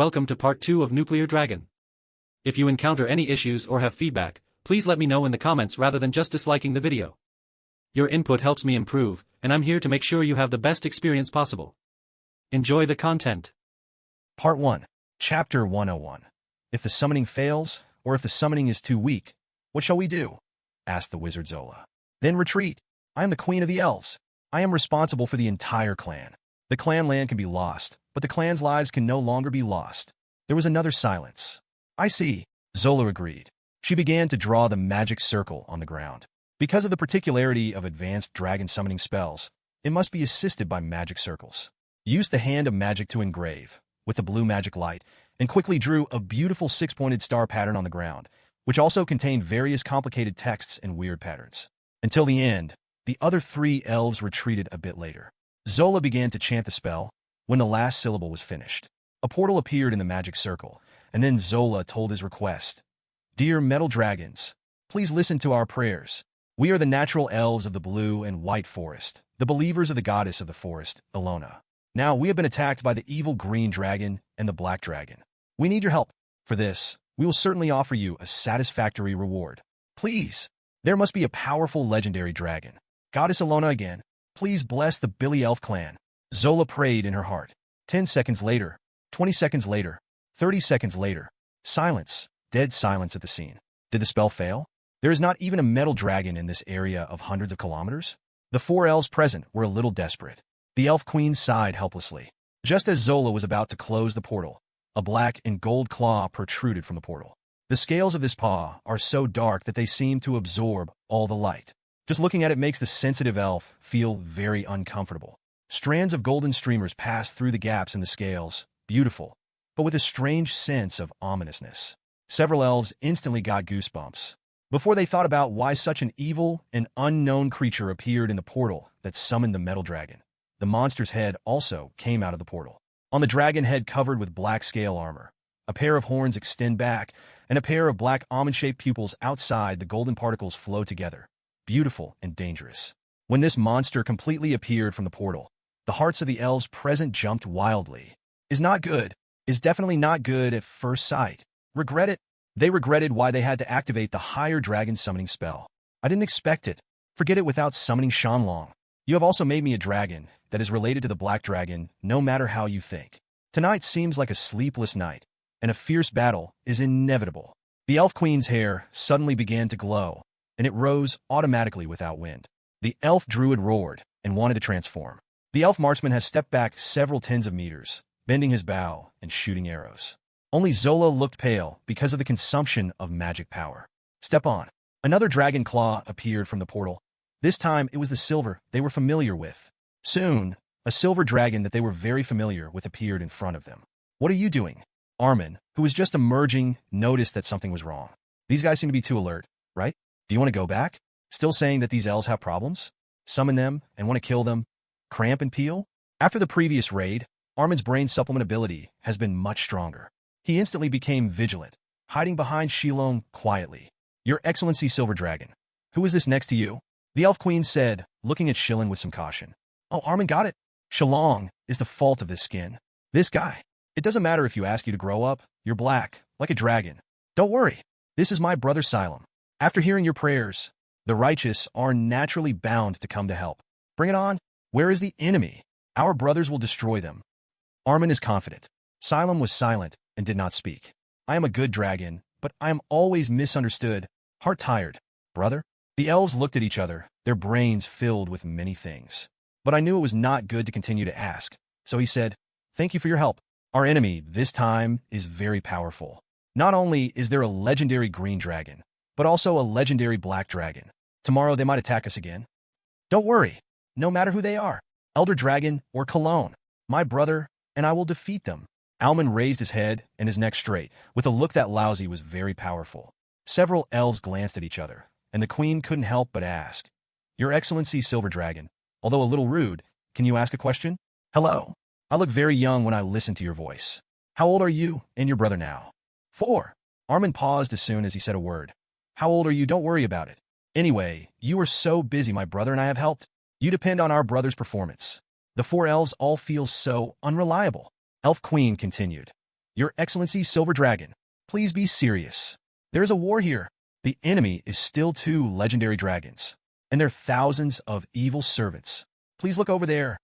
welcome to part 2 of Nuclear Dragon. If you encounter any issues or have feedback, please let me know in the comments rather than just disliking the video. Your input helps me improve, and I'm here to make sure you have the best experience possible. Enjoy the content. Part 1, Chapter 101. If the summoning fails, or if the summoning is too weak, what shall we do? Asked the wizard Zola. Then retreat. I am the queen of the elves. I am responsible for the entire clan. The clan land can be lost, but the clan's lives can no longer be lost. There was another silence. I see, Zola agreed. She began to draw the magic circle on the ground. Because of the particularity of advanced dragon summoning spells, it must be assisted by magic circles. Use the hand of magic to engrave, with the blue magic light, and quickly drew a beautiful six-pointed star pattern on the ground, which also contained various complicated texts and weird patterns. Until the end, the other 3 elves retreated a bit later. Zola began to chant the spell. When the last syllable was finished, a portal appeared in the magic circle, and then Zola told his request. Dear metal dragons, please listen to our prayers. We are the natural elves of the blue and white forest, the believers of the goddess of the forest, Ilona. Now we have been attacked by the evil green dragon and the black dragon. We need your help. For this, we will certainly offer you a satisfactory reward. Please, there must be a powerful legendary dragon. Goddess Ilona again, please bless the Billy Elf clan. Zola prayed in her heart. 10 seconds later, 20 seconds later, 30 seconds later. Silence, dead silence at the scene. Did the spell fail? There is not even a metal dragon in this area of hundreds of kilometers? The 4 elves present were a little desperate. The elf queen sighed helplessly. Just as Zola was about to close the portal, a black and gold claw protruded from the portal. The scales of this paw are so dark that they seem to absorb all the light. Just looking at it makes the sensitive elf feel very uncomfortable. Strands of golden streamers pass through the gaps in the scales, beautiful, but with a strange sense of ominousness. Several elves instantly got goosebumps. Before they thought about why such an evil and unknown creature appeared in the portal that summoned the metal dragon, the monster's head also came out of the portal. On the dragon head covered with black scale armor, a pair of horns extend back, and a pair of black almond-shaped pupils outside the golden particles flow together, beautiful and dangerous. When this monster completely appeared from the portal, the hearts of the elves present jumped wildly. Is not good. Is definitely not good at first sight. Regret it. They regretted why they had to activate the higher dragon summoning spell. I didn't expect it. Forget it without summoning Shillong. You have also made me a dragon that is related to the black dragon, no matter how you think. Tonight seems like a sleepless night, and a fierce battle is inevitable. The elf queen's hair suddenly began to glow, and it rose automatically without wind. The elf druid roared and wanted to transform. The elf marksman has stepped back several tens of meters, bending his bow and shooting arrows. Only Zola looked pale because of the consumption of magic power. Step on. Another dragon claw appeared from the portal. This time it was the silver they were familiar with. Soon, a silver dragon that they were very familiar with appeared in front of them. What are you doing? Armin, who was just emerging, noticed that something was wrong. These guys seem to be too alert, right? Do you want to go back? Still saying that these elves have problems? Summon them and want to kill them? Cramp and peel? After the previous raid, Armin's brain supplement ability has been much stronger. He instantly became vigilant, hiding behind Shillong quietly. Your Excellency Silver Dragon. Who is this next to you? The Elf Queen said, looking at Shillong with some caution. Oh, Armin got it. Shillong is the fault of this skin. This guy. It doesn't matter if you ask you to grow up. You're black, like a dragon. Don't worry. This is my brother Silom. After hearing your prayers, the righteous are naturally bound to come to help. Bring it on. Where is the enemy? Our brothers will destroy them. Armin is confident. Silom was silent and did not speak. I am a good dragon, but I am always misunderstood. Heart-tired. Brother? The elves looked at each other, their brains filled with many things. But I knew it was not good to continue to ask, so he said, Thank you for your help. Our enemy, this time, is very powerful. Not only is there a legendary green dragon, but also a legendary black dragon. Tomorrow they might attack us again. Don't worry. No matter who they are, Elder Dragon or Cologne, my brother, and I will defeat them. Alman raised his head and his neck straight, with a look that Lousy was very powerful. Several elves glanced at each other, and the queen couldn't help but ask, Your Excellency Silver Dragon, although a little rude, can you ask a question? Hello. I look very young when I listen to your voice. How old are you and your brother now? 4. Armin paused as soon as he said a word. How old are you? Don't worry about it. Anyway, you are so busy, my brother and I have helped. You depend on our brother's performance. The 4 elves all feel so unreliable. Elf Queen continued. Your Excellency Silver Dragon, please be serious. There is a war here. The enemy is still 2 legendary dragons, and their thousands of evil servants. Please look over there.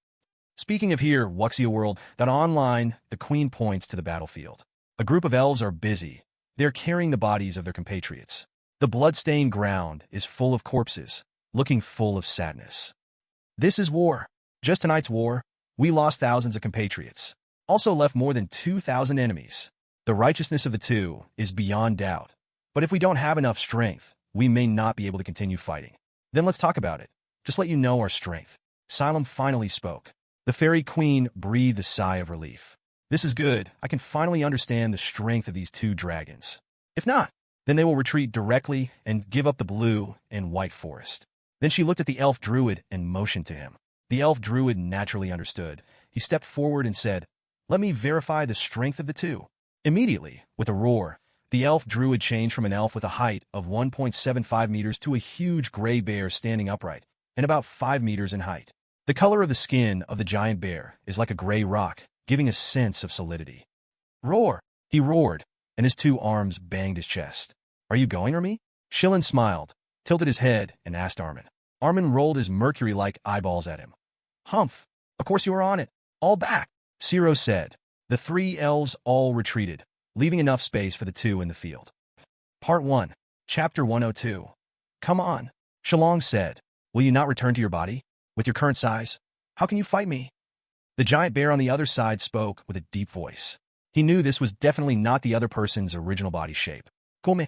Speaking of here, Wuxia World, that online, the queen points to the battlefield. A group of elves are busy. They are carrying the bodies of their compatriots. The blood-stained ground is full of corpses, looking full of sadness. This is war. Just tonight's war, we lost thousands of compatriots. Also left more than 2,000 enemies. The righteousness of the 2 is beyond doubt. But if we don't have enough strength, we may not be able to continue fighting. Then let's talk about it. Just let you know our strength. Xylem finally spoke. The fairy queen breathed a sigh of relief. This is good. I can finally understand the strength of these 2 dragons. If not, then they will retreat directly and give up the blue and white forest. Then she looked at the elf druid and motioned to him. The elf druid naturally understood. He stepped forward and said, "Let me verify the strength of the 2. Immediately, with a roar, the elf druid changed from an elf with a height of 1.75 meters to a huge gray bear standing upright and about 5 meters in height. The color of the skin of the giant bear is like a gray rock, giving a sense of solidity. Roar! He roared, and his 2 arms banged his chest. Are you going or me? Shillong smiled, tilted his head, and asked Armin. Armin rolled his mercury-like eyeballs at him. Humph! Of course you are on it. All back! Zero said. The 3 elves all retreated, leaving enough space for the 2 in the field. Part 1, Chapter 102. Come on, Shillong said. Will you not return to your body? With your current size, how can you fight me? The giant bear on the other side spoke with a deep voice. He knew this was definitely not the other person's original body shape. Come.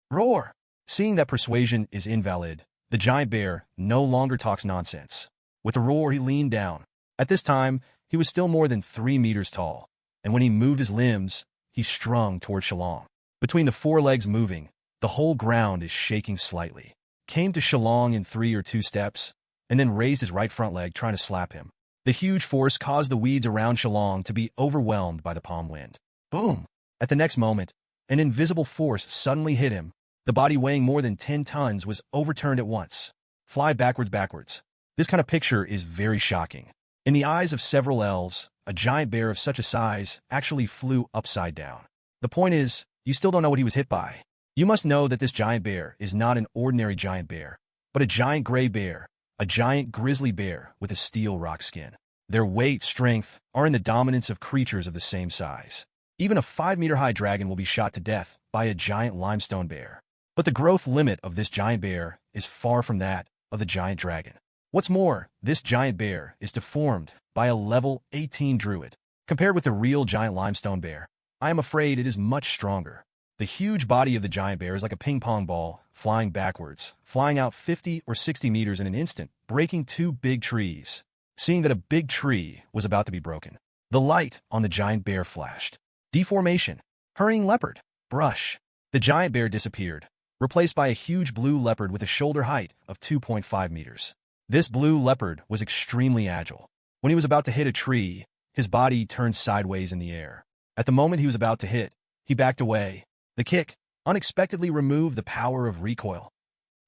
Roar! Seeing that persuasion is invalid, the giant bear no longer talks nonsense. With a roar, he leaned down. At this time, he was still more than 3 meters tall, and when he moved his limbs, he strung toward Shillong. Between the 4 legs moving, the whole ground is shaking slightly. Came to Shillong in 3 or 2 steps, and then raised his right front leg trying to slap him. The huge force caused the weeds around Shillong to be overwhelmed by the palm wind. Boom! At the next moment, an invisible force suddenly hit him. The body weighing more than 10 tons was overturned at once. Fly backwards. This kind of picture is very shocking. In the eyes of several elves, a giant bear of such a size actually flew upside down. The point is, you still don't know what he was hit by. You must know that this giant bear is not an ordinary giant bear, but a giant gray bear, a giant grizzly bear with a steel rock skin. Their weight, strength, are in the dominance of creatures of the same size. Even a 5-meter-high dragon will be shot to death by a giant limestone bear. But the growth limit of this giant bear is far from that of the giant dragon. What's more, this giant bear is deformed by a level 18 druid. Compared with the real giant limestone bear, I am afraid it is much stronger. The huge body of the giant bear is like a ping-pong ball, flying backwards, flying out 50 or 60 meters in an instant, breaking 2 big trees. Seeing that a big tree was about to be broken, the light on the giant bear flashed. Deformation. Hurrying leopard. Brush. The giant bear disappeared, replaced by a huge blue leopard with a shoulder height of 2.5 meters. This blue leopard was extremely agile. When he was about to hit a tree, his body turned sideways in the air. At the moment he was about to hit, he backed away. The kick unexpectedly removed the power of recoil.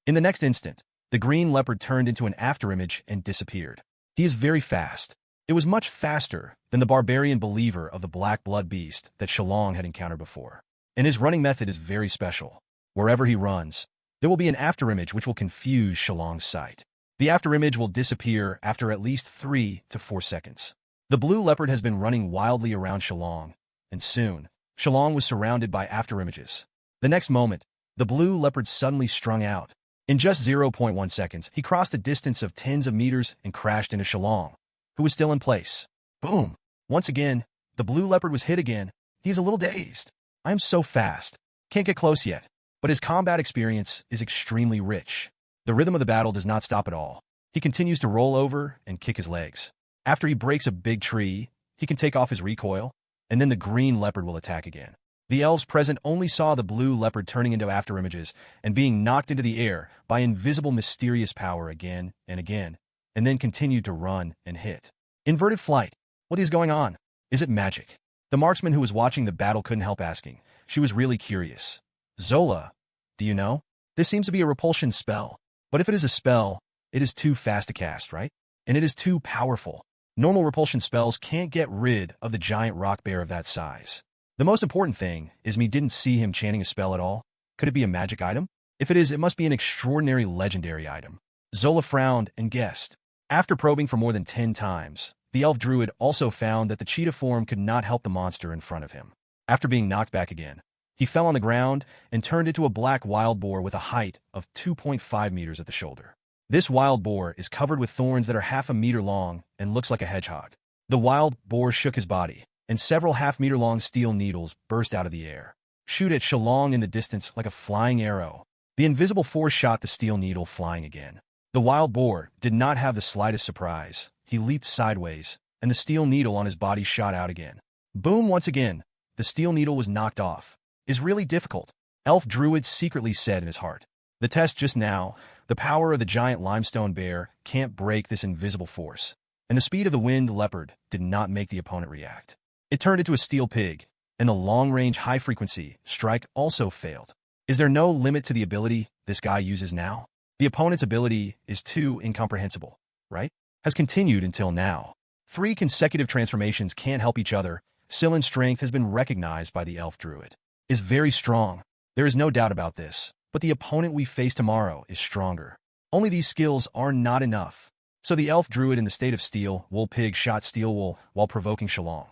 In the next instant, the green leopard turned into an afterimage and disappeared. He is very fast. It was much faster than the barbarian believer of the black blood beast that Shillong had encountered before. And his running method is very special. Wherever he runs, there will be an afterimage which will confuse Shillong's sight. The afterimage will disappear after at least 3 to 4 seconds. The blue leopard has been running wildly around Shillong, and soon, Shillong was surrounded by afterimages. The next moment, the blue leopard suddenly strung out. In just 0.1 seconds, he crossed a distance of tens of meters and crashed into Shillong, who was still in place. Boom! Once again, the blue leopard was hit again. He's a little dazed. I am so fast. Can't get close yet. But his combat experience is extremely rich. The rhythm of the battle does not stop at all. He continues to roll over and kick his legs. After he breaks a big tree, he can take off his recoil, and then the green leopard will attack again. The elves present only saw the blue leopard turning into afterimages and being knocked into the air by invisible mysterious power again, and then continued to run and hit. Inverted flight. What is going on? Is it magic? The marksman who was watching the battle couldn't help asking. She was really curious. Zola, do you know? This seems to be a repulsion spell. But if it is a spell, it is too fast to cast, right? And it is too powerful. Normal repulsion spells can't get rid of the giant rock bear of that size. The most important thing is me didn't see him chanting a spell at all. Could it be a magic item? If it is, it must be an extraordinary legendary item. Zola frowned and guessed. After probing for more than 10 times, the elf druid also found that the cheetah form could not help the monster in front of him. After being knocked back again, he fell on the ground and turned into a black wild boar with a height of 2.5 meters at the shoulder. This wild boar is covered with thorns that are half a meter long and looks like a hedgehog. The wild boar shook his body, and several half-meter-long steel needles burst out of the air. Shoot at Shillong in the distance like a flying arrow. The invisible force shot the steel needle flying again. The wild boar did not have the slightest surprise. He leaped sideways, and the steel needle on his body shot out again. Boom once again. The steel needle was knocked off. Is really difficult, Elf Druid secretly said in his heart. The test just now, the power of the giant limestone bear can't break this invisible force. And the speed of the wind leopard did not make the opponent react. It turned into a steel pig, and the long-range high-frequency strike also failed. Is there no limit to the ability this guy uses now? The opponent's ability is too incomprehensible, right? Has continued until now. 3 consecutive transformations can't help each other. Shillong's strength has been recognized by the Elf Druid. Is very strong. There is no doubt about this, but the opponent we face tomorrow is stronger. Only these skills are not enough. So the Elf Druid in the state of Steel Wool Pig shot Steel Wool while provoking Shillong.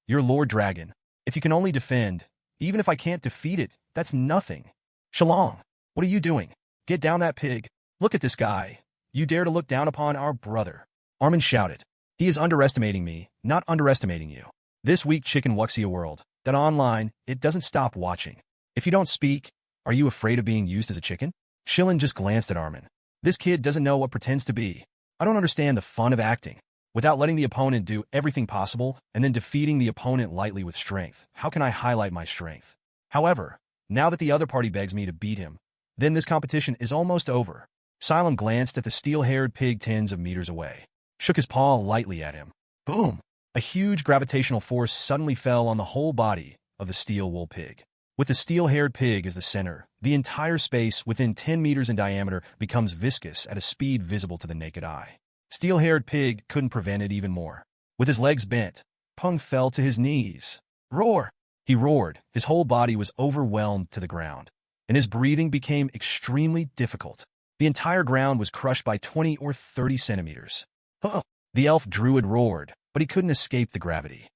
Your Lord Dragon. If you can only defend, even if I can't defeat it, that's nothing. Shillong, what are you doing? Get down that pig. Look at this guy. You dare to look down upon our brother. Armin shouted. He is underestimating me, not underestimating you. This weak chicken Wuxia world, that online, it doesn't stop watching. If you don't speak, are you afraid of being used as a chicken? Shillong just glanced at Armin. This kid doesn't know what pretends to be. I don't understand the fun of acting. Without letting the opponent do everything possible and then defeating the opponent lightly with strength, how can I highlight my strength? However, now that the other party begs me to beat him, then this competition is almost over. Shillong glanced at the steel-haired pig tens of meters away, shook his paw lightly at him. Boom! A huge gravitational force suddenly fell on the whole body of the steel wool pig. With the steel-haired pig as the center, the entire space within 10 meters in diameter becomes viscous at a speed visible to the naked eye. Steel-haired pig couldn't prevent it even more. With his legs bent, Peng fell to his knees. Roar! He roared. His whole body was overwhelmed to the ground, and his breathing became extremely difficult. The entire ground was crushed by 20 or 30 centimeters. Huh! The elf druid roared, but he couldn't escape the gravity.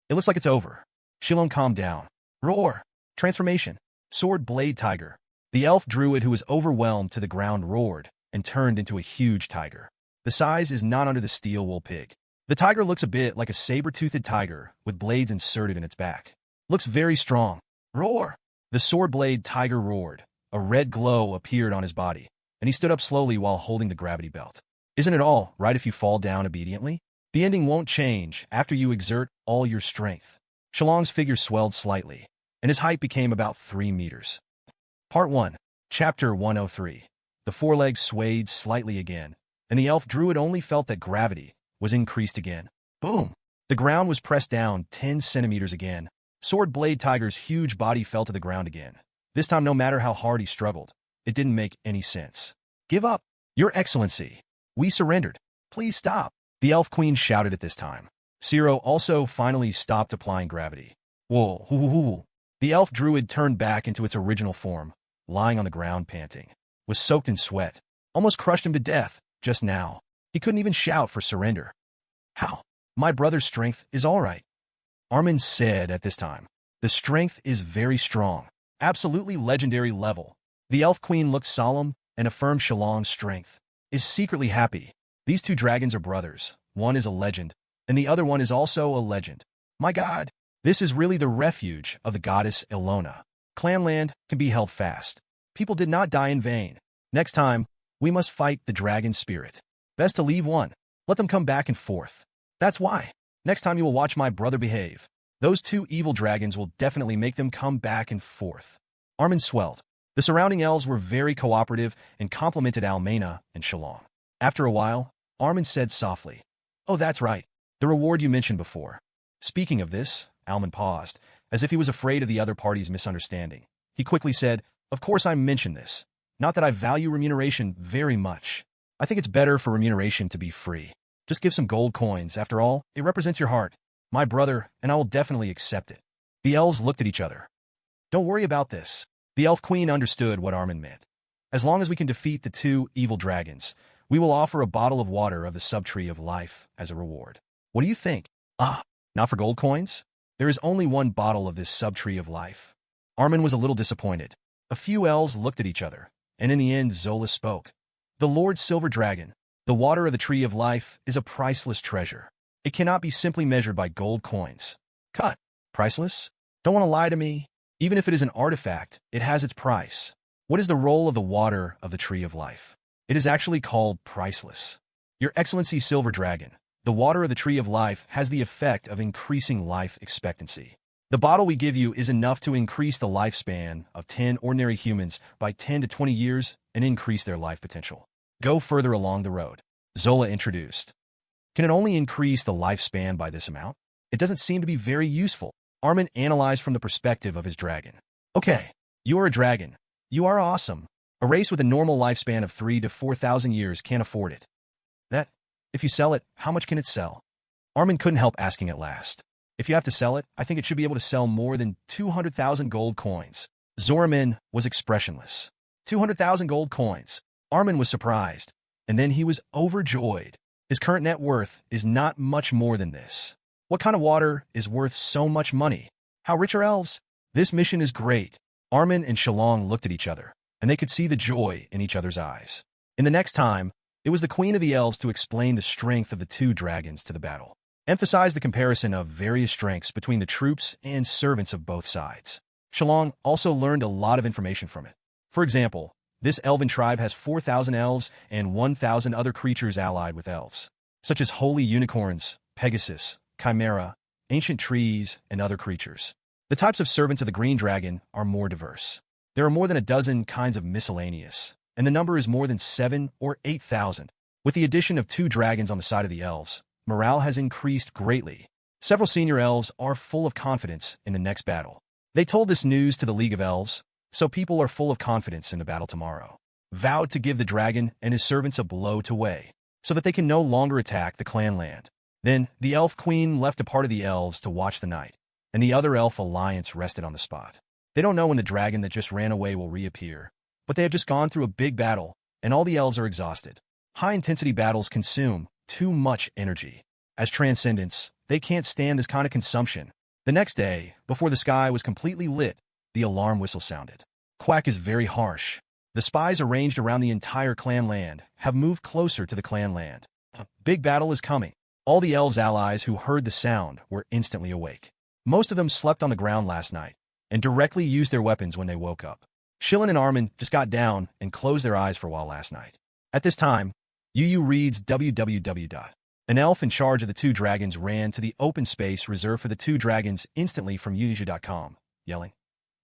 It looks like it's over. Shillong calmed down. Roar! Transformation. Sword blade tiger. The elf druid who was overwhelmed to the ground roared and turned into a huge tiger. The size is not under the steel wool pig. The tiger looks a bit like a saber-toothed tiger with blades inserted in its back. Looks very strong. Roar! The sword blade tiger roared. A red glow appeared on his body, and he stood up slowly while holding the gravity belt. Isn't it all right if you fall down obediently? The ending won't change after you exert all your strength. Shillong's figure swelled slightly, and his height became about 3 meters. Part 1, Chapter 103. The forelegs swayed slightly again, and the elf druid only felt that gravity was increased again. Boom! The ground was pressed down 10 centimeters again. Sword blade tiger's huge body fell to the ground again. This time, no matter how hard he struggled, it didn't make any sense. Give up, Your Excellency. We surrendered. Please stop. The elf queen shouted at this time. Zero also finally stopped applying gravity. Whoa, hoo, hoo, hoo. The elf druid turned back into its original form, lying on the ground panting. Was soaked in sweat. Almost crushed him to death, just now. He couldn't even shout for surrender. How? My brother's strength is all right. Armin said at this time. The strength is very strong. Absolutely legendary level. The elf queen looked solemn and affirmed Shillong's strength. Is secretly happy. These 2 dragons are brothers. One is a legend, and the other one is also a legend. My God, this is really the refuge of the goddess Ilona. Clanland can be held fast. People did not die in vain. Next time, we must fight the dragon spirit. Best to leave one. Let them come back and forth. That's why. Next time you will watch my brother behave. Those 2 evil dragons will definitely make them come back and forth. Armin swelled. The surrounding elves were very cooperative and complimented Almena and Shillong. After a while, Armin said softly, Oh, that's right. The reward you mentioned before. Speaking of this, Almin paused, as if he was afraid of the other party's misunderstanding. He quickly said, Of course I mentioned this. Not that I value remuneration very much. I think it's better for remuneration to be free. Just give some gold coins. After all, it represents your heart. My brother, and I will definitely accept it. The elves looked at each other. Don't worry about this. The elf queen understood what Armin meant. As long as we can defeat the 2 evil dragons, we will offer a bottle of water of the subtree of life as a reward. What do you think? Ah, not for gold coins? There is only 1 bottle of this subtree of life. Armin was a little disappointed. A few elves looked at each other, and in the end Zola spoke. The Lord Silver Dragon, the water of the tree of life, is a priceless treasure. It cannot be simply measured by gold coins. Cut. Priceless? Don't want to lie to me. Even if it is an artifact, it has its price. What is the role of the water of the tree of life? It is actually called priceless. Your Excellency Silver Dragon, the water of the tree of life has the effect of increasing life expectancy. The bottle we give you is enough to increase the lifespan of 10 ordinary humans by 10 to 20 years and increase their life potential. Go further along the road. Zola introduced. Can it only increase the lifespan by this amount? It doesn't seem to be very useful. Armin analyzed from the perspective of his dragon. Okay, you are a dragon. You are awesome. A race with a normal lifespan of 3,000 to 4,000 years can't afford it. That, if you sell it, how much can it sell? Armin couldn't help asking at last. If you have to sell it, I think it should be able to sell more than 200,000 gold coins. Zoramin was expressionless. 200,000 gold coins. Armin was surprised, and then he was overjoyed. His current net worth is not much more than this. What kind of water is worth so much money? How rich are elves? This mission is great. Armin and Shillong looked at each other, and they could see the joy in each other's eyes. In the next time, it was the Queen of the Elves to explain the strength of the 2 dragons to the battle. Emphasize the comparison of various strengths between the troops and servants of both sides. Shillong also learned a lot of information from it. For example, this elven tribe has 4,000 elves and 1,000 other creatures allied with elves, such as holy unicorns, Pegasus, chimera, ancient trees, and other creatures. The types of servants of the green dragon are more diverse. There are more than a dozen kinds of miscellaneous, and the number is more than 7,000 or 8,000. With the addition of 2 dragons on the side of the elves, morale has increased greatly. Several senior elves are full of confidence in the next battle. They told this news to the League of Elves, so people are full of confidence in the battle tomorrow. Vowed to give the dragon and his servants a blow to weigh, so that they can no longer attack the clan land. Then, the elf queen left a part of the elves to watch the night, and the other elf alliance rested on the spot. They don't know when the dragon that just ran away will reappear, but they have just gone through a big battle, and all the elves are exhausted. High-intensity battles consume too much energy. As transcendents, they can't stand this kind of consumption. The next day, before the sky was completely lit, the alarm whistle sounded. Quack is very harsh. The spies arranged around the entire clan land have moved closer to the clan land. A big battle is coming. All the elves' allies who heard the sound were instantly awake. Most of them slept on the ground last night and directly used their weapons when they woke up. Shillong and Armin just got down and closed their eyes for a while last night. At this time, Yu reads www. An elf in charge of the 2 dragons ran to the open space reserved for the 2 dragons instantly from yuyu.com, yelling,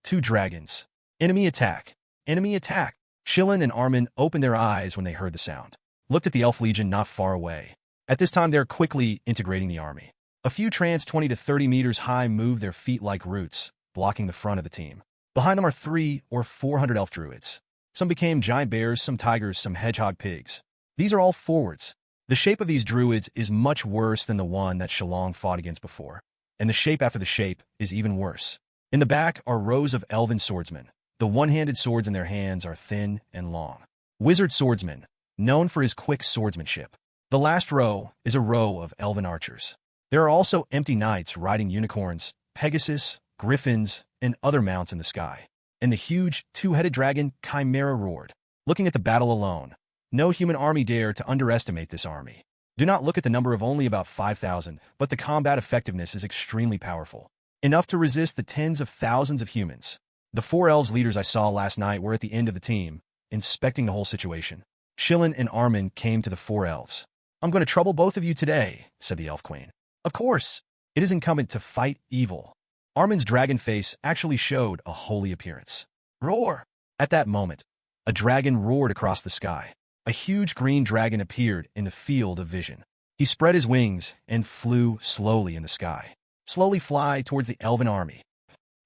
2 dragons. Enemy attack. Enemy attack. Shillong and Armin opened their eyes when they heard the sound. Looked at the elf legion not far away. At this time, they're quickly integrating the army. A few trants 20 to 30 meters high move their feet like roots, blocking the front of the team. Behind them are 300 or 400 elf druids. Some became giant bears, some tigers, some hedgehog pigs. These are all forwards. The shape of these druids is much worse than the one that Shillong fought against before, and the shape after the shape is even worse. In the back are rows of elven swordsmen. The one-handed swords in their hands are thin and long. Wizard swordsman, known for his quick swordsmanship. The last row is a row of elven archers. There are also empty knights riding unicorns, Pegasus, griffins, and other mounts in the sky. And the huge, 2-headed dragon Chimera roared. Looking at the battle alone, no human army dare to underestimate this army. Do not look at the number of only about 5,000, but the combat effectiveness is extremely powerful. Enough to resist the tens of thousands of humans. The 4 elves leaders I saw last night were at the end of the team, inspecting the whole situation. Shillong and Armin came to the 4 elves. I'm going to trouble both of you today, said the elf queen. Of course, it is incumbent to fight evil. Armin's dragon face actually showed a holy appearance. Roar! At that moment, a dragon roared across the sky. A huge green dragon appeared in the field of vision. He spread his wings and flew slowly in the sky. Slowly fly towards the elven army.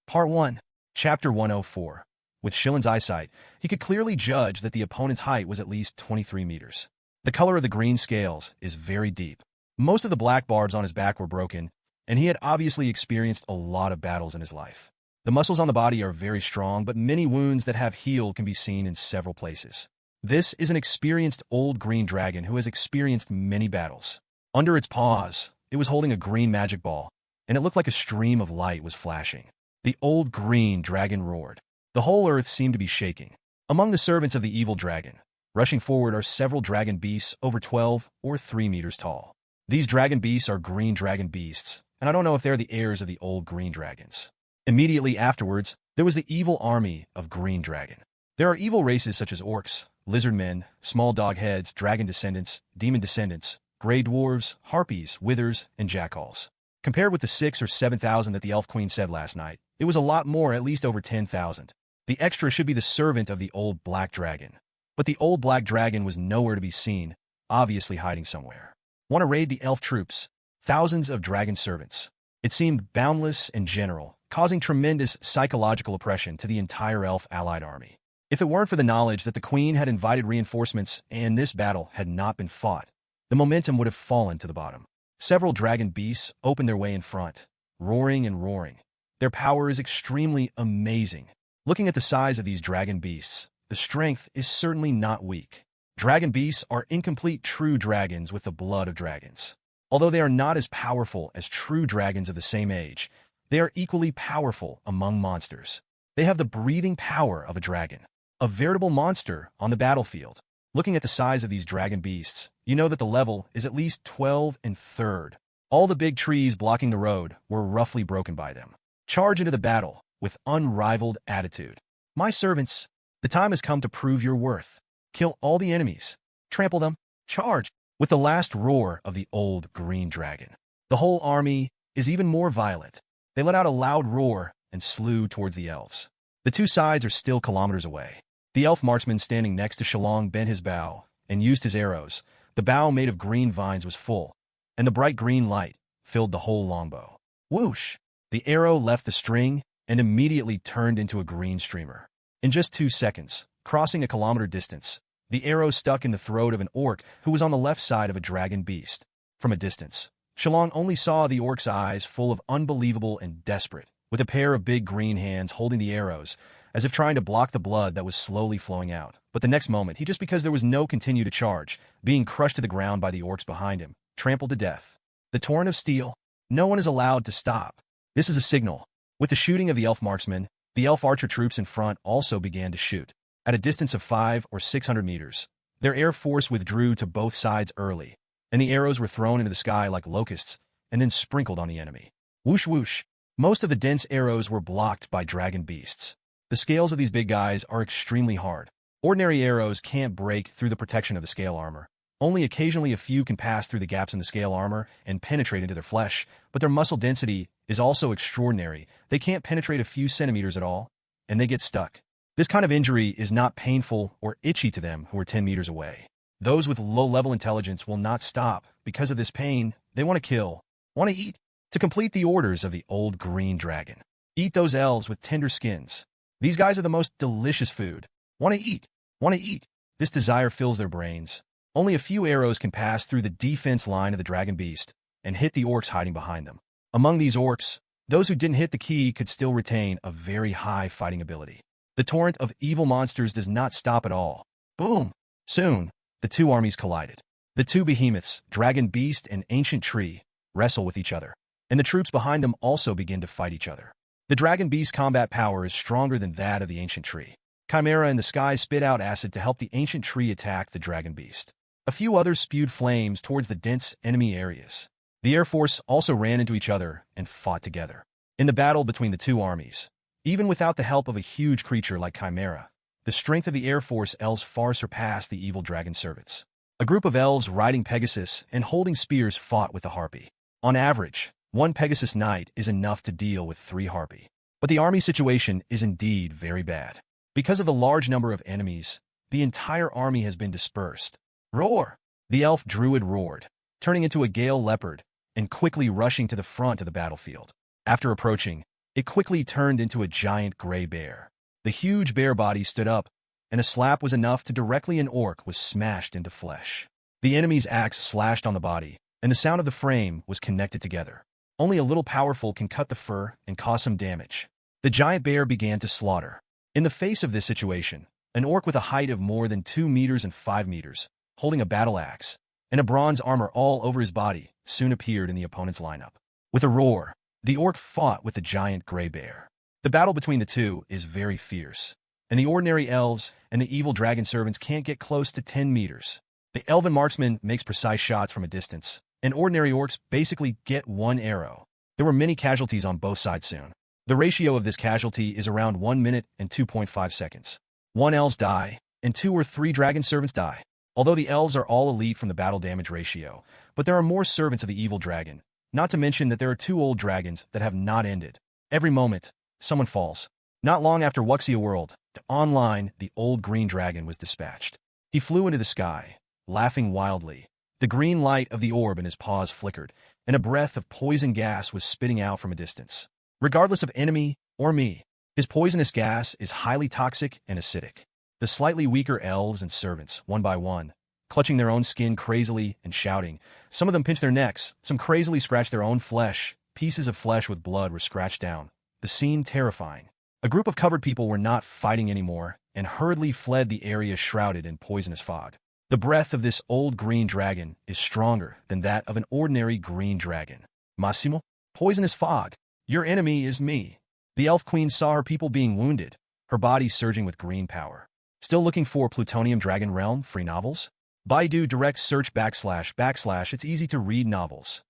Part 1, Chapter 104. With Shillong's eyesight, he could clearly judge that the opponent's height was at least 23 meters. The color of the green scales is very deep. Most of the black barbs on his back were broken, and he had obviously experienced a lot of battles in his life. The muscles on the body are very strong, but many wounds that have healed can be seen in several places. This is an experienced old green dragon who has experienced many battles. Under its paws, it was holding a green magic ball, and it looked like a stream of light was flashing. The old green dragon roared. The whole earth seemed to be shaking. Among the servants of the evil dragon, rushing forward are several dragon beasts over 12 or 3 meters tall. These dragon beasts are green dragon beasts, and I don't know if they're the heirs of the old green dragons. Immediately afterwards, there was the evil army of green dragon. There are evil races such as orcs, lizard men, small dog heads, dragon descendants, demon descendants, gray dwarves, harpies, withers, and jackals. Compared with the 6,000 or 7,000 that the elf queen said last night, it was a lot more, at least over 10,000. The extra should be the servant of the old black dragon. But the old black dragon was nowhere to be seen, obviously hiding somewhere. Want to raid the elf troops? Thousands of dragon servants. It seemed boundless and general, causing tremendous psychological oppression to the entire elf allied army. If it weren't for the knowledge that the queen had invited reinforcements and this battle had not been fought, the momentum would have fallen to the bottom. Several dragon beasts opened their way in front, roaring and roaring. Their power is extremely amazing. Looking at the size of these dragon beasts, the strength is certainly not weak. Dragon beasts are incomplete true dragons with the blood of dragons. Although they are not as powerful as true dragons of the same age, they are equally powerful among monsters. They have the breathing power of a dragon, a veritable monster on the battlefield. Looking at the size of these dragon beasts, you know that the level is at least 12 and third. All the big trees blocking the road were roughly broken by them. Charge into the battle with unrivaled attitude. My servants, the time has come to prove your worth. Kill all the enemies. Trample them. Charge. With the last roar of the old green dragon, the whole army is even more violent. They let out a loud roar and slew towards the elves. The two sides are still kilometers away. The elf marksman standing next to Shillong bent his bow and used his arrows. The bow made of green vines was full, and the bright green light filled the whole longbow. Whoosh! The arrow left the string and immediately turned into a green streamer. In just 2 seconds, crossing a kilometer distance, the arrow stuck in the throat of an orc who was on the left side of a dragon beast. From a distance, Shillong only saw the orc's eyes full of unbelievable and desperate, with a pair of big green hands holding the arrows, as if trying to block the blood that was slowly flowing out. But the next moment, he just because there was no continue to charge, being crushed to the ground by the orcs behind him, trampled to death. The torrent of steel. No one is allowed to stop. This is a signal. With the shooting of the elf marksmen, the elf archer troops in front also began to shoot. At a distance of 500 or 600 meters, their air force withdrew to both sides early, and the arrows were thrown into the sky like locusts and then sprinkled on the enemy. Whoosh whoosh. Most of the dense arrows were blocked by dragon beasts. The scales of these big guys are extremely hard. Ordinary arrows can't break through the protection of the scale armor. Only occasionally a few can pass through the gaps in the scale armor and penetrate into their flesh, but their muscle density is also extraordinary. They can't penetrate a few centimeters at all, and they get stuck. This kind of injury is not painful or itchy to them who are 10 meters away. Those with low-level intelligence will not stop. Because of this pain, they want to kill, want to eat. To complete the orders of the old green dragon. Eat those elves with tender skins. These guys are the most delicious food. Want to eat, want to eat. This desire fills their brains. Only a few arrows can pass through the defense line of the dragon beast and hit the orcs hiding behind them. Among these orcs, those who didn't hit the key could still retain a very high fighting ability. The torrent of evil monsters does not stop at all. Boom! Soon, the two armies collided. The two behemoths, dragon beast and ancient tree, wrestle with each other, and the troops behind them also begin to fight each other. The dragon beast's combat power is stronger than that of the ancient tree. Chimera in the sky spit out acid to help the ancient tree attack the dragon beast. A few others spewed flames towards the dense enemy areas. The Air Force also ran into each other and fought together. In the battle between the two armies, even without the help of a huge creature like Chimera, the strength of the Air Force elves far surpassed the evil dragon servants. A group of elves riding Pegasus and holding spears fought with the Harpy. On average, one Pegasus knight is enough to deal with 3 Harpy. But the army situation is indeed very bad. Because of the large number of enemies, the entire army has been dispersed. Roar! The elf druid roared, turning into a gale leopard and quickly rushing to the front of the battlefield. After approaching, it quickly turned into a giant gray bear. The huge bear body stood up, and a slap was enough to directly an orc was smashed into flesh. The enemy's axe slashed on the body, and the sound of the frame was connected together. Only a little powerful can cut the fur and cause some damage. The giant bear began to slaughter. In the face of this situation, an orc with a height of more than 2 meters and 5 meters, holding a battle axe, and a bronze armor all over his body, soon appeared in the opponent's lineup. With a roar, the orc fought with the giant gray bear. The battle between the two is very fierce, and the ordinary elves and the evil dragon servants can't get close to 10 meters. The elven marksman makes precise shots from a distance, and ordinary orcs basically get one arrow. There were many casualties on both sides soon. The ratio of this casualty is around 1 minute and 2.5 seconds. 1 elves die, and 2 or 3 dragon servants die. Although the elves are all elite from the battle damage ratio, but there are more servants of the evil dragon, not to mention that there are 2 old dragons that have not ended. Every moment, someone falls. Not long after Wuxia World, online, the old green dragon was dispatched. He flew into the sky, laughing wildly. The green light of the orb in his paws flickered, and a breath of poison gas was spitting out from a distance. Regardless of enemy or me, his poisonous gas is highly toxic and acidic. The slightly weaker elves and servants, one by one, clutching their own skin crazily and shouting. Some of them pinched their necks, some crazily scratched their own flesh. Pieces of flesh with blood were scratched down. The scene terrifying. A group of covered people were not fighting anymore and hurriedly fled the area shrouded in poisonous fog. The breath of this old green dragon is stronger than that of an ordinary green dragon. Massimo, poisonous fog. Your enemy is me. The elf queen saw her people being wounded, her body surging with green power. Still looking for Plutonium Dragon Realm free novels? Baidu direct search / it's easy to read novels.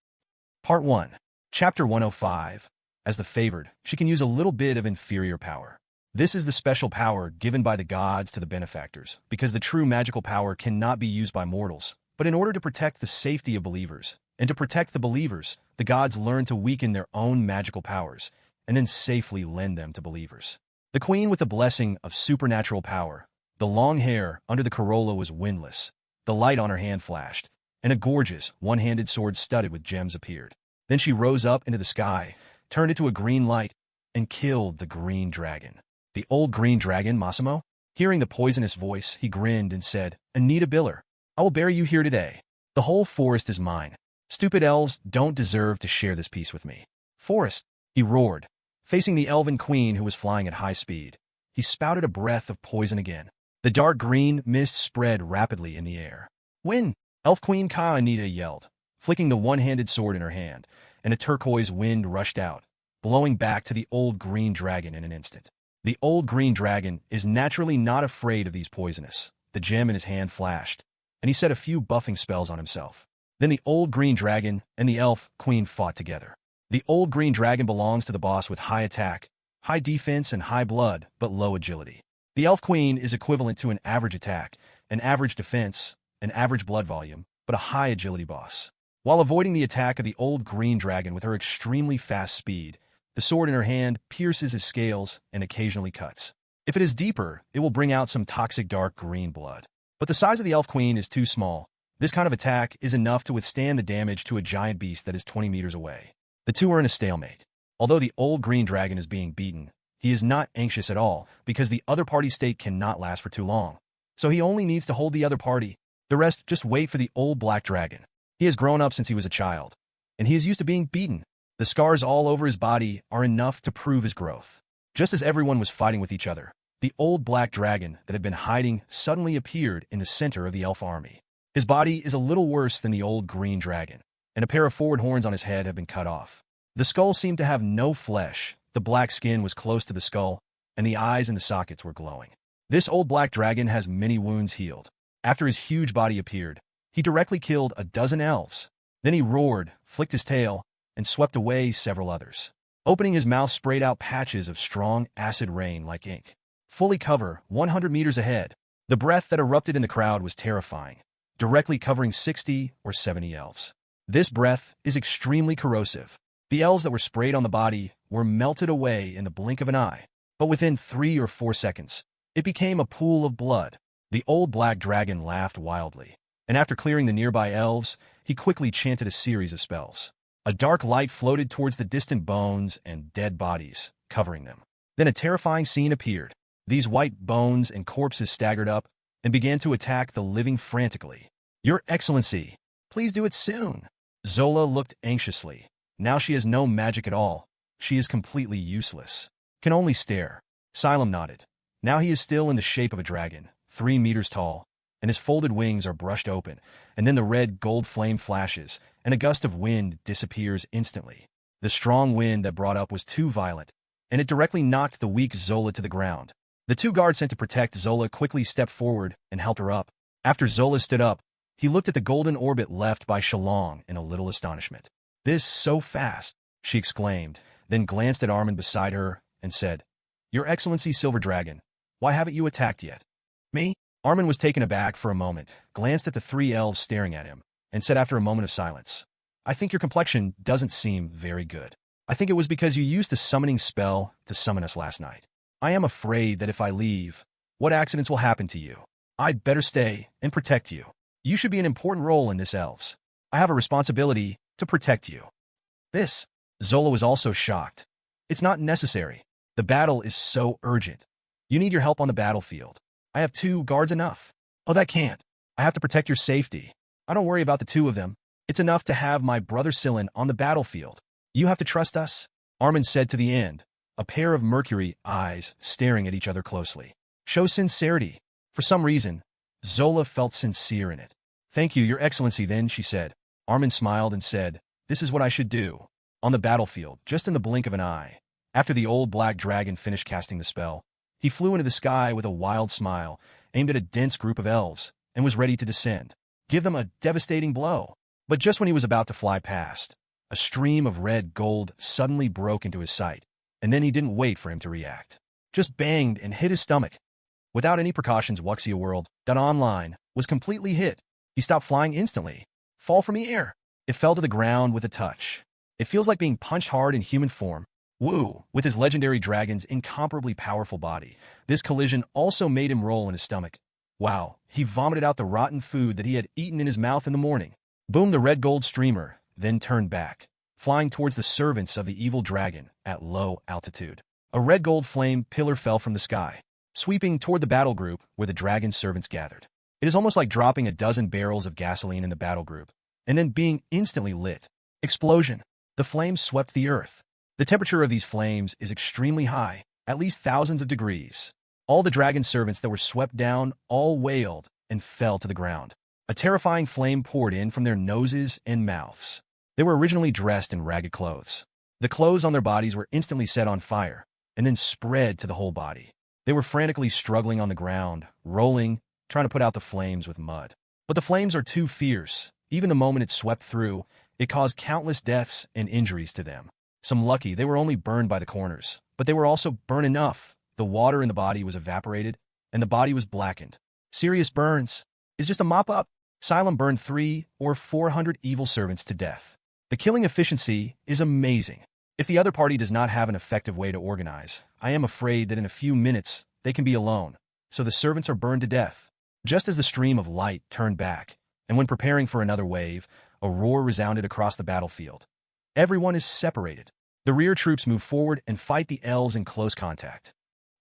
Part 1. Chapter 105. As the favored, she can use a little bit of inferior power. This is the special power given by the gods to the benefactors, because the true magical power cannot be used by mortals. But in order to protect the safety of believers, and to protect the believers, the gods learn to weaken their own magical powers, and then safely lend them to believers. The queen with the blessing of supernatural power, the long hair under the corolla was windless, the light on her hand flashed, and a gorgeous, one-handed sword studded with gems appeared. Then she rose up into the sky, turned into a green light, and killed the green dragon. The old green dragon, Massimo? Hearing the poisonous voice, he grinned and said, Anita Biller, I will bury you here today. The whole forest is mine. Stupid elves don't deserve to share this piece with me. Forest, he roared, facing the elven queen who was flying at high speed. He spouted a breath of poison again. The dark green mist spread rapidly in the air. Win! Elf Queen Ka Anita yelled, flicking the one-handed sword in her hand, and a turquoise wind rushed out, blowing back to the old green dragon in an instant. The old green dragon is naturally not afraid of these poisonous. The gem in his hand flashed, and he set a few buffing spells on himself. Then the old green dragon and the elf queen fought together. The old green dragon belongs to the boss with high attack, high defense, and high blood, but low agility. The elf queen is equivalent to an average attack, an average defense, an average blood volume, but a high agility boss. While avoiding the attack of the old green dragon with her extremely fast speed, the sword in her hand pierces his scales and occasionally cuts. If it is deeper, it will bring out some toxic dark green blood. But the size of the elf queen is too small. This kind of attack is enough to withstand the damage to a giant beast that is 20 meters away. The two are in a stalemate. Although the old green dragon is being beaten, he is not anxious at all because the other party's state cannot last for too long. So he only needs to hold the other party. The rest just wait for the old black dragon. He has grown up since he was a child, and he is used to being beaten. The scars all over his body are enough to prove his growth. Just as everyone was fighting with each other, the old black dragon that had been hiding suddenly appeared in the center of the elf army. His body is a little worse than the old green dragon, and a pair of forward horns on his head have been cut off. The skull seemed to have no flesh, the black skin was close to the skull, and the eyes in the sockets were glowing. This old black dragon has many wounds healed. After his huge body appeared, he directly killed a dozen elves. Then he roared, flicked his tail, and swept away several others. Opening his mouth sprayed out patches of strong acid rain like ink. Fully cover 100 meters ahead. The breath that erupted in the crowd was terrifying, directly covering 60 or 70 elves. This breath is extremely corrosive. The elves that were sprayed on the body were melted away in the blink of an eye, but within 3 or 4 seconds, it became a pool of blood. The old black dragon laughed wildly, and after clearing the nearby elves, he quickly chanted a series of spells. A dark light floated towards the distant bones and dead bodies, covering them. Then a terrifying scene appeared. These white bones and corpses staggered up and began to attack the living frantically. Your Excellency, please do it soon. Zola looked anxiously. Now she has no magic at all. She is completely useless. Can only stare. Xylem nodded. Now he is still in the shape of a dragon, 3 meters tall, and his folded wings are brushed open, and then the red gold flame flashes, and a gust of wind disappears instantly. The strong wind that brought up was too violent, and it directly knocked the weak Zola to the ground. The 2 guards sent to protect Zola quickly stepped forward and helped her up. After Zola stood up, he looked at the golden orbit left by Shillong in a little astonishment. "This so fast," she exclaimed, then glanced at Armin beside her and said, "Your Excellency Silver Dragon, why haven't you attacked yet?" "Me?" Armin was taken aback for a moment, glanced at the 3 elves staring at him, and said after a moment of silence, "I think your complexion doesn't seem very good. I think it was because you used the summoning spell to summon us last night. I am afraid that if I leave, what accidents will happen to you? I'd better stay and protect you. You should be an important role in this, elves. I have a responsibility to protect you." This, Zola was also shocked. "It's not necessary. The battle is so urgent. You need your help on the battlefield. I have 2 guards enough." "Oh, that can't. I have to protect your safety. I don't worry about the 2 of them. It's enough to have my brother Sillin on the battlefield. You have to trust us," Armin said to the end, a pair of mercury eyes staring at each other closely. "Show sincerity." For some reason, Zola felt sincere in it. "Thank you, Your Excellency," then she said. Armin smiled and said, "This is what I should do." On the battlefield, just in the blink of an eye, after the old black dragon finished casting the spell, he flew into the sky with a wild smile, aimed at a dense group of elves, and was ready to descend, give them a devastating blow. But just when he was about to fly past, a stream of red gold suddenly broke into his sight, and then he didn't wait for him to react. Just banged and hit his stomach. Without any precautions, Wuxia World.online was completely hit. He stopped flying instantly. Fall from the air. It fell to the ground with a touch. It feels like being punched hard in human form. Wu, with his legendary dragon's incomparably powerful body, this collision also made him roll in his stomach. Wow, he vomited out the rotten food that he had eaten in his mouth in the morning. Boom, the red gold streamer then turned back, flying towards the servants of the evil dragon at low altitude. A red gold flame pillar fell from the sky, sweeping toward the battle group where the dragon's servants gathered. It is almost like dropping a dozen barrels of gasoline in the battle group, and then being instantly lit. Explosion. The flames swept the earth. The temperature of these flames is extremely high, at least thousands of degrees. All the dragon servants that were swept down all wailed and fell to the ground. A terrifying flame poured in from their noses and mouths. They were originally dressed in ragged clothes. The clothes on their bodies were instantly set on fire, and then spread to the whole body. They were frantically struggling on the ground, rolling, trying to put out the flames with mud. But the flames are too fierce. Even the moment it swept through, it caused countless deaths and injuries to them. Some lucky they were only burned by the corners, but they were also burned enough. The water in the body was evaporated, and the body was blackened. Serious burns is just a mop-up. Xylem burned 300 or 400 evil servants to death. The killing efficiency is amazing. If the other party does not have an effective way to organize, I am afraid that in a few minutes they can be alone, so the servants are burned to death. Just as the stream of light turned back, and when preparing for another wave, a roar resounded across the battlefield. Everyone is separated. The rear troops move forward and fight the elves in close contact.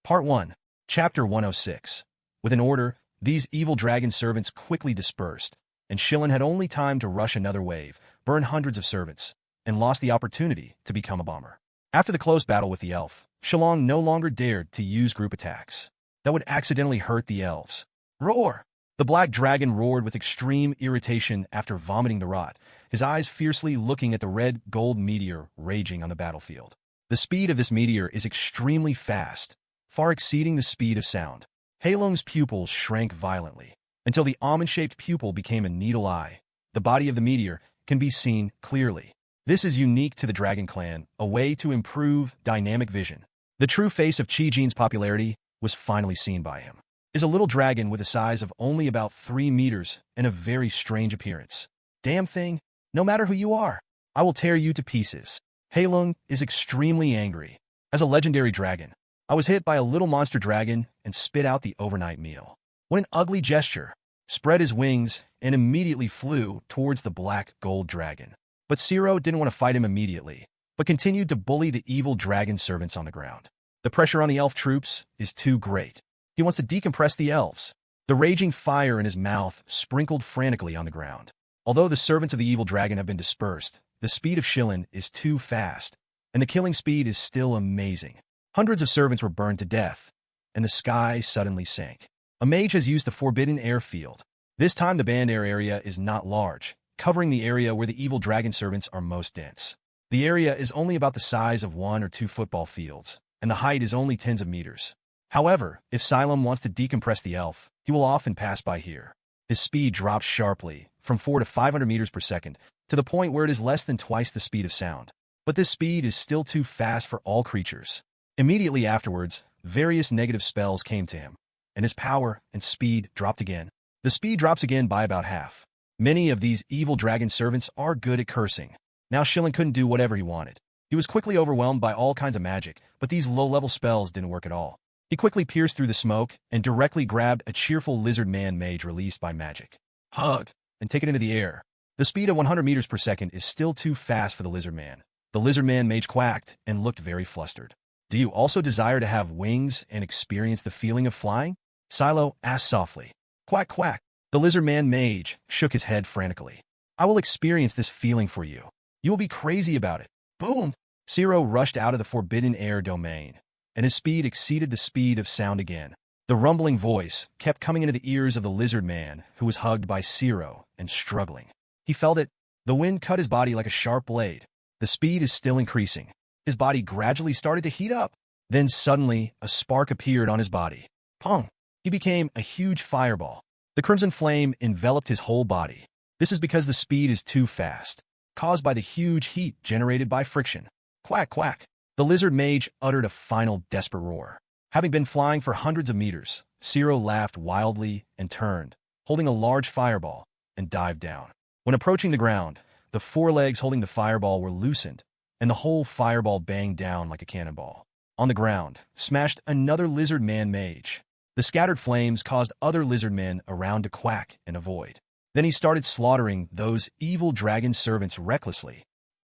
Part 1, Chapter 106. With an order, these evil dragon servants quickly dispersed, and Shillong had only time to rush another wave, burn hundreds of servants, and lost the opportunity to become a bomber. After the close battle with the elf, Shillong no longer dared to use group attacks. That would accidentally hurt the elves. Roar! The black dragon roared with extreme irritation after vomiting the rot, his eyes fiercely looking at the red gold meteor raging on the battlefield. The speed of this meteor is extremely fast, far exceeding the speed of sound. Heilong's pupils shrank violently, until the almond-shaped pupil became a needle eye. The body of the meteor can be seen clearly. This is unique to the Dragon Clan, a way to improve dynamic vision. The true face of Chi-Jin's popularity was finally seen by him. Is a little dragon with a size of only about 3 meters and a very strange appearance. Damn thing, no matter who you are, I will tear you to pieces. Heilong is extremely angry. As a legendary dragon, I was hit by a little monster dragon and spit out the overnight meal. What an ugly gesture. Spread his wings and immediately flew towards the black gold dragon. But Zero didn't want to fight him immediately, but continued to bully the evil dragon servants on the ground. The pressure on the elf troops is too great. He wants to decompress the elves. The raging fire in his mouth sprinkled frantically on the ground. Although the servants of the evil dragon have been dispersed, the speed of Shillong is too fast, and the killing speed is still amazing. Hundreds of servants were burned to death, and the sky suddenly sank. A mage has used the forbidden airfield. This time the banned air area is not large, covering the area where the evil dragon servants are most dense. The area is only about the size of 1 or 2 football fields, and the height is only tens of meters. However, if Shillong wants to decompress the elf, he will often pass by here. His speed drops sharply, from 400 to 500 meters per second, to the point where it is less than twice the speed of sound. But this speed is still too fast for all creatures. Immediately afterwards, various negative spells came to him, and his power and speed dropped again. The speed drops again by about half. Many of these evil dragon servants are good at cursing. Now Shillong couldn't do whatever he wanted. He was quickly overwhelmed by all kinds of magic, but these low-level spells didn't work at all. He quickly pierced through the smoke and directly grabbed a cheerful lizard man mage released by magic. Hug! And take it into the air. The speed of 100 meters per second is still too fast for the lizard man. The lizard man mage quacked and looked very flustered. Do you also desire to have wings and experience the feeling of flying? Silo asked softly. Quack quack. The lizard man mage shook his head frantically. I will experience this feeling for you. You will be crazy about it. Boom! Zero rushed out of the forbidden air domain, and his speed exceeded the speed of sound again. The rumbling voice kept coming into the ears of the lizard man, who was hugged by Zero and struggling. He felt it. The wind cut his body like a sharp blade. The speed is still increasing. His body gradually started to heat up. Then suddenly, a spark appeared on his body. Pong! He became a huge fireball. The crimson flame enveloped his whole body. This is because the speed is too fast, caused by the huge heat generated by friction. Quack, quack. The lizard mage uttered a final desperate roar. Having been flying for hundreds of meters, Zero laughed wildly and turned, holding a large fireball, and dived down. When approaching the ground, the forelegs holding the fireball were loosened, and the whole fireball banged down like a cannonball. On the ground, smashed another lizard man mage. The scattered flames caused other lizard men around to quack and avoid. Then he started slaughtering those evil dragon servants recklessly.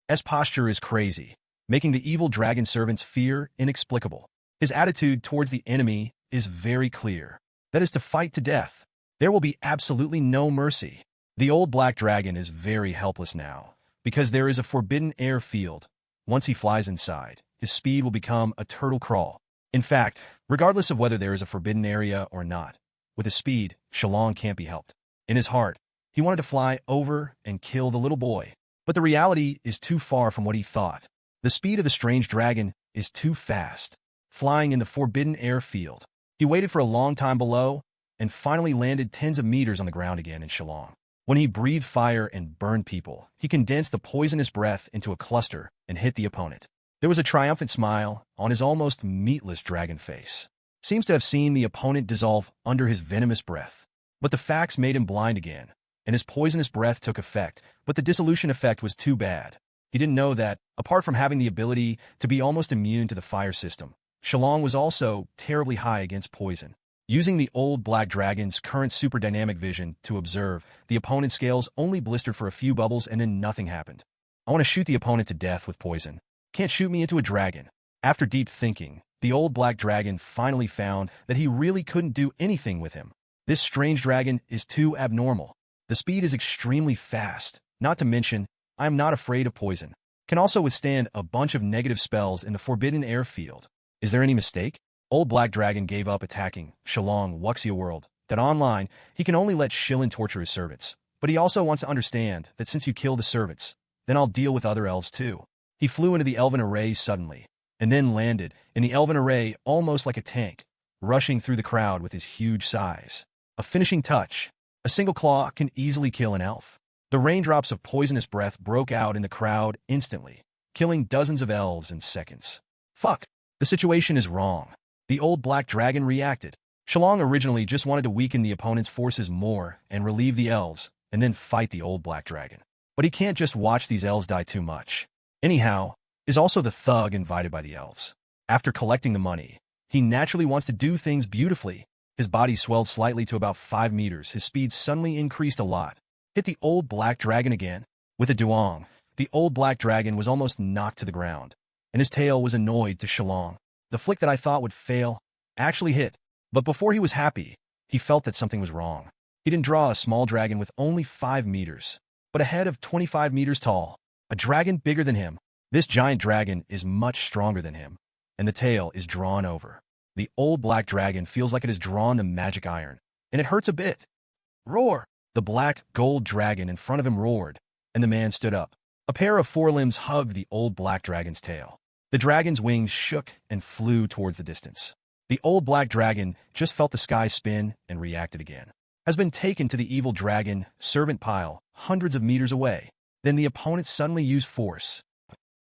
His posture is crazy, making the evil dragon servants fear inexplicable. His attitude towards the enemy is very clear. That is to fight to death. There will be absolutely no mercy. The old black dragon is very helpless now, because there is a forbidden air field. Once he flies inside, his speed will become a turtle crawl. In fact, regardless of whether there is a forbidden area or not, with his speed, Shillong can't be helped. In his heart, he wanted to fly over and kill the little boy. But the reality is too far from what he thought. The speed of the strange dragon is too fast. Flying in the forbidden airfield, he waited for a long time below and finally landed tens of meters on the ground again in Shillong. When he breathed fire and burned people, he condensed the poisonous breath into a cluster and hit the opponent. There was a triumphant smile on his almost meatless dragon face. Seems to have seen the opponent dissolve under his venomous breath. But the facts made him blind again, and his poisonous breath took effect, but the dissolution effect was too bad. He didn't know that, apart from having the ability to be almost immune to the fire system, Shillong was also terribly high against poison. Using the old black dragon's current super dynamic vision to observe, the opponent's scales only blistered for a few bubbles and then nothing happened. I want to shoot the opponent to death with poison. Can't shoot me into a dragon. After deep thinking, the old black dragon finally found that he really couldn't do anything with him. This strange dragon is too abnormal. The speed is extremely fast. Not to mention, I am not afraid of poison. Can also withstand a bunch of negative spells in the forbidden airfield. Is there any mistake? Old Black Dragon gave up attacking Shillong Wuxia World, that online, he can only let Shillong torture his servants. But he also wants to understand that since you kill the servants, then I'll deal with other elves too. He flew into the elven array suddenly, and then landed in the elven array almost like a tank, rushing through the crowd with his huge size. A finishing touch. A single claw can easily kill an elf. The raindrops of poisonous breath broke out in the crowd instantly, killing dozens of elves in seconds. Fuck. The situation is wrong. The old black dragon reacted. Shillong originally just wanted to weaken the opponent's forces more and relieve the elves, and then fight the old black dragon. But he can't just watch these elves die too much. Anyhow, is also the thug invited by the elves. After collecting the money, he naturally wants to do things beautifully. His body swelled slightly to about 5 meters. His speed suddenly increased a lot. Hit the old black dragon again. With a duong, the old black dragon was almost knocked to the ground, and his tail was annoyed to Shillong. The flick that I thought would fail actually hit. But before he was happy, he felt that something was wrong. He didn't draw a small dragon with only 5 meters, but a head of 25 meters tall. A dragon bigger than him. This giant dragon is much stronger than him, and the tail is drawn over. The old black dragon feels like it has drawn the magic iron, and it hurts a bit. Roar! The black gold dragon in front of him roared, and the man stood up. A pair of forelimbs hugged the old black dragon's tail. The dragon's wings shook and flew towards the distance. The old black dragon just felt the sky spin and reacted again. Has been taken to the evil dragon servant pile hundreds of meters away. Then the opponent suddenly used force.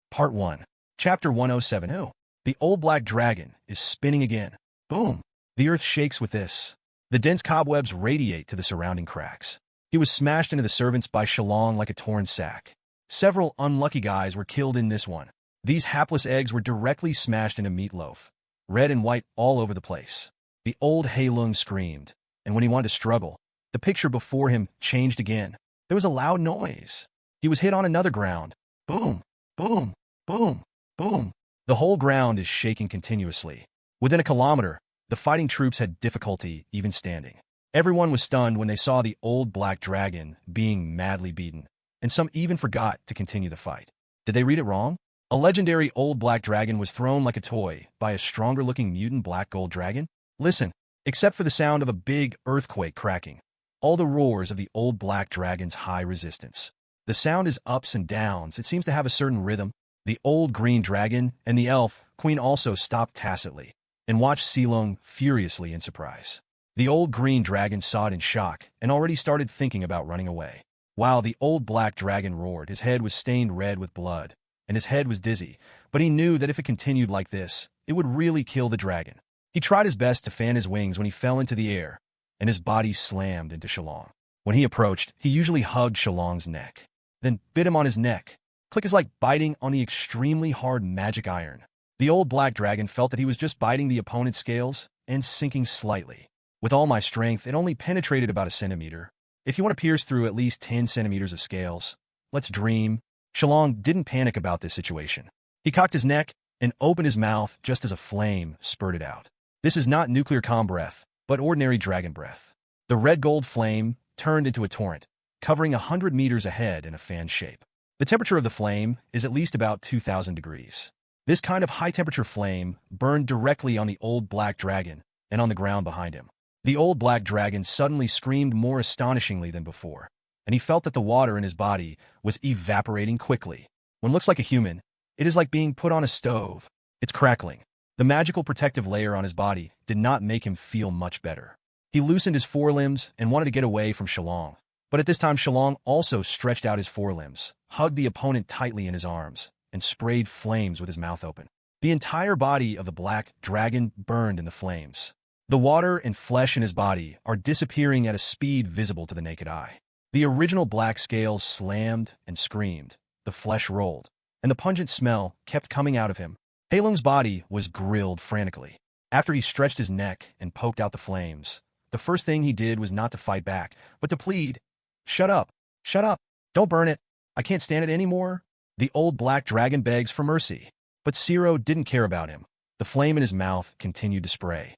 Part 1. Chapter 107. The old black dragon is spinning again. Boom! The earth shakes with this. The dense cobwebs radiate to the surrounding cracks. He was smashed into the servants by Shillong like a torn sack. Several unlucky guys were killed in this one. These hapless eggs were directly smashed into meatloaf. Red and white all over the place. The old Heilung screamed, and when he wanted to struggle, the picture before him changed again. There was a loud noise. He was hit on another ground. Boom! Boom! Boom! Boom! The whole ground is shaking continuously. Within a kilometer, the fighting troops had difficulty even standing. Everyone was stunned when they saw the old black dragon being madly beaten, and some even forgot to continue the fight. Did they read it wrong? A legendary old black dragon was thrown like a toy by a stronger-looking mutant black gold dragon? Listen, except for the sound of a big earthquake cracking, all the roars of the old black dragon's high resistance. The sound is ups and downs. It seems to have a certain rhythm. The old green dragon and the elf queen also stopped tacitly and watched Shillong furiously in surprise. The old green dragon saw it in shock and already started thinking about running away. While the old black dragon roared, his head was stained red with blood, and his head was dizzy, but he knew that if it continued like this, it would really kill the dragon. He tried his best to fan his wings when he fell into the air, and his body slammed into Shillong. When he approached, he usually hugged Shillong's neck, then bit him on his neck. Click is like biting on the extremely hard magic iron. The old black dragon felt that he was just biting the opponent's scales and sinking slightly. With all my strength, it only penetrated about a centimeter. If you want to pierce through at least 10 centimeters of scales, let's dream. Shillong didn't panic about this situation. He cocked his neck and opened his mouth just as a flame spurted out. This is not nuclear calm breath, but ordinary dragon breath. The red gold flame turned into a torrent, covering 100 meters ahead in a fan shape. The temperature of the flame is at least about 2,000 degrees. This kind of high-temperature flame burned directly on the old black dragon and on the ground behind him. The old black dragon suddenly screamed more astonishingly than before, and he felt that the water in his body was evaporating quickly. When it looks like a human, it is like being put on a stove. It's crackling. The magical protective layer on his body did not make him feel much better. He loosened his forelimbs and wanted to get away from Shillong. But at this time, Shillong also stretched out his forelimbs, hugged the opponent tightly in his arms, and sprayed flames with his mouth open. The entire body of the black dragon burned in the flames. The water and flesh in his body are disappearing at a speed visible to the naked eye. The original black scales slammed and screamed, the flesh rolled, and the pungent smell kept coming out of him. Heilung's body was grilled frantically. After he stretched his neck and poked out the flames, the first thing he did was not to fight back, but to plead. Shut up! Shut up! Don't burn it! I can't stand it anymore! The old black dragon begs for mercy. But Zero didn't care about him. The flame in his mouth continued to spray.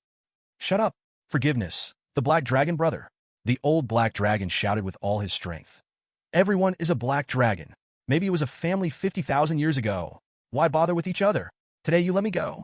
Shut up! Forgiveness! The black dragon brother! The old black dragon shouted with all his strength. Everyone is a black dragon. Maybe it was a family 50,000 years ago. Why bother with each other? Today you let me go.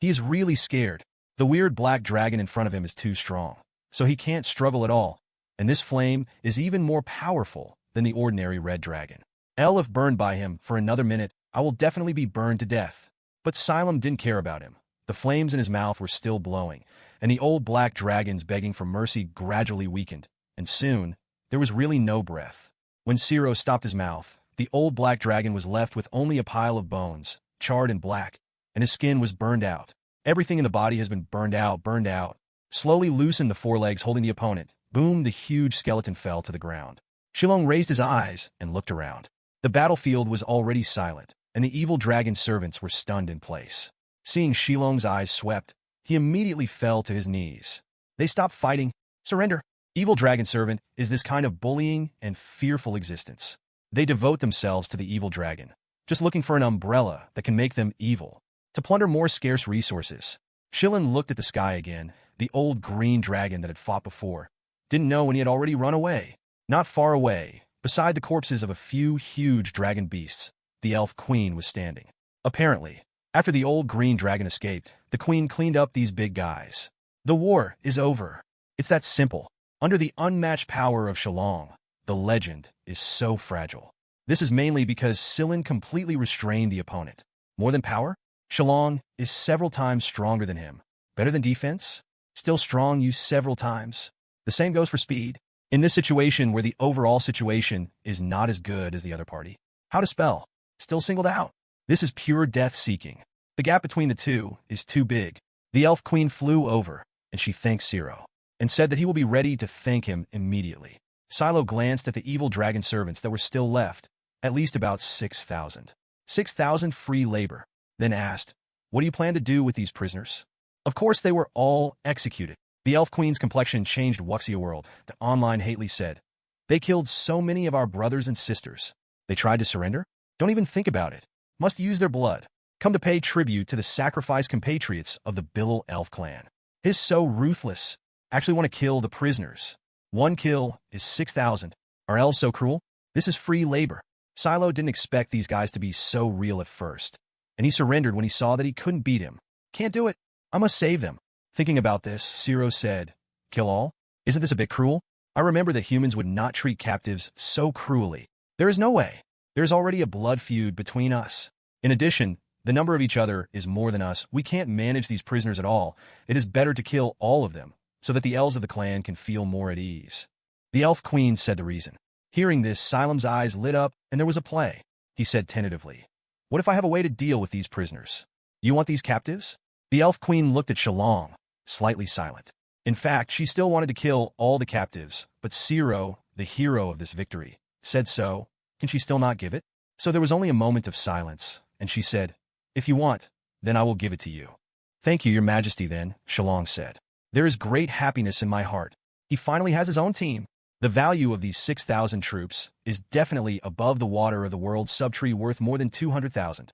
He is really scared. The weird black dragon in front of him is too strong, so he can't struggle at all. And this flame is even more powerful than the ordinary red dragon. If burned by him for another minute, I will definitely be burned to death. But Shillong didn't care about him. The flames in his mouth were still blowing, and the old black dragon's begging for mercy gradually weakened, and soon, there was really no breath. When Zero stopped his mouth, the old black dragon was left with only a pile of bones, charred and black, and his skin was burned out. Everything in the body has been burned out. Slowly loosened the forelegs holding the opponent. Boom, the huge skeleton fell to the ground. Shillong raised his eyes and looked around. The battlefield was already silent, and the evil dragon servants were stunned in place. Seeing Shillong's eyes swept, he immediately fell to his knees. They stopped fighting. Surrender. Evil dragon servant is this kind of bullying and fearful existence. They devote themselves to the evil dragon, just looking for an umbrella that can make them evil, to plunder more scarce resources. Shillong looked at the sky again, the old green dragon that had fought before. Didn't know when he had already run away. Not far away, Beside the corpses of a few huge dragon beasts, the elf queen was standing. Apparently, after the old green dragon escaped, the queen cleaned up these big guys. The war is over. It's that simple. Under the unmatched power of Shillong, the legend is so fragile. This is mainly because Shillong completely restrained the opponent. More than power, Shillong is several times stronger than him. Better than defense? Still strong used several times. The same goes for speed. In this situation where the overall situation is not as good as the other party, how to spell? Still singled out. This is pure death-seeking. The gap between the two is too big. The elf queen flew over, and she thanked Zero, and said that he will be ready to thank him immediately. Silo glanced at the evil dragon servants that were still left, at least about 6,000. 6,000 free labor, then asked, "What do you plan to do with these prisoners?" Of course they were all executed. The elf queen's complexion changed Wuxia World. The online Hately said, "They killed so many of our brothers and sisters. They tried to surrender? Don't even think about it. Must use their blood. Come to pay tribute to the sacrificed compatriots of the Billel elf clan. He's so ruthless. Actually want to kill the prisoners. One kill is 6,000. Are elves so cruel? This is free labor." Silo didn't expect these guys to be so real at first, and he surrendered when he saw that he couldn't beat him. "Can't do it. I must save them." Thinking about this, Zero said, "Kill all? Isn't this a bit cruel? I remember that humans would not treat captives so cruelly. There is no way. There is already a blood feud between us. In addition, the number of each other is more than us. We can't manage these prisoners at all. It is better to kill all of them, so that the elves of the clan can feel more at ease." The elf queen said the reason. Hearing this, Silem's eyes lit up, and there was a play. He said tentatively, "What if I have a way to deal with these prisoners? You want these captives?" The elf queen looked at Shillong, slightly silent. In fact, she still wanted to kill all the captives, but Zero, the hero of this victory, said so. Can she still not give it? So there was only a moment of silence, and she said, "If you want, then I will give it to you." "Thank you, your majesty," then, Shillong said. "There is great happiness in my heart. He finally has his own team. The value of these 6,000 troops is definitely above the water of the world's subtree worth more than 200,000.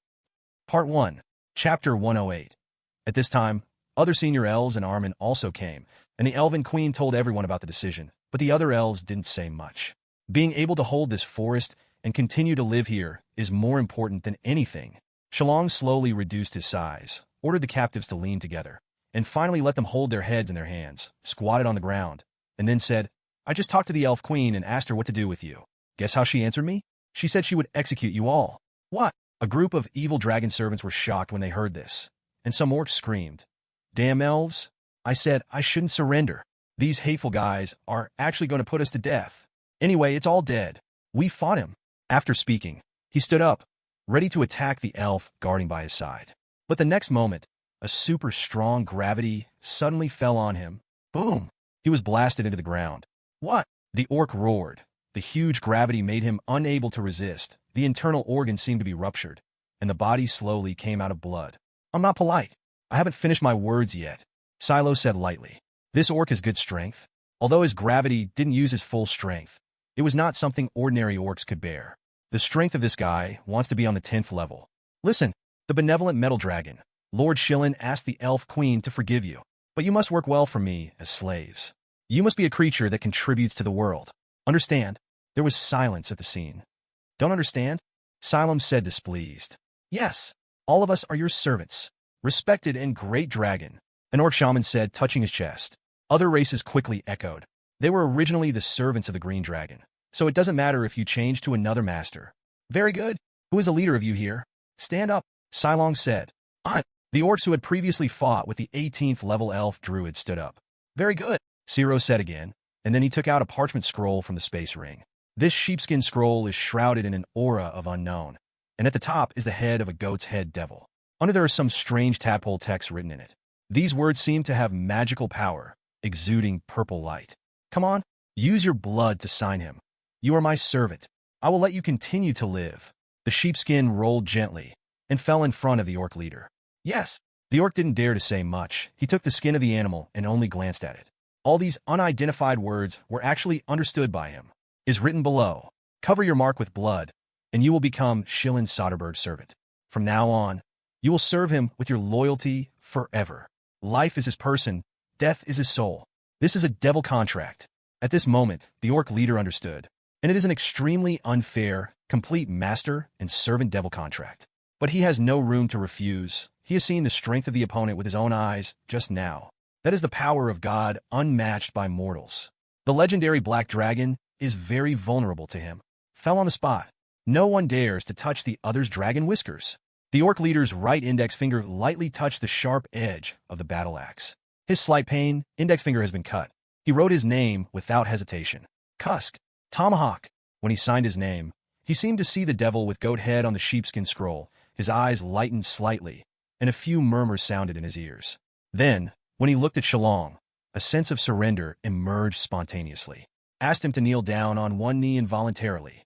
Part 1, Chapter 108. At this time, other senior elves and Armin also came, and the elven queen told everyone about the decision, but the other elves didn't say much. Being able to hold this forest and continue to live here is more important than anything. Shillong slowly reduced his size, ordered the captives to lean together, and finally let them hold their heads in their hands, squatted on the ground, and then said, "I just talked to the elf queen and asked her what to do with you. Guess how she answered me? She said she would execute you all." "What?" A group of evil dragon servants were shocked when they heard this, and some orcs screamed, "Damn elves! I said I shouldn't surrender. These hateful guys are actually going to put us to death. Anyway, it's all dead. We fought him." After speaking, he stood up, ready to attack the elf guarding by his side. But the next moment, a super strong gravity suddenly fell on him. Boom! He was blasted into the ground. "What?" The orc roared. The huge gravity made him unable to resist. The internal organs seemed to be ruptured, and the body slowly came out of blood. "I'm not polite. I haven't finished my words yet," Silo said lightly. This orc has good strength. Although his gravity didn't use his full strength, it was not something ordinary orcs could bear. The strength of this guy wants to be on the 10th level. "Listen, the benevolent metal dragon, Lord Shillong asked the elf queen to forgive you, but you must work well for me as slaves. You must be a creature that contributes to the world. Understand?" There was silence at the scene. "Don't understand?" Silem said, displeased. "Yes, all of us are your servants. Respected and great dragon," an orc shaman said, touching his chest. Other races quickly echoed. They were originally the servants of the green dragon, so it doesn't matter if you change to another master. "Very good. Who is the leader of you here? Stand up," Shillong said. The orcs who had previously fought with the 18th level elf druid stood up. "Very good," Zero said again, and then he took out a parchment scroll from the space ring. This sheepskin scroll is shrouded in an aura of unknown, and at the top is the head of a goat's head devil. Under there is some strange tadpole text written in it. These words seem to have magical power, exuding purple light. "Come on, use your blood to sign him. You are my servant. I will let you continue to live." The sheepskin rolled gently and fell in front of the orc leader. "Yes." The orc didn't dare to say much. He took the skin of the animal and only glanced at it. All these unidentified words were actually understood by him. Is written below. "Cover your mark with blood, and you will become Shillong Soderbergh's servant. From now on, you will serve him with your loyalty forever. Life is his person, death is his soul. This is a devil contract." At this moment, the orc leader understood. and it is an extremely unfair, complete master and servant devil contract. But he has no room to refuse. He has seen the strength of the opponent with his own eyes just now. That is the power of God unmatched by mortals. The legendary Black Dragon is very vulnerable to him. Fell on the spot. No one dares to touch the other's dragon whiskers. The orc leader's right index finger lightly touched the sharp edge of the battle axe. His slight pain, index finger has been cut. He wrote his name without hesitation. Cusk. Tomahawk. When he signed his name, he seemed to see the devil with goat head on the sheepskin scroll. His eyes lightened slightly, and a few murmurs sounded in his ears. Then, when he looked at Shillong, a sense of surrender emerged spontaneously. Asked him to kneel down on one knee involuntarily.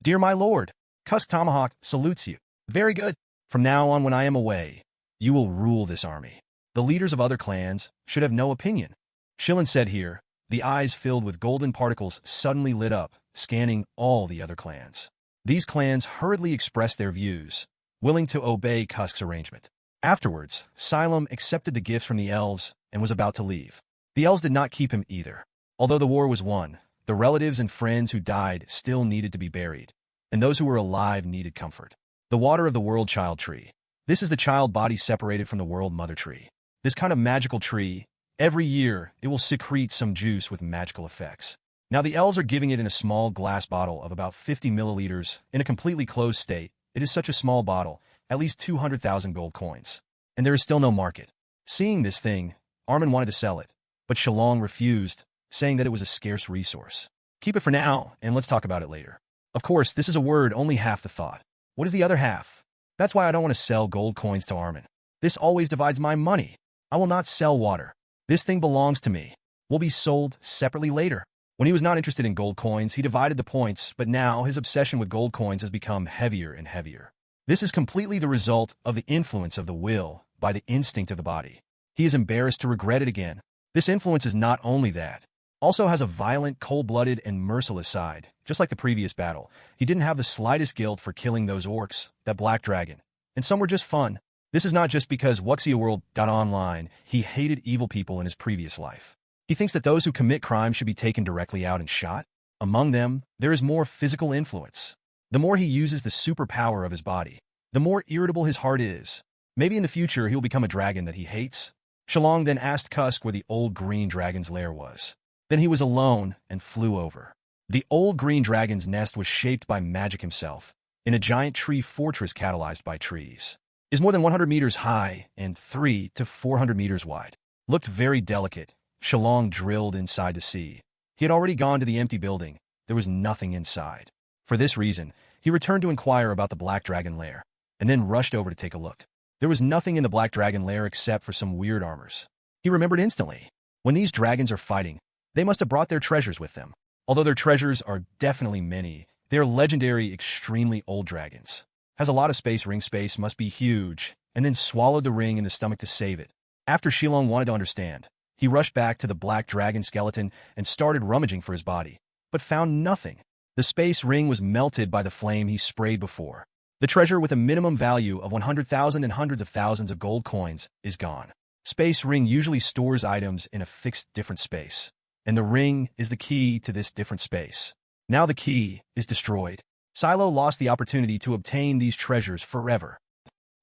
Dear my lord, Cusk Tomahawk salutes you. Very good. From now on when I am away, you will rule this army. The leaders of other clans should have no opinion. Shillong said here, the eyes filled with golden particles suddenly lit up, scanning all the other clans. These clans hurriedly expressed their views, willing to obey Cusk's arrangement. Afterwards, Shillong accepted the gifts from the elves and was about to leave. The elves did not keep him either. Although the war was won, the relatives and friends who died still needed to be buried, and those who were alive needed comfort. The water of the world child tree. This is the child body separated from the world mother tree. This kind of magical tree, every year, it will secrete some juice with magical effects. Now the elves are giving it in a small glass bottle of about 50 milliliters in a completely closed state. It is such a small bottle, at least 200,000 gold coins. And there is still no market. Seeing this thing, Armin wanted to sell it, but Shillong refused, saying that it was a scarce resource. Keep it for now, and let's talk about it later. Of course, this is a word only half the thought. What is the other half? That's why I don't want to sell gold coins to Armin. This always divides my money. I will not sell water. This thing belongs to me. Will be sold separately later. When he was not interested in gold coins, he divided the points, but now his obsession with gold coins has become heavier and heavier. This is completely the result of the influence of the will by the instinct of the body. He is embarrassed to regret it again. This influence is not only that, also has a violent, cold-blooded, and merciless side. Just like the previous battle, he didn't have the slightest guilt for killing those orcs, that black dragon, and some were just fun. This is not just because Wuxia he hated evil people in his previous life. He thinks that those who commit crime should be taken directly out and shot. Among them, there is more physical influence. The more he uses the superpower of his body, the more irritable his heart is. Maybe in the future he will become a dragon that he hates. Shillong then asked Cusk where the old green dragon's lair was. Then he was alone and flew over. The old green dragon's nest was shaped by magic himself, in a giant tree fortress catalyzed by trees. It is more than 100 meters high and 300 to 400 meters wide. Looked very delicate. Shillong drilled inside to see. He had already gone to the empty building. There was nothing inside. For this reason, he returned to inquire about the Black Dragon lair, and then rushed over to take a look. There was nothing in the Black Dragon lair except for some weird armors. He remembered instantly. When these dragons are fighting, they must have brought their treasures with them. Although their treasures are definitely many, they are legendary, extremely old dragons. Has a lot of space, ring space must be huge, and then swallowed the ring in the stomach to save it. After Shillong wanted to understand, he rushed back to the black dragon skeleton and started rummaging for his body, but found nothing. The space ring was melted by the flame he sprayed before. The treasure with a minimum value of 100,000 and hundreds of thousands of gold coins is gone. Space ring usually stores items in a fixed different space, and the ring is the key to this different space. Now the key is destroyed. Silo lost the opportunity to obtain these treasures forever.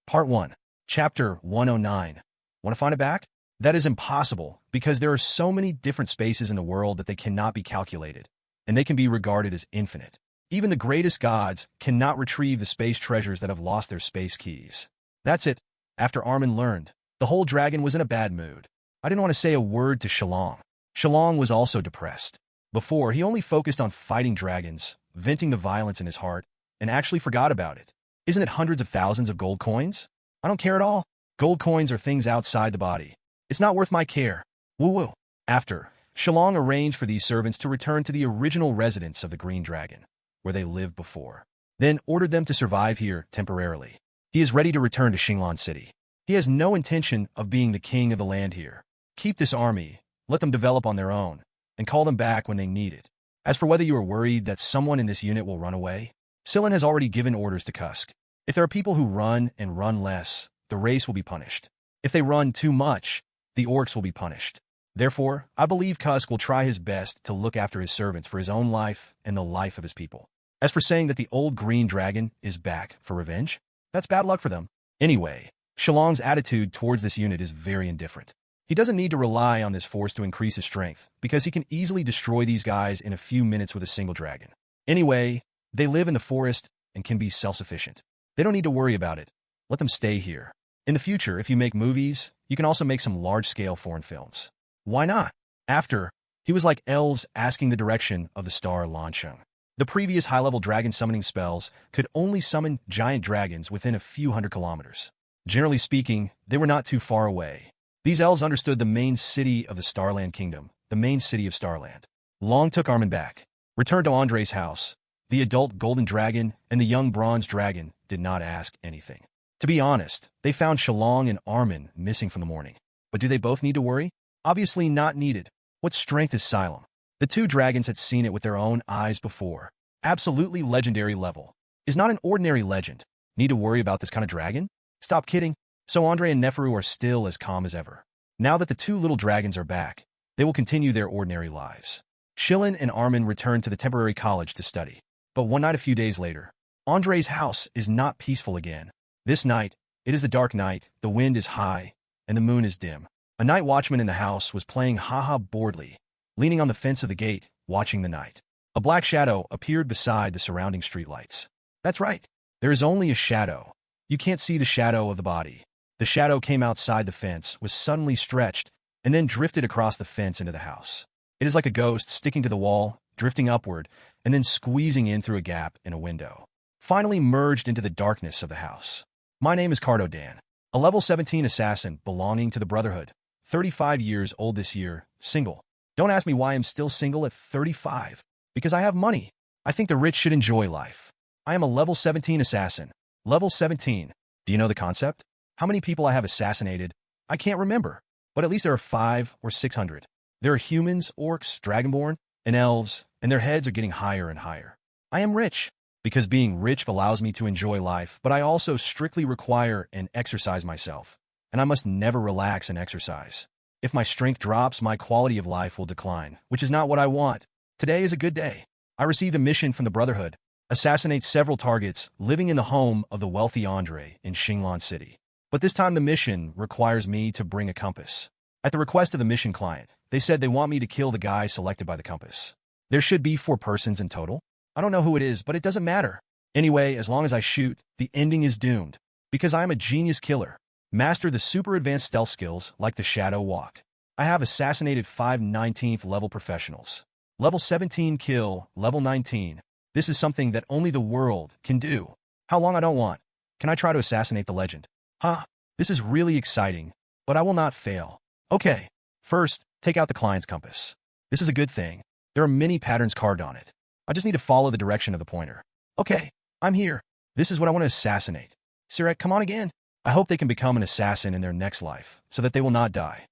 Part 1. Chapter 109. Want to find it back? That is impossible, because there are so many different spaces in the world that they cannot be calculated, and they can be regarded as infinite. Even the greatest gods cannot retrieve the space treasures that have lost their space keys. That's it. After Armin learned, the whole dragon was in a bad mood. I didn't want to say a word to Shillong. Shillong was also depressed. Before, he only focused on fighting dragons, venting the violence in his heart, and actually forgot about it. Isn't it hundreds of thousands of gold coins? I don't care at all. Gold coins are things outside the body. It's not worth my care. Woo-woo. After, Shillong arranged for these servants to return to the original residence of the Green Dragon, where they lived before, then ordered them to survive here temporarily. He is ready to return to Xinglan City. He has no intention of being the king of the land here. Keep this army, let them develop on their own, and call them back when they need it. As for whether you are worried that someone in this unit will run away, Shillong has already given orders to Cusk. If there are people who run and run less, the race will be punished. If they run too much, the orcs will be punished. Therefore, I believe Kusk will try his best to look after his servants for his own life and the life of his people. As for saying that the old green dragon is back for revenge, that's bad luck for them. Anyway, Shillong's attitude towards this unit is very indifferent. He doesn't need to rely on this force to increase his strength, because he can easily destroy these guys in a few minutes with a single dragon. Anyway, they live in the forest and can be self-sufficient. They don't need to worry about it. Let them stay here. In the future, if you make movies, you can also make some large-scale foreign films. Why not? After, he was like elves asking the direction of the star Lansheng. The previous high-level dragon summoning spells could only summon giant dragons within a few hundred kilometers. Generally speaking, they were not too far away. These elves understood the main city of the Starland Kingdom, the main city of Starland. Long took Armin back. Returned to Andre's house. The adult golden dragon and the young bronze dragon did not ask anything. To be honest, they found Shillong and Armin missing from the morning. But do they both need to worry? Obviously not needed. What strength is Xylem? The two dragons had seen it with their own eyes before. Absolutely legendary level. Is not an ordinary legend. Need to worry about this kind of dragon? Stop kidding. So Andre and Neferu are still as calm as ever. Now that the two little dragons are back, they will continue their ordinary lives. Shillong and Armin returned to the temporary college to study. But one night a few days later, Andre's house is not peaceful again. This night, it is the dark night, the wind is high, and the moon is dim. A night watchman in the house was playing haha boredly, leaning on the fence of the gate, watching the night. A black shadow appeared beside the surrounding streetlights. That's right. There is only a shadow. You can't see the shadow of the body. The shadow came outside the fence, was suddenly stretched, and then drifted across the fence into the house. It is like a ghost sticking to the wall, drifting upward, and then squeezing in through a gap in a window. Finally merged into the darkness of the house. My name is Cardo Dan, a level 17 assassin belonging to the Brotherhood, 35 years old this year, single. Don't ask me why I'm still single at 35. Because I have money. I think the rich should enjoy life. I am a level 17 assassin. Level 17. Do you know the concept? How many people I have assassinated? I can't remember. But at least there are 500 or 600. There are humans, orcs, dragonborn, and elves, and their heads are getting higher and higher. I am rich. Because being rich allows me to enjoy life, but I also strictly require and exercise myself. And I must never relax and exercise. If my strength drops, my quality of life will decline, which is not what I want. Today is a good day. I received a mission from the Brotherhood. Assassinate several targets living in the home of the wealthy Andre in Shillong City. But this time the mission requires me to bring a compass. At the request of the mission client, they said they want me to kill the guy selected by the compass. There should be 4 persons in total. I don't know who it is, but it doesn't matter. Anyway, as long as I shoot, the ending is doomed. Because I am a genius killer. Master the super advanced stealth skills like the Shadow Walk. I have assassinated 5 19th level professionals. Level 17 kill, level 19. This is something that only the world can do. How long I don't want. Can I try to assassinate the legend? Huh? This is really exciting, but I will not fail. Okay. First, take out the client's compass. This is a good thing. There are many patterns carved on it. I just need to follow the direction of the pointer. Okay, I'm here. This is what I want to assassinate. Sirak, come on again. I hope they can become an assassin in their next life, so that they will not die.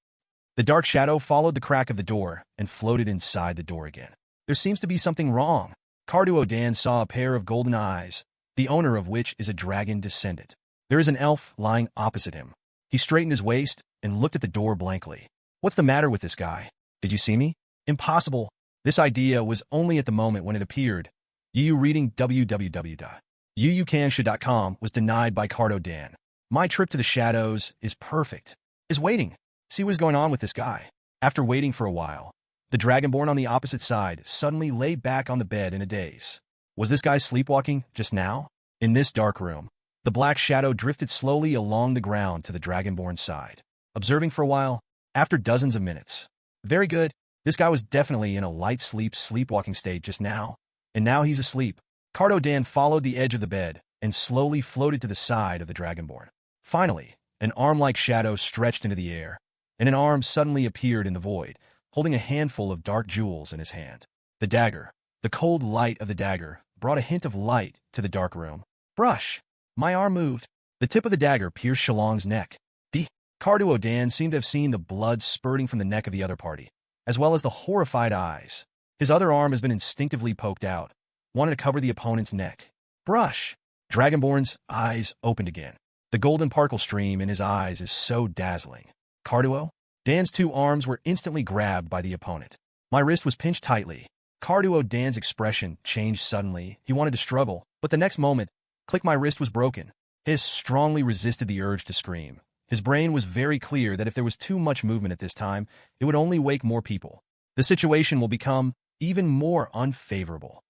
The dark shadow followed the crack of the door and floated inside the door again. There seems to be something wrong. Carduo Dan saw a pair of golden eyes, the owner of which is a dragon descendant. There is an elf lying opposite him. He straightened his waist and looked at the door blankly. What's the matter with this guy? Did you see me? Impossible. This idea was only at the moment when it appeared. Yu reading www.yuyukansha.com was denied by Cardo Dan. My trip to the shadows is perfect. Is waiting. See what is going on with this guy. After waiting for a while, the dragonborn on the opposite side suddenly lay back on the bed in a daze. Was this guy sleepwalking just now? In this dark room, the black shadow drifted slowly along the ground to the dragonborn's side. Observing for a while, after dozens of minutes. Very good. This guy was definitely in a light sleepwalking state just now. And now he's asleep. Cardo Dan followed the edge of the bed and slowly floated to the side of the dragonborn. Finally, an arm-like shadow stretched into the air, and an arm suddenly appeared in the void, holding a handful of dark jewels in his hand. The dagger, the cold light of the dagger, brought a hint of light to the dark room. Brush! My arm moved. The tip of the dagger pierced Shillong's neck. Carduo Dan seemed to have seen the blood spurting from the neck of the other party, as well as the horrified eyes. His other arm has been instinctively poked out, wanted to cover the opponent's neck. Brush! Dragonborn's eyes opened again. The golden particle stream in his eyes is so dazzling. Carduo? Dan's two arms were instantly grabbed by the opponent. My wrist was pinched tightly. Carduo Dan's expression changed suddenly. He wanted to struggle, but the next moment, click, my wrist was broken. Hiss strongly resisted the urge to scream. His brain was very clear that if there was too much movement at this time, it would only wake more people. The situation will become even more unfavorable.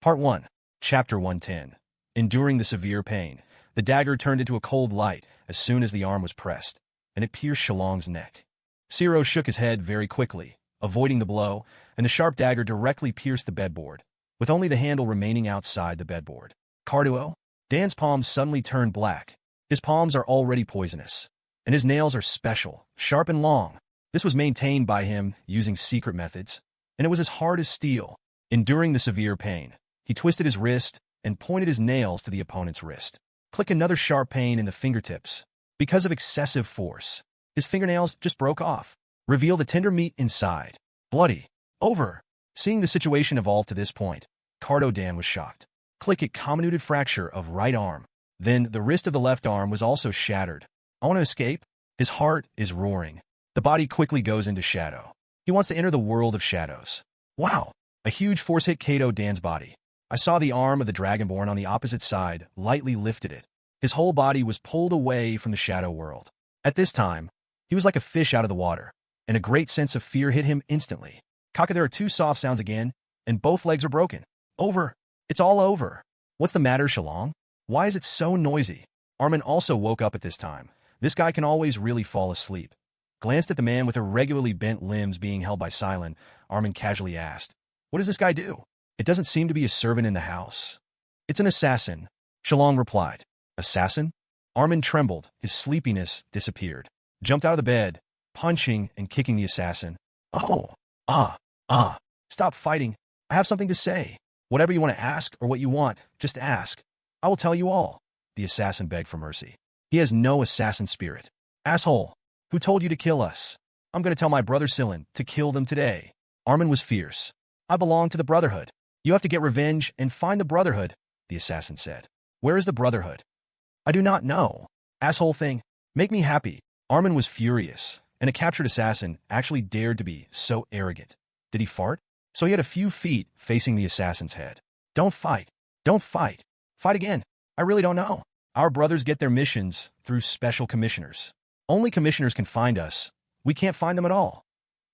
Part 1, Chapter 110. Enduring the severe pain, the dagger turned into a cold light as soon as the arm was pressed, and it pierced Shillong's neck. Zero shook his head very quickly, avoiding the blow, and the sharp dagger directly pierced the bedboard, with only the handle remaining outside the bedboard. Carduo? Dan's palms suddenly turned black. His palms are already poisonous, and his nails are special, sharp and long. This was maintained by him using secret methods, and it was as hard as steel. Enduring the severe pain, he twisted his wrist and pointed his nails to the opponent's wrist. Click, another sharp pain in the fingertips. Because of excessive force, his fingernails just broke off. Reveal the tender meat inside. Bloody. Over. Seeing the situation evolve to this point, Carduo Dan was shocked. Click, it comminuted fracture of right arm. Then the wrist of the left arm was also shattered. I want to escape. His heart is roaring. The body quickly goes into shadow. He wants to enter the world of shadows. Wow. A huge force hit Kato Dan's body. I saw the arm of the Dragonborn on the opposite side, lightly lifted it. His whole body was pulled away from the shadow world. At this time, he was like a fish out of the water, and a great sense of fear hit him instantly. Kaka, there are two soft sounds again, and both legs are broken. Over. It's all over. What's the matter, Shillong? Why is it so noisy? Armin also woke up at this time. This guy can always really fall asleep. Glanced at the man with irregularly bent limbs being held by Silent, Armin casually asked, "What does this guy do? It doesn't seem to be a servant in the house." "It's an assassin," Shillong replied. "Assassin?" Armin trembled. His sleepiness disappeared. Jumped out of the bed, punching and kicking the assassin. "Oh, stop fighting. I have something to say. Whatever you want to ask or what you want, just ask. I will tell you all." The assassin begged for mercy. "He has no assassin spirit." "Asshole. Who told you to kill us?" "I'm going to tell my brother Silin to kill them today." Armin was fierce. "I belong to the Brotherhood. You have to get revenge and find the Brotherhood," the assassin said. "Where is the Brotherhood?" "I do not know." "Asshole thing. Make me happy." Armin was furious, and a captured assassin actually dared to be so arrogant. Did he fart? So he had a few feet facing the assassin's head. "Don't fight. Don't fight. Fight again. I really don't know. Our brothers get their missions through special commissioners. Only commissioners can find us. We can't find them at all.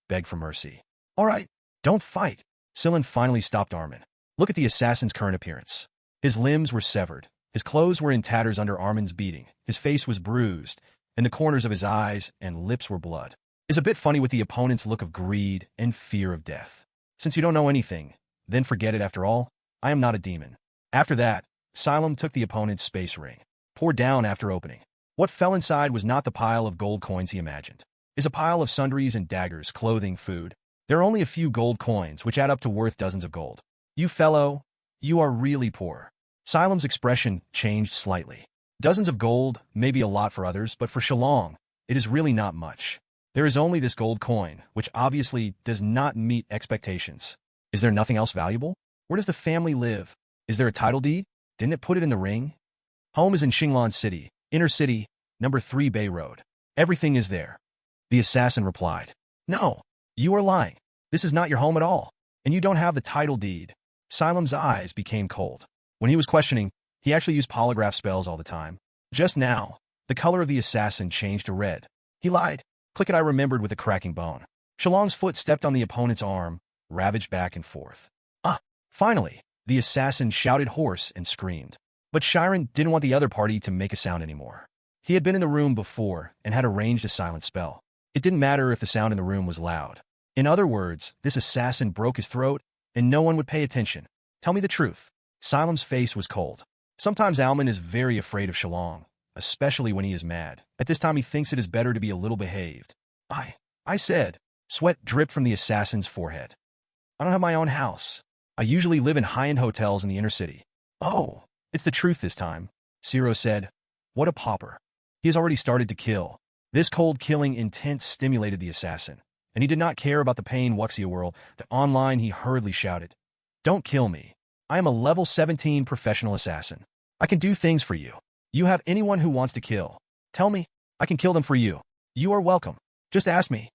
Beg for mercy." "All right. Don't fight." Silin finally stopped Armin. Look at the assassin's current appearance. His limbs were severed. His clothes were in tatters under Armin's beating. His face was bruised, and the corners of his eyes and lips were blood. It's a bit funny with the opponent's look of greed and fear of death. "Since you don't know anything, then forget it. After all, I am not a demon." After that, Silum took the opponent's space ring, poured down after opening. What fell inside was not the pile of gold coins he imagined. It's a pile of sundries and daggers, clothing, food. There are only a few gold coins, which add up to worth dozens of gold. "You fellow, you are really poor." Silum's expression changed slightly. Dozens of gold may be a lot for others, but for Shillong, it is really not much. There is only this gold coin, which obviously does not meet expectations. Is there nothing else valuable? Where does the family live? Is there a title deed? Didn't it put it in the ring? Home is in Xinglong City, Inner City, number 3 Bay Road. Everything is there. The assassin replied. "No, you are lying. This is not your home at all, and you don't have the title deed." Silum's eyes became cold. When he was questioning, he actually used polygraph spells all the time. Just now, the color of the assassin changed to red. He lied. Click it, I remembered with a cracking bone. Shillong's foot stepped on the opponent's arm, ravaged back and forth. Finally, the assassin shouted hoarse and screamed. But Shiren didn't want the other party to make a sound anymore. He had been in the room before and had arranged a silent spell. It didn't matter if the sound in the room was loud. In other words, this assassin broke his throat, and no one would pay attention. "Tell me the truth." Silum's face was cold. Sometimes Alman is very afraid of Shillong, especially when he is mad. At this time he thinks it is better to be a little behaved. I said. Sweat dripped from the assassin's forehead. "I don't have my own house. I usually live in high-end hotels in the inner city." "Oh, it's the truth this time," Zero said. "What a pauper. He has already started to kill." This cold killing intent stimulated the assassin, and he did not care about the pain Wuxia whirl. Online he hurriedly shouted, "Don't kill me. I am a level 17 professional assassin. I can do things for you. You have anyone who wants to kill. Tell me, I can kill them for you. You are welcome." Just ask me.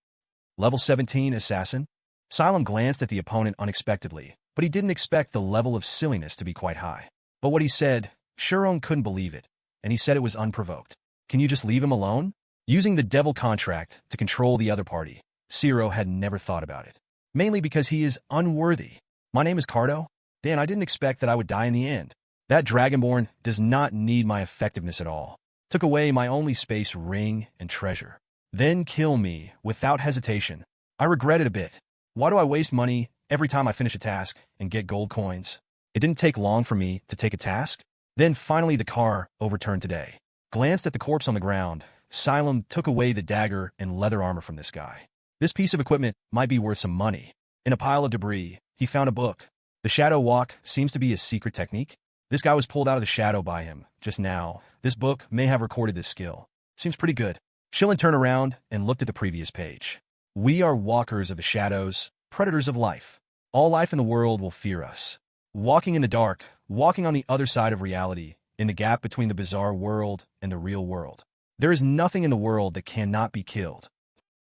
Level 17, Assassin? Asylum glanced at the opponent unexpectedly, but he didn't expect the level of silliness to be quite high. But what he said, Shillong couldn't believe it, and he said it was unprovoked. Can you just leave him alone? Using the devil contract to control the other party, Zero had never thought about it. Mainly because he is unworthy. My name is Cardo. Dan, I didn't expect that I would die in the end. That Dragonborn does not need my effectiveness at all. Took away my only space ring and treasure. Then kill me without hesitation. I regret it a bit. Why do I waste money every time I finish a task and get gold coins? It didn't take long for me to take a task. Then finally the car overturned today. Glanced at the corpse on the ground. Asylum took away the dagger and leather armor from this guy. This piece of equipment might be worth some money. In a pile of debris, he found a book. The shadow walk seems to be his secret technique. This guy was pulled out of the shadow by him just now. This book may have recorded this skill. Seems pretty good. Shillong turned around and looked at the previous page. We are walkers of the shadows, predators of life. All life in the world will fear us. Walking in the dark, walking on the other side of reality, in the gap between the bizarre world and the real world. There is nothing in the world that cannot be killed.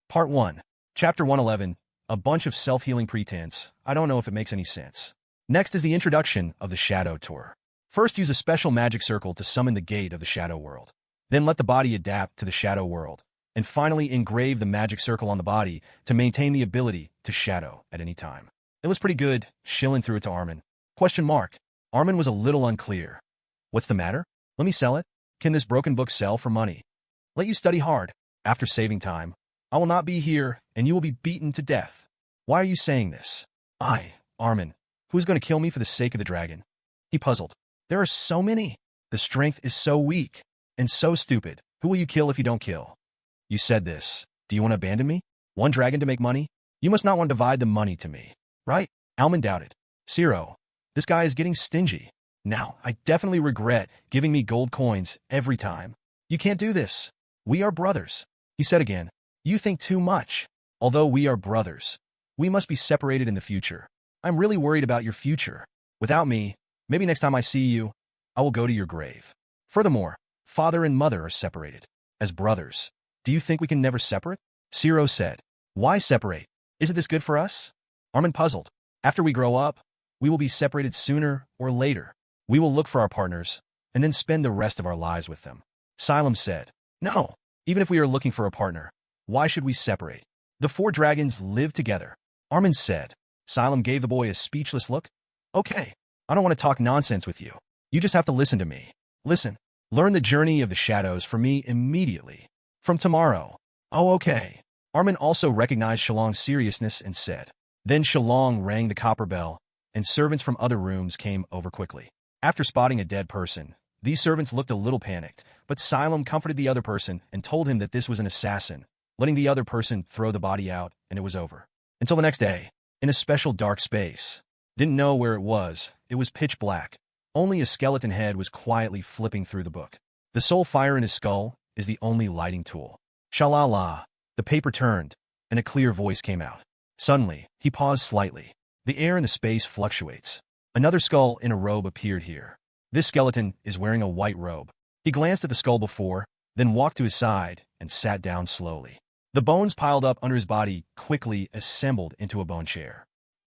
Part 1. Chapter 111. A bunch of self-healing pretense. I don't know if it makes any sense. Next is the introduction of the Shadow Tour. First, use a special magic circle to summon the gate of the Shadow World. Then let the body adapt to the Shadow World. And finally, engrave the magic circle on the body to maintain the ability to shadow at any time. It was pretty good. Shillong threw it to Armin. Question mark. Armin was a little unclear. What's the matter? Let me sell it. Can this broken book sell for money? Let you study hard. After saving time, I will not be here, and you will be beaten to death. Why are you saying this? Armin. Who's going to kill me for the sake of the dragon? He puzzled. There are so many. The strength is so weak. And so stupid. Who will you kill if you don't kill? You said this. Do you want to abandon me? One dragon to make money? You must not want to divide the money to me. Right? Alman doubted. Zero. This guy is getting stingy. Now, I definitely regret giving me gold coins every time. You can't do this. We are brothers. He said again. You think too much. Although we are brothers, we must be separated in the future. I'm really worried about your future. Without me, maybe next time I see you, I will go to your grave. Furthermore, father and mother are separated. As brothers, do you think we can never separate? Zero said. Why separate? Isn't this good for us? Armin puzzled. After we grow up, we will be separated sooner or later. We will look for our partners, and then spend the rest of our lives with them. Asylum said. No, even if we are looking for a partner, why should we separate? The four dragons live together. Armin said. Asylum gave the boy a speechless look. Okay, I don't want to talk nonsense with you. You just have to listen to me. Listen, learn the journey of the shadows for me immediately. From tomorrow. Oh, okay. Armin also recognized Shillong's seriousness and said. Then Shillong rang the copper bell, and servants from other rooms came over quickly. After spotting a dead person, these servants looked a little panicked, but Asylum comforted the other person and told him that this was an assassin, letting the other person throw the body out, and it was over. Until the next day, in a special dark space. Didn't know where it was pitch black. Only a skeleton head was quietly flipping through the book. The soul fire in his skull is the only lighting tool. Shalala. The paper turned, and a clear voice came out. Suddenly, he paused slightly. The air in the space fluctuates. Another skull in a robe appeared here. This skeleton is wearing a white robe. He glanced at the skull before, then walked to his side and sat down slowly. The bones piled up under his body quickly assembled into a bone chair.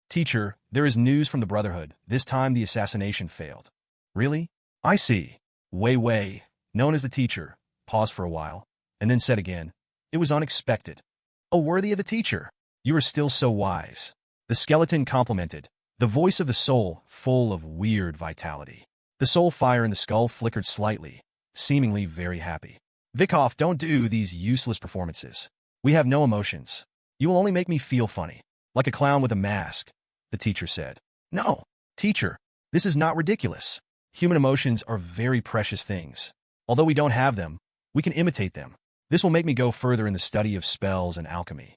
Teacher, there is news from the Brotherhood. This time the assassination failed. Really? I see. Wei Wei, known as the teacher, paused for a while, and then said again, it was unexpected. Oh, worthy of the teacher. You are still so wise. The skeleton complimented, the voice of the soul full of weird vitality. The soul fire in the skull flickered slightly, seemingly very happy. Vikov, don't do these useless performances. We have no emotions. You will only make me feel funny, like a clown with a mask, the teacher said. No, teacher, this is not ridiculous. Human emotions are very precious things. Although we don't have them, we can imitate them. This will make me go further in the study of spells and alchemy.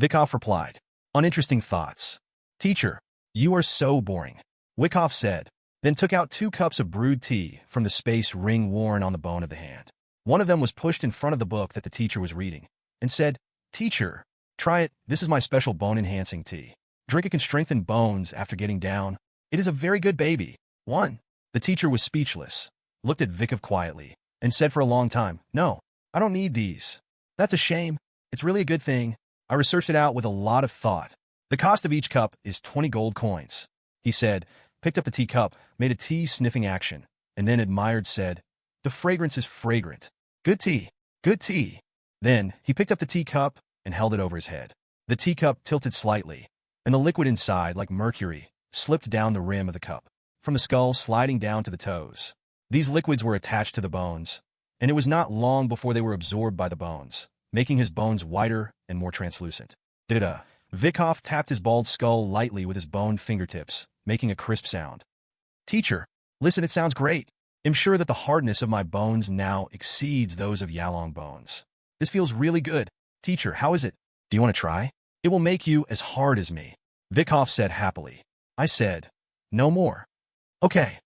Vikov replied, uninteresting thoughts. Teacher, you are so boring, Vikov said, then took out 2 cups of brewed tea from the space ring worn on the bone of the hand. One of them was pushed in front of the book that the teacher was reading, and said, Teacher, try it. This is my special bone-enhancing tea. Drink it can strengthen bones after getting down. It is a very good baby. 1. The teacher was speechless, looked at Vikov quietly, and said for a long time, No, I don't need these. That's a shame. It's really a good thing. I researched it out with a lot of thought. The cost of each cup is 20 gold coins, he said, picked up the teacup, made a tea-sniffing action, and then admired said, the fragrance is fragrant. Good tea. Good tea. Then he picked up the teacup and held it over his head. The teacup tilted slightly, and the liquid inside, like mercury, slipped down the rim of the cup, from the skull sliding down to the toes. These liquids were attached to the bones, and it was not long before they were absorbed by the bones, making his bones whiter and more translucent. Da-da. Vikov tapped his bald skull lightly with his boned fingertips, making a crisp sound. Teacher, listen, it sounds great. I'm sure that the hardness of my bones now exceeds those of Yalong bones. This feels really good. Teacher, how is it? Do you want to try? It will make you as hard as me, Vikov said happily. I said, no more. Okay.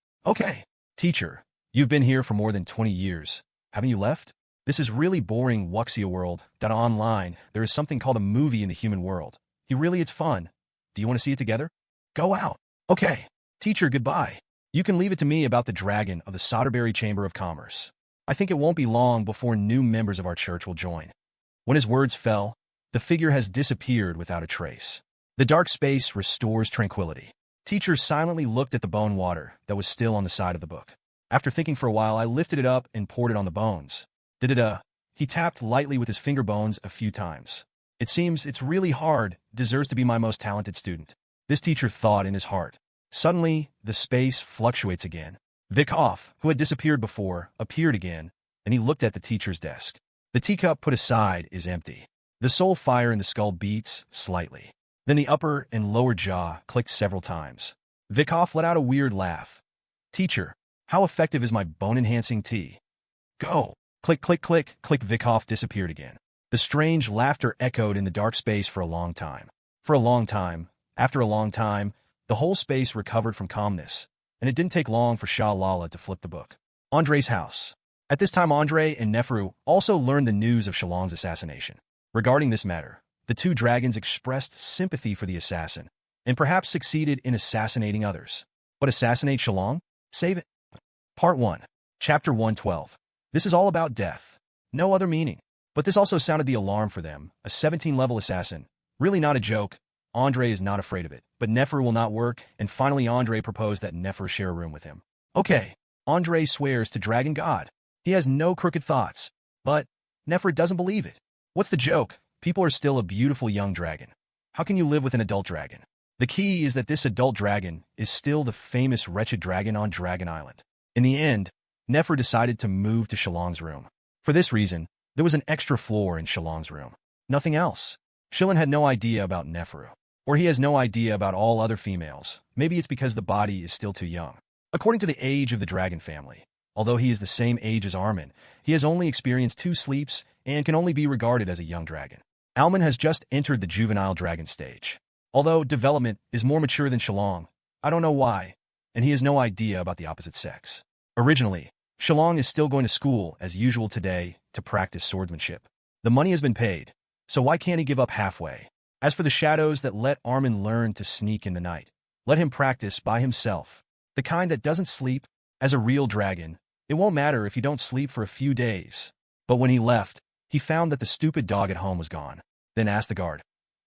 Teacher, you've been here for more than 20 years. Haven't you left? This is really boring Wuxia world. Online, there is something called a movie in the human world. It's fun. Do you want to see it together? Go out. Okay. Teacher, goodbye. You can leave it to me about the dragon of the Soderberry Chamber of Commerce. I think it won't be long before new members of our church will join. When his words fell, the figure has disappeared without a trace. The dark space restores tranquility. Teacher silently looked at the bone water that was still on the side of the book. After thinking for a while, I lifted it up and poured it on the bones. Da-da-da. He tapped lightly with his finger bones a few times. It seems it's really hard, deserves to be my most talented student. This teacher thought in his heart. Suddenly, the space fluctuates again. Vikov, who had disappeared before, appeared again, and he looked at the teacher's desk. The teacup put aside is empty. The soul fire in the skull beats slightly. Then the upper and lower jaw clicked several times. Vikov let out a weird laugh. Teacher, how effective is my bone-enhancing tea? Go. Click, click, click, click. Vikov disappeared again. The strange laughter echoed in the dark space for a long time. After a long time, the whole space recovered from calmness, and it didn't take long for Sha Lala to flip the book. Andrei's house. At this time, Andrei and Neferu also learned the news of Shillong's assassination. Regarding this matter, the two dragons expressed sympathy for the assassin, and perhaps succeeded in assassinating others. But assassinate Shillong? Save it. Part 1. Chapter 112. This is all about death. No other meaning. But this also sounded the alarm for them. A 17-level assassin. Really not a joke. Andrei is not afraid of it. But Nefer will not work, and finally Andrei proposed that Nefer share a room with him. Okay. Andrei swears to Dragon God. He has no crooked thoughts. But Nefer doesn't believe it. What's the joke? People are still a beautiful young dragon. How can you live with an adult dragon? The key is that this adult dragon is still the famous wretched dragon on Dragon Island. In the end, Nefer decided to move to Shillong's room. For this reason, there was an extra floor in Shillong's room. Nothing else. Shillong had no idea about Neferu. Or he has no idea about all other females. Maybe it's because the body is still too young. According to the age of the dragon family, although he is the same age as Armin, he has only experienced 2 sleeps and can only be regarded as a young dragon. Alman has just entered the juvenile dragon stage. Although development is more mature than Shillong, I don't know why, and he has no idea about the opposite sex. Originally, Shillong is still going to school as usual today to practice swordsmanship. The money has been paid, so why can't he give up halfway? As for the shadows that let Armin learn to sneak in the night, let him practice by himself. The kind that doesn't sleep. As a real dragon, it won't matter if you don't sleep for a few days. But when he left, he found that the stupid dog at home was gone. Then asked the guard,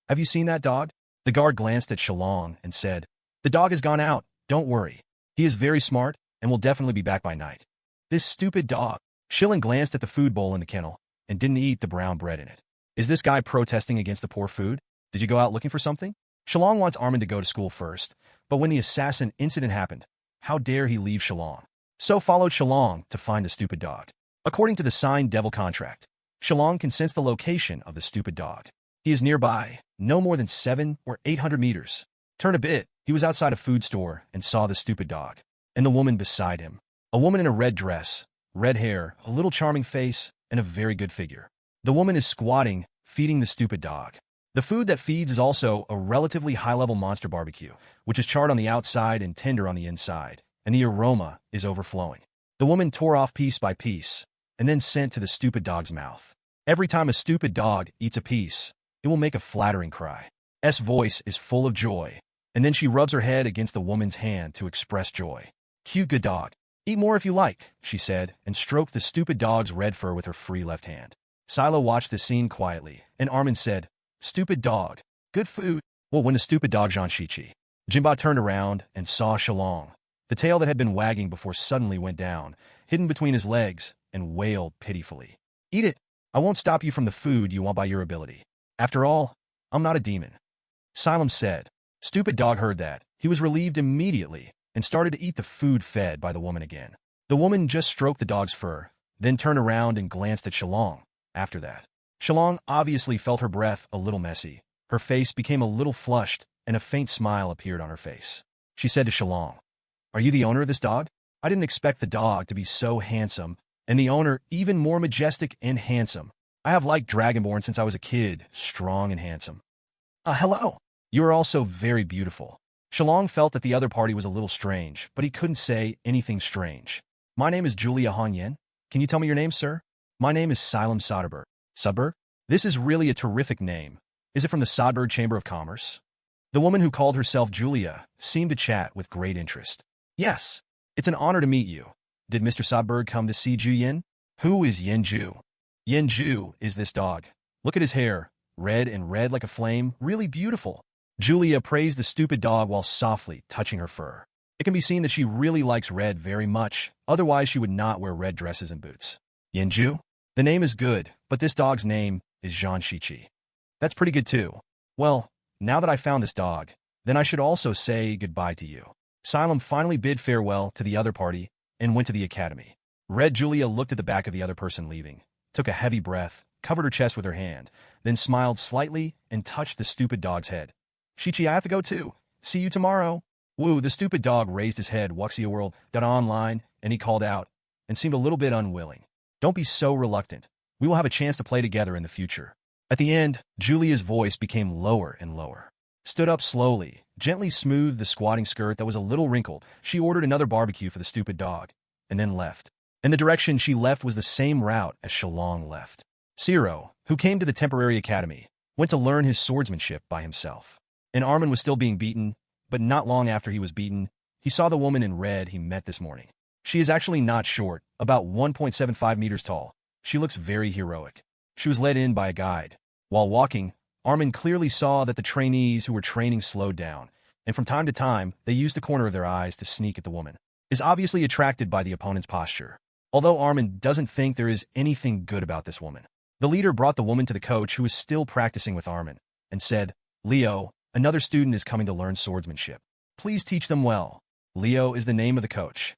"Have you seen that dog?" The guard glanced at Shillong and said, "The dog has gone out, don't worry. He is very smart and will definitely be back by night." This stupid dog. Shillong glanced at the food bowl in the kennel and didn't eat the brown bread in it. Is this guy protesting against the poor food? Did you go out looking for something? Shillong wants Armin to go to school first, but when the assassin incident happened, how dare he leave Shillong? So followed Shillong to find the stupid dog. According to the signed devil contract, Shillong can sense the location of the stupid dog. He is nearby, no more than 700 or 800 meters. Turn a bit, he was outside a food store and saw the stupid dog, and the woman beside him. A woman in a red dress, red hair, a little charming face, and a very good figure. The woman is squatting, feeding the stupid dog. The food that feeds is also a relatively high-level monster barbecue, which is charred on the outside and tender on the inside, and the aroma is overflowing. The woman tore off piece by piece, and then sent to the stupid dog's mouth. Every time a stupid dog eats a piece, it will make a flattering cry. S voice is full of joy, and then she rubs her head against the woman's hand to express joy. "Cute good dog. Eat more if you like," she said, and stroked the stupid dog's red fur with her free left hand. Silo watched the scene quietly, and Armin said, "Stupid dog. Good food." Well, when the stupid dog Jean Shichi. Jinba turned around and saw Shillong. The tail that had been wagging before suddenly went down, hidden between his legs, and wailed pitifully. "Eat it. I won't stop you from the food you want by your ability. After all, I'm not a demon." Silem said. Stupid dog heard that. He was relieved immediately and started to eat the food fed by the woman again. The woman just stroked the dog's fur, then turned around and glanced at Shillong. After that, Shillong obviously felt her breath a little messy. Her face became a little flushed, and a faint smile appeared on her face. She said to Shillong, "Are you the owner of this dog? I didn't expect the dog to be so handsome, and the owner even more majestic and handsome. I have liked Dragonborn since I was a kid, strong and handsome." Hello. You are also very beautiful." Shillong felt that the other party was a little strange, but he couldn't say anything strange. "My name is Julia Hanyen. Can you tell me your name, sir?" "My name is Silem Soderberg." "Sudberg? This is really a terrific name. Is it from the Sodberg Chamber of Commerce?" The woman who called herself Julia seemed to chat with great interest. "Yes. It's an honor to meet you. Did Mr. Sodberg come to see Ju Yin?" "Who is Yen Ju?" "Yen Ju is this dog. Look at his hair. Red and red like a flame. Really beautiful." Julia praised the stupid dog while softly touching her fur. It can be seen that she really likes red very much, otherwise she would not wear red dresses and boots. "Yen Ju? The name is good, but this dog's name is Jean Shichi." "That's pretty good too. Well, now that I found this dog, then I should also say goodbye to you." Silem finally bid farewell to the other party and went to the academy. Red Julia looked at the back of the other person leaving, took a heavy breath, covered her chest with her hand, then smiled slightly and touched the stupid dog's head. "Shichi, I have to go too. See you tomorrow." Woo, the stupid dog raised his head, Wuxia World, got online, and he called out, and seemed a little bit unwilling. "Don't be so reluctant. We will have a chance to play together in the future." At the end, Julia's voice became lower and lower. Stood up slowly, gently smoothed the squatting skirt that was a little wrinkled. She ordered another barbecue for the stupid dog, and then left. And the direction she left was the same route as Shillong left. Zero, who came to the temporary academy, went to learn his swordsmanship by himself. And Armin was still being beaten, but not long after he was beaten, he saw the woman in red he met this morning. She is actually not short, about 1.75 meters tall. She looks very heroic. She was led in by a guide. While walking, Armin clearly saw that the trainees who were training slowed down, and from time to time, they used the corner of their eyes to sneak at the woman. Is obviously attracted by the opponent's posture. Although Armin doesn't think there is anything good about this woman. The leader brought the woman to the coach who was still practicing with Armin, and said, "Leo, another student is coming to learn swordsmanship. Please teach them well." Leo is the name of the coach.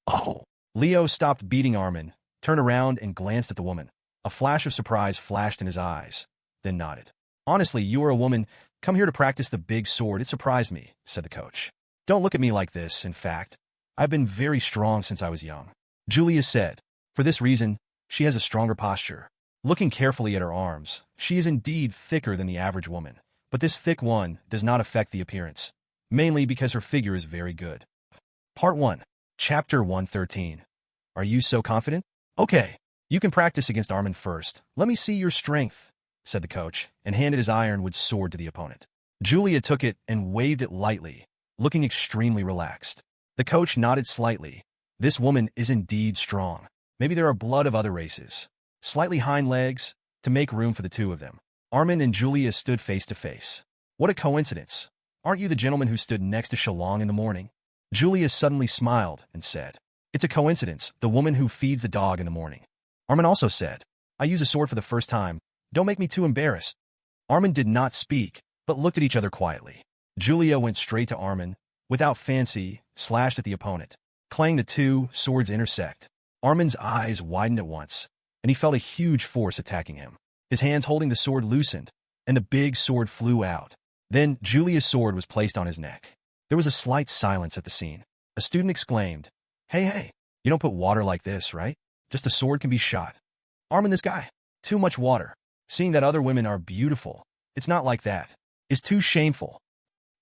Oh. Leo stopped beating Armin, turned around and glanced at the woman. A flash of surprise flashed in his eyes, then nodded. "Honestly, you are a woman. Come here to practice the big sword. It surprised me," said the coach. "Don't look at me like this. In fact, I've been very strong since I was young." Julia said. For this reason, she has a stronger posture. Looking carefully at her arms, she is indeed thicker than the average woman. But this thick one does not affect the appearance, mainly because her figure is very good. Part 1. Chapter 113. Are you so confident? Okay, you can practice against Armin first. Let me see your strength, said the coach, and handed his ironwood sword to the opponent. Julia took it and waved it lightly, looking extremely relaxed. The coach nodded slightly. This woman is indeed strong. Maybe there are blood of other races. Slightly hind legs, to make room for the two of them. Armin and Julia stood face to face. What a coincidence. Aren't you the gentleman who stood next to Shillong in the morning? Julia suddenly smiled and said, "It's a coincidence, the woman who feeds the dog in the morning." Armin also said, "I use a sword for the first time. Don't make me too embarrassed." Armin did not speak, but looked at each other quietly. Julia went straight to Armin, without fancy, slashed at the opponent. Clang, the two swords intersect. Armin's eyes widened at once, and he felt a huge force attacking him. His hands holding the sword loosened, and the big sword flew out. Then Julia's sword was placed on his neck. There was a slight silence at the scene. A student exclaimed, Hey, you don't put water like this, right? Just a sword can be shot." Armin, this guy. Too much water. Seeing that other women are beautiful. It's not like that. It's too shameful.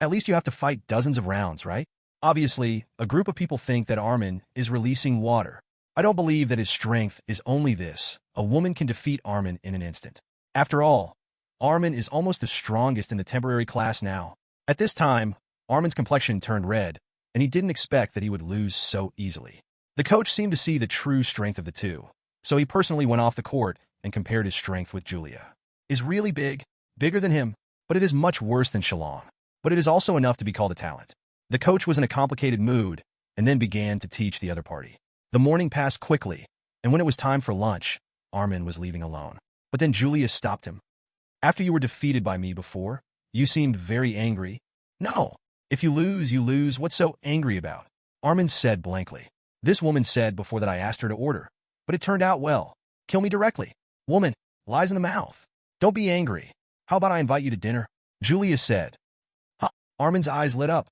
At least you have to fight dozens of rounds, right? Obviously, a group of people think that Armin is releasing water. I don't believe that his strength is only this. A woman can defeat Armin in an instant. After all, Armin is almost the strongest in the temporary class now. At this time, Armin's complexion turned red, and he didn't expect that he would lose so easily. The coach seemed to see the true strength of the two, so he personally went off the court and compared his strength with Julia. Is really big, bigger than him, but it is much worse than Shillong. But it is also enough to be called a talent. The coach was in a complicated mood and then began to teach the other party. The morning passed quickly, and when it was time for lunch, Armin was leaving alone. But then Julia stopped him. After you were defeated by me before, you seemed very angry. No, if you lose, you lose. What's so angry about? Armin said blankly. This woman said before that I asked her to order, but it turned out well. Kill me directly. Woman, lies in the mouth. Don't be angry. How about I invite you to dinner? Julia said. Huh. Armin's eyes lit up.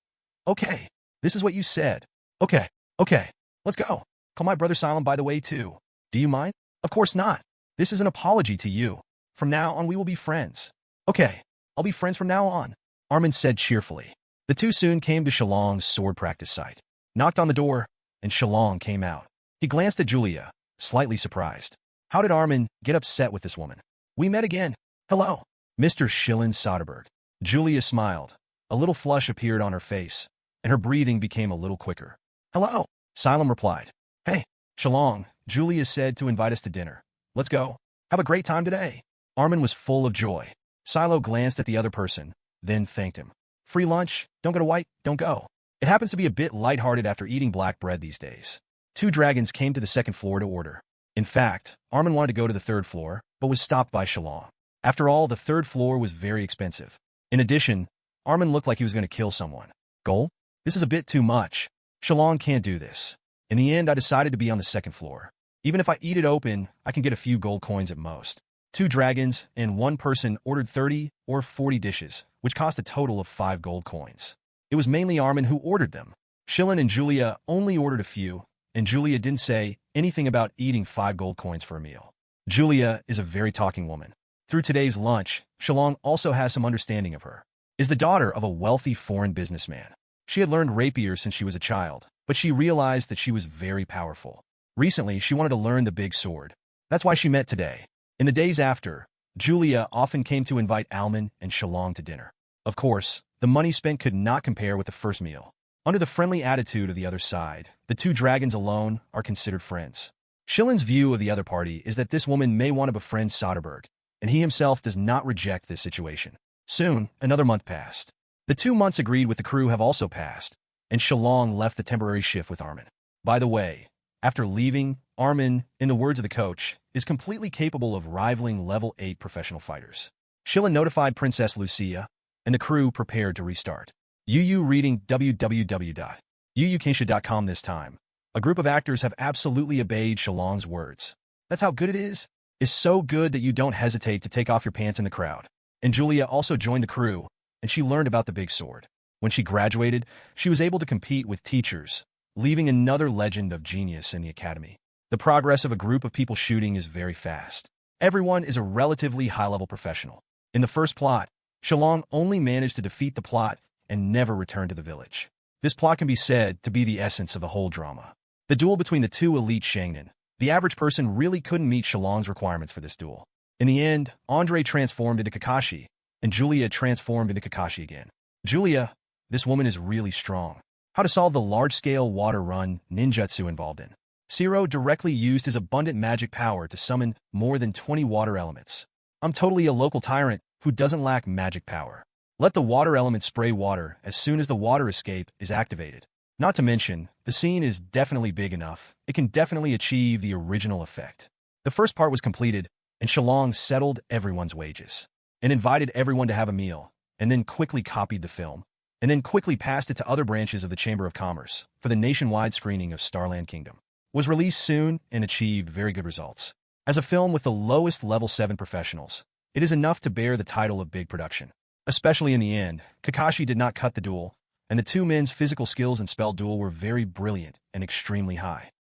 Okay, this is what you said. Okay, let's go. Call my brother Silent by the way too. Do you mind? Of course not. This is an apology to you. From now on we will be friends. Okay, I'll be friends from now on, Armin said cheerfully. The two soon came to Shillong's sword practice site, knocked on the door, and Shillong came out. He glanced at Julia, slightly surprised. How did Armin get upset with this woman? We met again. Hello, Mr. Shillong Soderberg. Julia smiled. A little flush appeared on her face, and her breathing became a little quicker. Hello, Silem replied. Hey, Shillong, Julia said to invite us to dinner. Let's go. Have a great time today. Armin was full of joy. Silo glanced at the other person, then thanked him. Free lunch, don't go to White, don't go. It happens to be a bit lighthearted after eating black bread these days. Two dragons came to the second floor to order. In fact, Armin wanted to go to the third floor, but was stopped by Shillong. After all, the third floor was very expensive. In addition, Armin looked like he was going to kill someone. Gold? This is a bit too much. Shillong can't do this. In the end, I decided to be on the second floor. Even if I eat it open, I can get a few gold coins at most. Two dragons and one person ordered 30 or 40 dishes, which cost a total of 5 gold coins. It was mainly Armin who ordered them. Shillong and Julia only ordered a few, and Julia didn't say anything about eating 5 gold coins for a meal. Julia is a very talking woman. Through today's lunch, Shillong also has some understanding of her. Is the daughter of a wealthy foreign businessman. She had learned rapier since she was a child, but she realized that she was very powerful. Recently, she wanted to learn the big sword. That's why she met today. In the days after, Julia often came to invite Alman and Shillong to dinner. Of course, the money spent could not compare with the first meal. Under the friendly attitude of the other side, the two dragons alone are considered friends. Shillong's view of the other party is that this woman may want to befriend Soderberg, and he himself does not reject this situation. Soon, another month passed. The 2 months agreed with the crew have also passed, and Shillong left the temporary shift with Armin. By the way, after leaving, Armin, in the words of the coach, is completely capable of rivaling level 8 professional fighters. Shillong notified Princess Lucia, and the crew prepared to restart. Yu reading www.yuyukinsha.com this time. A group of actors have absolutely obeyed Shillong's words. That's how good it is. It's so good that you don't hesitate to take off your pants in the crowd. And Julia also joined the crew, and she learned about the big sword. When she graduated, she was able to compete with teachers, leaving another legend of genius in the academy. The progress of a group of people shooting is very fast. Everyone is a relatively high-level professional. In the first plot, Shillong only managed to defeat the plot and never returned to the village. This plot can be said to be the essence of the whole drama. The duel between the two elite Shangnan. The average person really couldn't meet Shillong's requirements for this duel. In the end, Andre transformed into Kakashi, and Julia transformed into Kakashi again. Julia, this woman is really strong. How to solve the large-scale water run ninjutsu involved in. Zero directly used his abundant magic power to summon more than 20 water elements. I'm totally a local tyrant who doesn't lack magic power. Let the water element spray water as soon as the water escape is activated. Not to mention, the scene is definitely big enough. It can definitely achieve the original effect. The first part was completed, and Shillong settled everyone's wages, and invited everyone to have a meal, and then quickly copied the film, and then quickly passed it to other branches of the Chamber of Commerce for the nationwide screening of Starland Kingdom. Was released soon and achieved very good results. As a film with the lowest level 7 professionals, it is enough to bear the title of big production. Especially in the end, Kakashi did not cut the duel, and the two men's physical skills in spell duel were very brilliant and extremely high.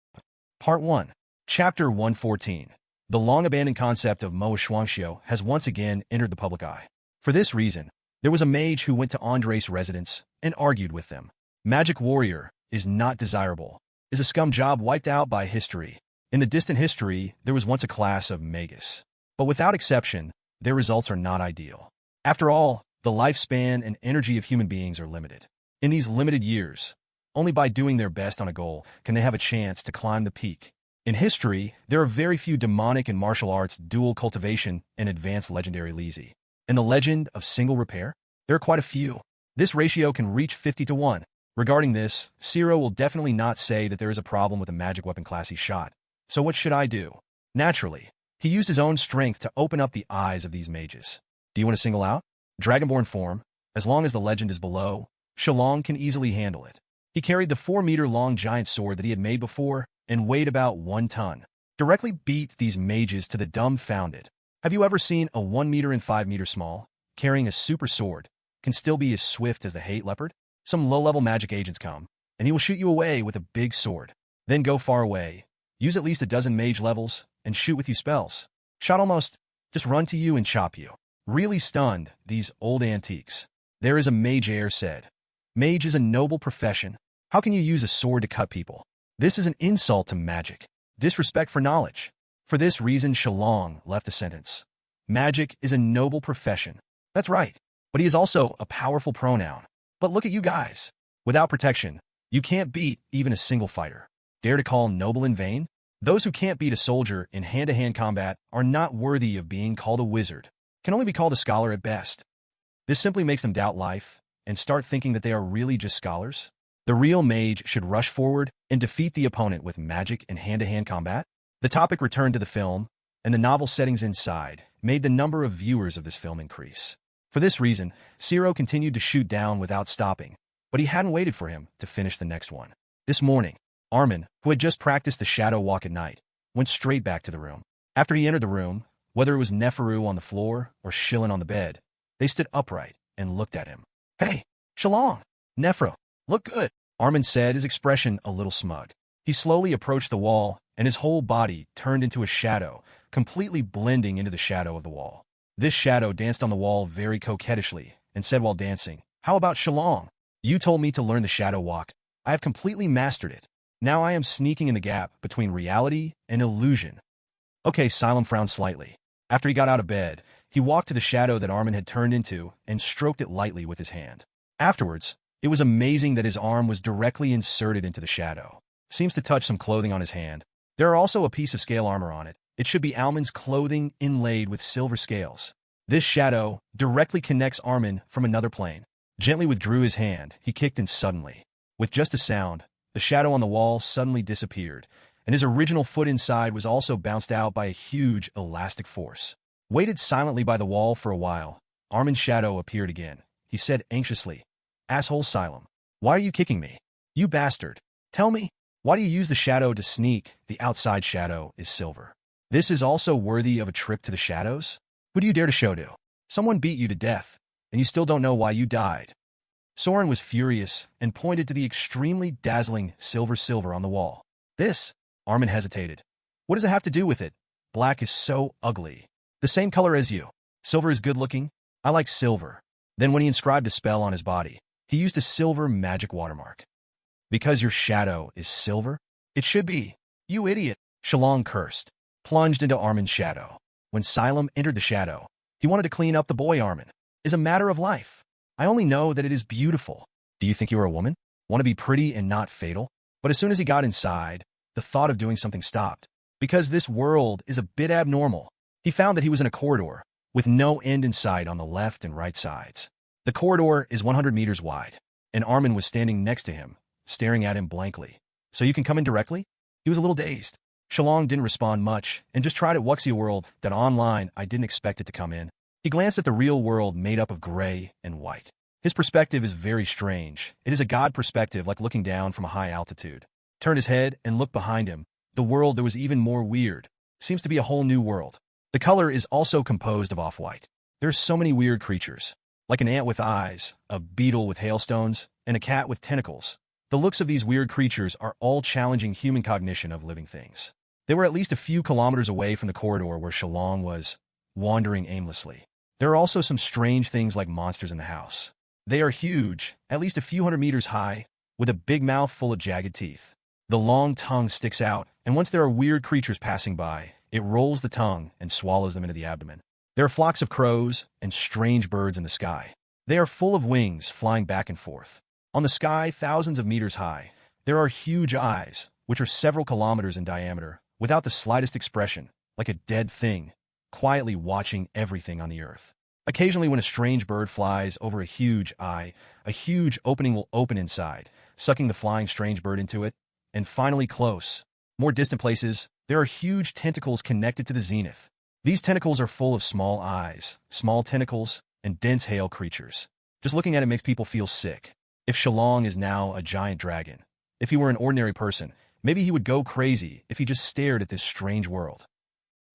Part 1. Chapter 114. The long-abandoned concept of Moa Shuangxiu has once again entered the public eye. For this reason, there was a mage who went to Andre's residence and argued with them. Magic warrior is not desirable, is a scum job wiped out by history. In the distant history, there was once a class of magus. But without exception, their results are not ideal. After all, the lifespan and energy of human beings are limited. In these limited years, only by doing their best on a goal can they have a chance to climb the peak. In history, there are very few demonic and martial arts dual cultivation and advanced legendary Lisi. In the legend of single repair, there are quite a few. This ratio can reach 50 to 1. Regarding this, Zero will definitely not say that there is a problem with a magic weapon class he shot. So what should I do? Naturally, he used his own strength to open up the eyes of these mages. Do you want to single out? Dragonborn form, as long as the legend is below, Shillong can easily handle it. He carried the 4-meter-long giant sword that he had made before and weighed about 1 ton. Directly beat these mages to the dumbfounded. Have you ever seen a 1 meter and 5 meter small, carrying a super sword, can still be as swift as the hate leopard? Some low-level magic agents come, and he will shoot you away with a big sword. Then go far away, use at least a dozen mage levels, and shoot with you spells. Shot almost, just run to you and chop you. Really stunned, these old antiques. There is a mage heir said. Mage is a noble profession. How can you use a sword to cut people? This is an insult to magic. Disrespect for knowledge. For this reason, Shillong left a sentence. Magic is a noble profession. That's right. But he is also a powerful pronoun. But look at you guys. Without protection, you can't beat even a single fighter. Dare to call noble in vain? Those who can't beat a soldier in hand-to-hand combat are not worthy of being called a wizard. Can only be called a scholar at best. This simply makes them doubt life and start thinking that they are really just scholars. The real mage should rush forward and defeat the opponent with magic and hand-to-hand combat. The topic returned to the film, and the novel settings inside made the number of viewers of this film increase. For this reason, Zero continued to shoot down without stopping, but he hadn't waited for him to finish the next one. This morning, Armin, who had just practiced the shadow walk at night, went straight back to the room. After he entered the room, whether it was Neferu on the floor or Shillong on the bed, they stood upright and looked at him. Hey, Shillong, Neferu, look good, Armin said, his expression a little smug. He slowly approached the wall, and his whole body turned into a shadow, completely blending into the shadow of the wall. This shadow danced on the wall very coquettishly and said while dancing, How about Shillong? You told me to learn the shadow walk. I have completely mastered it. Now I am sneaking in the gap between reality and illusion. Okay, Silem frowned slightly. After he got out of bed, he walked to the shadow that Armin had turned into and stroked it lightly with his hand. Afterwards, it was amazing that his arm was directly inserted into the shadow. Seems to touch some clothing on his hand. There are also a piece of scale armor on it. It should be Almond's clothing inlaid with silver scales. This shadow directly connects Armin from another plane. Gently withdrew his hand, he kicked and suddenly, with just a sound, the shadow on the wall suddenly disappeared, and his original foot inside was also bounced out by a huge elastic force. Waited silently by the wall for a while, Armin's shadow appeared again. He said anxiously, Asshole Silem, why are you kicking me? You bastard. Tell me, why do you use the shadow to sneak? The outside shadow is silver. This is also worthy of a trip to the shadows? Who do you dare to show to? Someone beat you to death, and you still don't know why you died. Soren was furious and pointed to the extremely dazzling silver on the wall. This? Armin hesitated. What does it have to do with it? Black is so ugly. The same color as you. Silver is good-looking. I like silver. Then when he inscribed a spell on his body, he used a silver magic watermark. Because your shadow is silver? It should be. You idiot. Shillong cursed, plunged into Armin's shadow. When Silem entered the shadow, he wanted to clean up the boy Armin. Is a matter of life. I only know that it is beautiful. Do you think you are a woman? Want to be pretty and not fatal? But as soon as he got inside, the thought of doing something stopped. Because this world is a bit abnormal. He found that he was in a corridor, with no end in sight on the left and right sides. The corridor is 100 meters wide, and Armin was standing next to him, staring at him blankly. So you can come in directly? He was a little dazed. Shillong didn't respond much, and just tried at Wuxia World that online I didn't expect it to come in. He glanced at the real world made up of gray and white. His perspective is very strange. It is a god perspective like looking down from a high altitude. Turned his head and looked behind him. The world that was even more weird. Seems to be a whole new world. The color is also composed of off-white. There's so many weird creatures. Like an ant with eyes, a beetle with hailstones, and a cat with tentacles. The looks of these weird creatures are all challenging human cognition of living things. They were at least a few kilometers away from the corridor where Shillong was, wandering aimlessly. There are also some strange things like monsters in the house. They are huge, at least a few hundred meters high, with a big mouth full of jagged teeth. The long tongue sticks out, and once there are weird creatures passing by, it rolls the tongue and swallows them into the abdomen. There are flocks of crows and strange birds in the sky. They are full of wings flying back and forth. On the sky, thousands of meters high, there are huge eyes, which are several kilometers in diameter, without the slightest expression, like a dead thing, quietly watching everything on the earth. Occasionally when a strange bird flies over a huge eye, a huge opening will open inside, sucking the flying strange bird into it. And finally close, more distant places, there are huge tentacles connected to the zenith. These tentacles are full of small eyes, small tentacles, and dense hail creatures. Just looking at it makes people feel sick. If Shillong is now a giant dragon, if he were an ordinary person, maybe he would go crazy if he just stared at this strange world.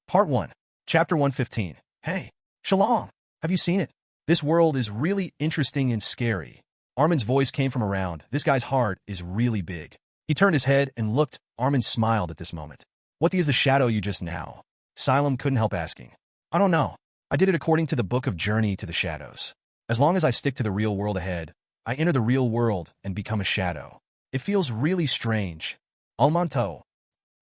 Part 1, Chapter 115. Hey, Shillong, have you seen it? This world is really interesting and scary. Armin's voice came from around. This guy's heart is really big. He turned his head and looked. Armin smiled at this moment. What is the shadow you just now? Asylum couldn't help asking. I don't know. I did it according to the book of Journey to the Shadows. As long as I stick to the real world ahead, I enter the real world and become a shadow. It feels really strange. Almanto.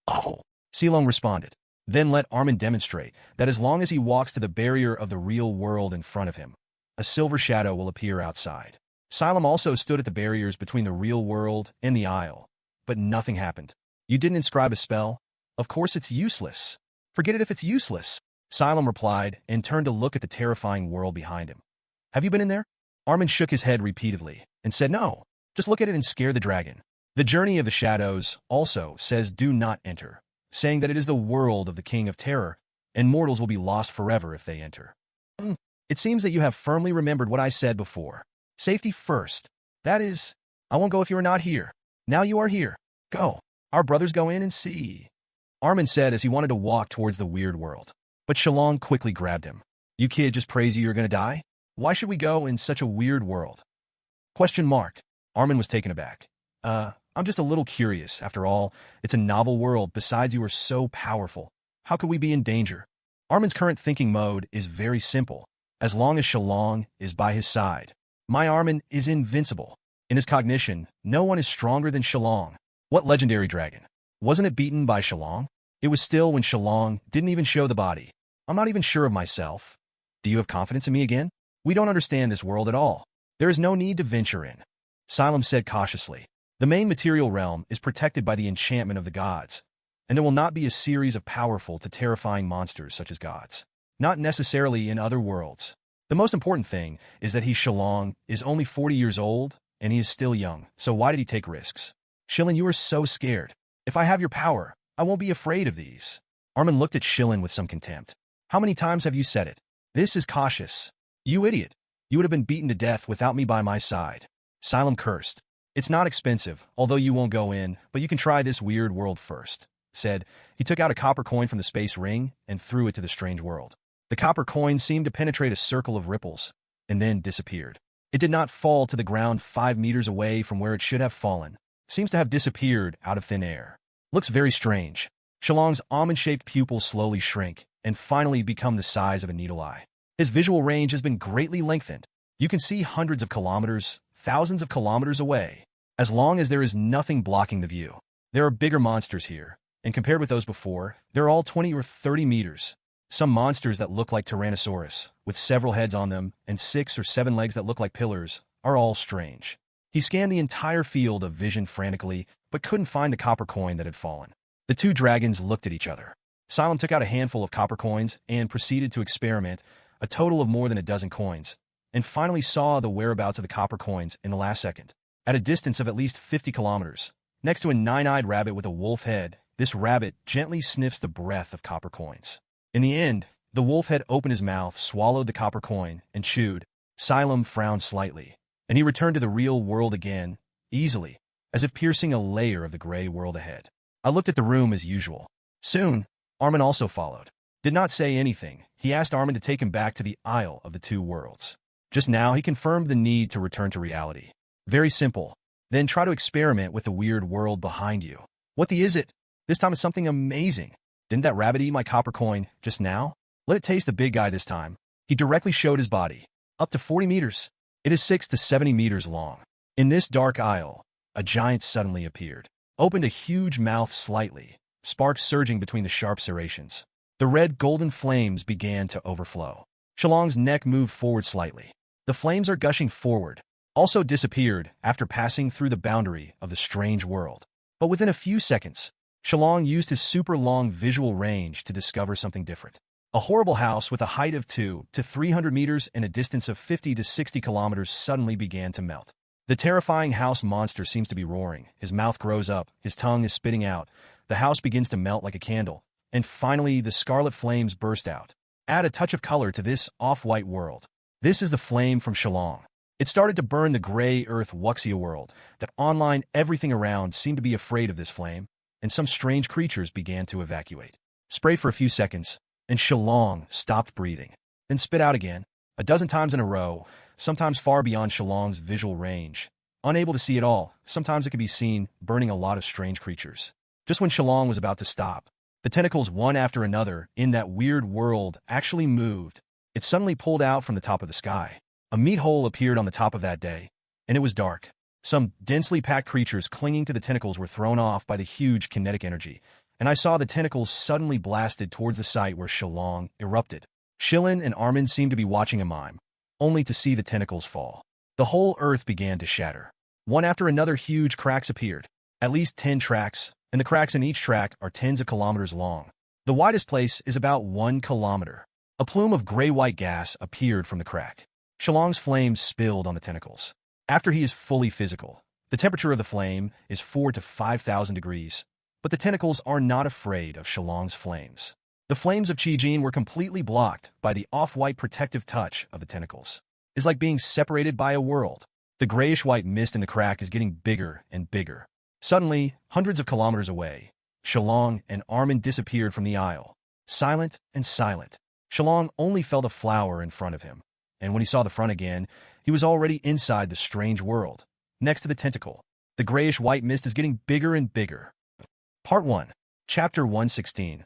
Oh, Shillong responded. Then let Armin demonstrate that as long as he walks to the barrier of the real world in front of him, a silver shadow will appear outside. Shillong also stood at the barriers between the real world and the isle, but nothing happened. You didn't inscribe a spell? Of course it's useless. Forget it if it's useless. Shillong replied and turned to look at the terrifying world behind him. Have you been in there? Armin shook his head repeatedly and said no. Just look at it and scare the dragon. The Journey of the Shadows also says do not enter, saying that it is the world of the King of Terror, and mortals will be lost forever if they enter. It seems that you have firmly remembered what I said before. Safety first. That is, I won't go if you are not here. Now you are here. Go. Our brothers go in and see. Armin said as he wanted to walk towards the weird world. But Shillong quickly grabbed him. You kid just praise you're gonna die? Why should we go in such a weird world? Question mark. Armin was taken aback. I'm just a little curious. After all, it's a novel world. Besides, you are so powerful. How could we be in danger? Armin's current thinking mode is very simple. As long as Shillong is by his side, my Armin is invincible. In his cognition, no one is stronger than Shillong. What legendary dragon? Wasn't it beaten by Shillong? It was still when Shillong didn't even show the body. I'm not even sure of myself. Do you have confidence in me again? We don't understand this world at all. There is no need to venture in. Shillong said cautiously. The main material realm is protected by the enchantment of the gods, and there will not be a series of powerful to terrifying monsters such as gods. Not necessarily in other worlds. The most important thing is that Shillong is only 40 years old, and he is still young, so why did he take risks? Shillong, you are so scared. If I have your power, I won't be afraid of these. Armin looked at Shillong with some contempt. How many times have you said it? This is cautious. You idiot. You would have been beaten to death without me by my side. Shillong cursed. It's not expensive, although you won't go in, but you can try this weird world first, said. He took out a copper coin from the space ring and threw it to the strange world. The copper coin seemed to penetrate a circle of ripples, and then disappeared. It did not fall to the ground 5 meters away from where it should have fallen. Seems to have disappeared out of thin air. Looks very strange. Shillong's almond-shaped pupils slowly shrink, and finally become the size of a needle eye. His visual range has been greatly lengthened. You can see hundreds of kilometers, thousands of kilometers away, as long as there is nothing blocking the view. There are bigger monsters here, and compared with those before, they're all 20 or 30 meters. Some monsters that look like Tyrannosaurus, with several heads on them, and 6 or 7 legs that look like pillars, are all strange. He scanned the entire field of vision frantically, but couldn't find the copper coin that had fallen. The two dragons looked at each other. Shillong took out a handful of copper coins and proceeded to experiment, a total of more than a dozen coins, and finally saw the whereabouts of the copper coins in the last second. At a distance of at least 50 kilometers, next to a 9-eyed rabbit with a wolf head, this rabbit gently sniffs the breath of copper coins. In the end, the wolf head opened his mouth, swallowed the copper coin, and chewed. Shillong frowned slightly, and he returned to the real world again, easily, as if piercing a layer of the gray world ahead. I looked at the room as usual. Soon, Armin also followed. Did not say anything. He asked Armin to take him back to the Isle of the Two Worlds. Just now, he confirmed the need to return to reality. Very simple. Then try to experiment with the weird world behind you. What is it? This time it's something amazing. Didn't that rabbit eat my copper coin just now? Let it taste the big guy this time. He directly showed his body. Up to 40 meters. It is 6 to 70 meters long. In this dark isle, a giant suddenly appeared. Opened a huge mouth slightly, sparks surging between the sharp serrations. The red golden flames began to overflow. Shillong's neck moved forward slightly. The flames are gushing forward, also disappeared after passing through the boundary of the strange world. But within a few seconds, Shillong used his super long visual range to discover something different. A horrible house with a height of 2 to 300 meters and a distance of 50 to 60 kilometers suddenly began to melt. The terrifying house monster seems to be roaring. His mouth grows up, his tongue is spitting out. The house begins to melt like a candle. And finally, the scarlet flames burst out. Add a touch of color to this off-white world. This is the flame from Shillong. It started to burn the gray earth Wuxia world. That online everything around seemed to be afraid of this flame, and some strange creatures began to evacuate. Spray for a few seconds, and Shillong stopped breathing, then spit out again, a dozen times in a row, sometimes far beyond Shillong's visual range. Unable to see it all, sometimes it could be seen burning a lot of strange creatures. Just when Shillong was about to stop, the tentacles one after another in that weird world actually moved. It suddenly pulled out from the top of the sky. A meat hole appeared on the top of that day, and it was dark. Some densely packed creatures clinging to the tentacles were thrown off by the huge kinetic energy, and I saw the tentacles suddenly blasted towards the site where Shillong erupted. Shillong and Armin seemed to be watching a mime, only to see the tentacles fall. The whole earth began to shatter. One after another huge cracks appeared, at least 10 tracks, and the cracks in each track are tens of kilometers long. The widest place is about 1 kilometer. A plume of gray-white gas appeared from the crack. Shillong's flames spilled on the tentacles. After he is fully physical, the temperature of the flame is 4 to 5,000 degrees, but the tentacles are not afraid of Shillong's flames. The flames of Qijin were completely blocked by the off-white protective touch of the tentacles. It's like being separated by a world. The grayish-white mist in the crack is getting bigger and bigger. Suddenly, hundreds of kilometers away, Shillong and Armin disappeared from the isle. Silent and silent. Shillong only felt a flower in front of him, and when he saw the front again, he was already inside the strange world, next to the tentacle. The grayish-white mist is getting bigger and bigger. Part 1, Chapter 116.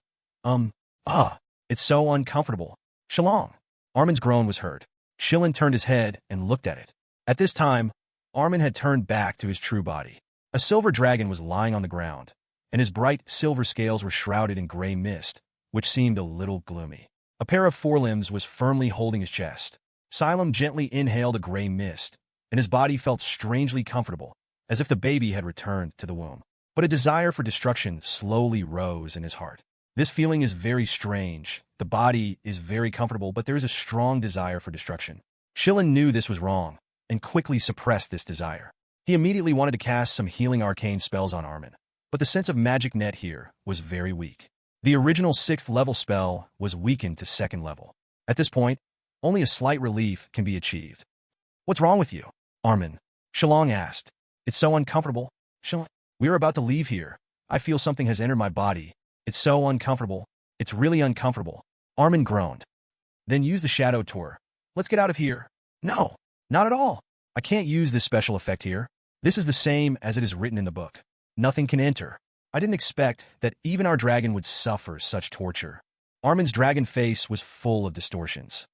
It's so uncomfortable. Shillong. Armin's groan was heard. Shillong turned his head and looked at it. At this time, Armin had turned back to his true body. A silver dragon was lying on the ground, and his bright silver scales were shrouded in gray mist, which seemed a little gloomy. A pair of forelimbs was firmly holding his chest. Xylem gently inhaled a gray mist, and his body felt strangely comfortable, as if the baby had returned to the womb. But a desire for destruction slowly rose in his heart. This feeling is very strange. The body is very comfortable, but there is a strong desire for destruction. Shillong knew this was wrong, and quickly suppressed this desire. He immediately wanted to cast some healing arcane spells on Armin, but the sense of magic net here was very weak. The original 6th level spell was weakened to 2nd level. At this point, only a slight relief can be achieved. What's wrong with you, Armin? Shillong asked. It's so uncomfortable. Shillong, we are about to leave here. I feel something has entered my body. It's so uncomfortable. It's really uncomfortable. Armin groaned. Then use the shadow tour. Let's get out of here. No, not at all. I can't use this special effect here. This is the same as it is written in the book. Nothing can enter. I didn't expect that even our dragon would suffer such torture. Armin's dragon face was full of distortions.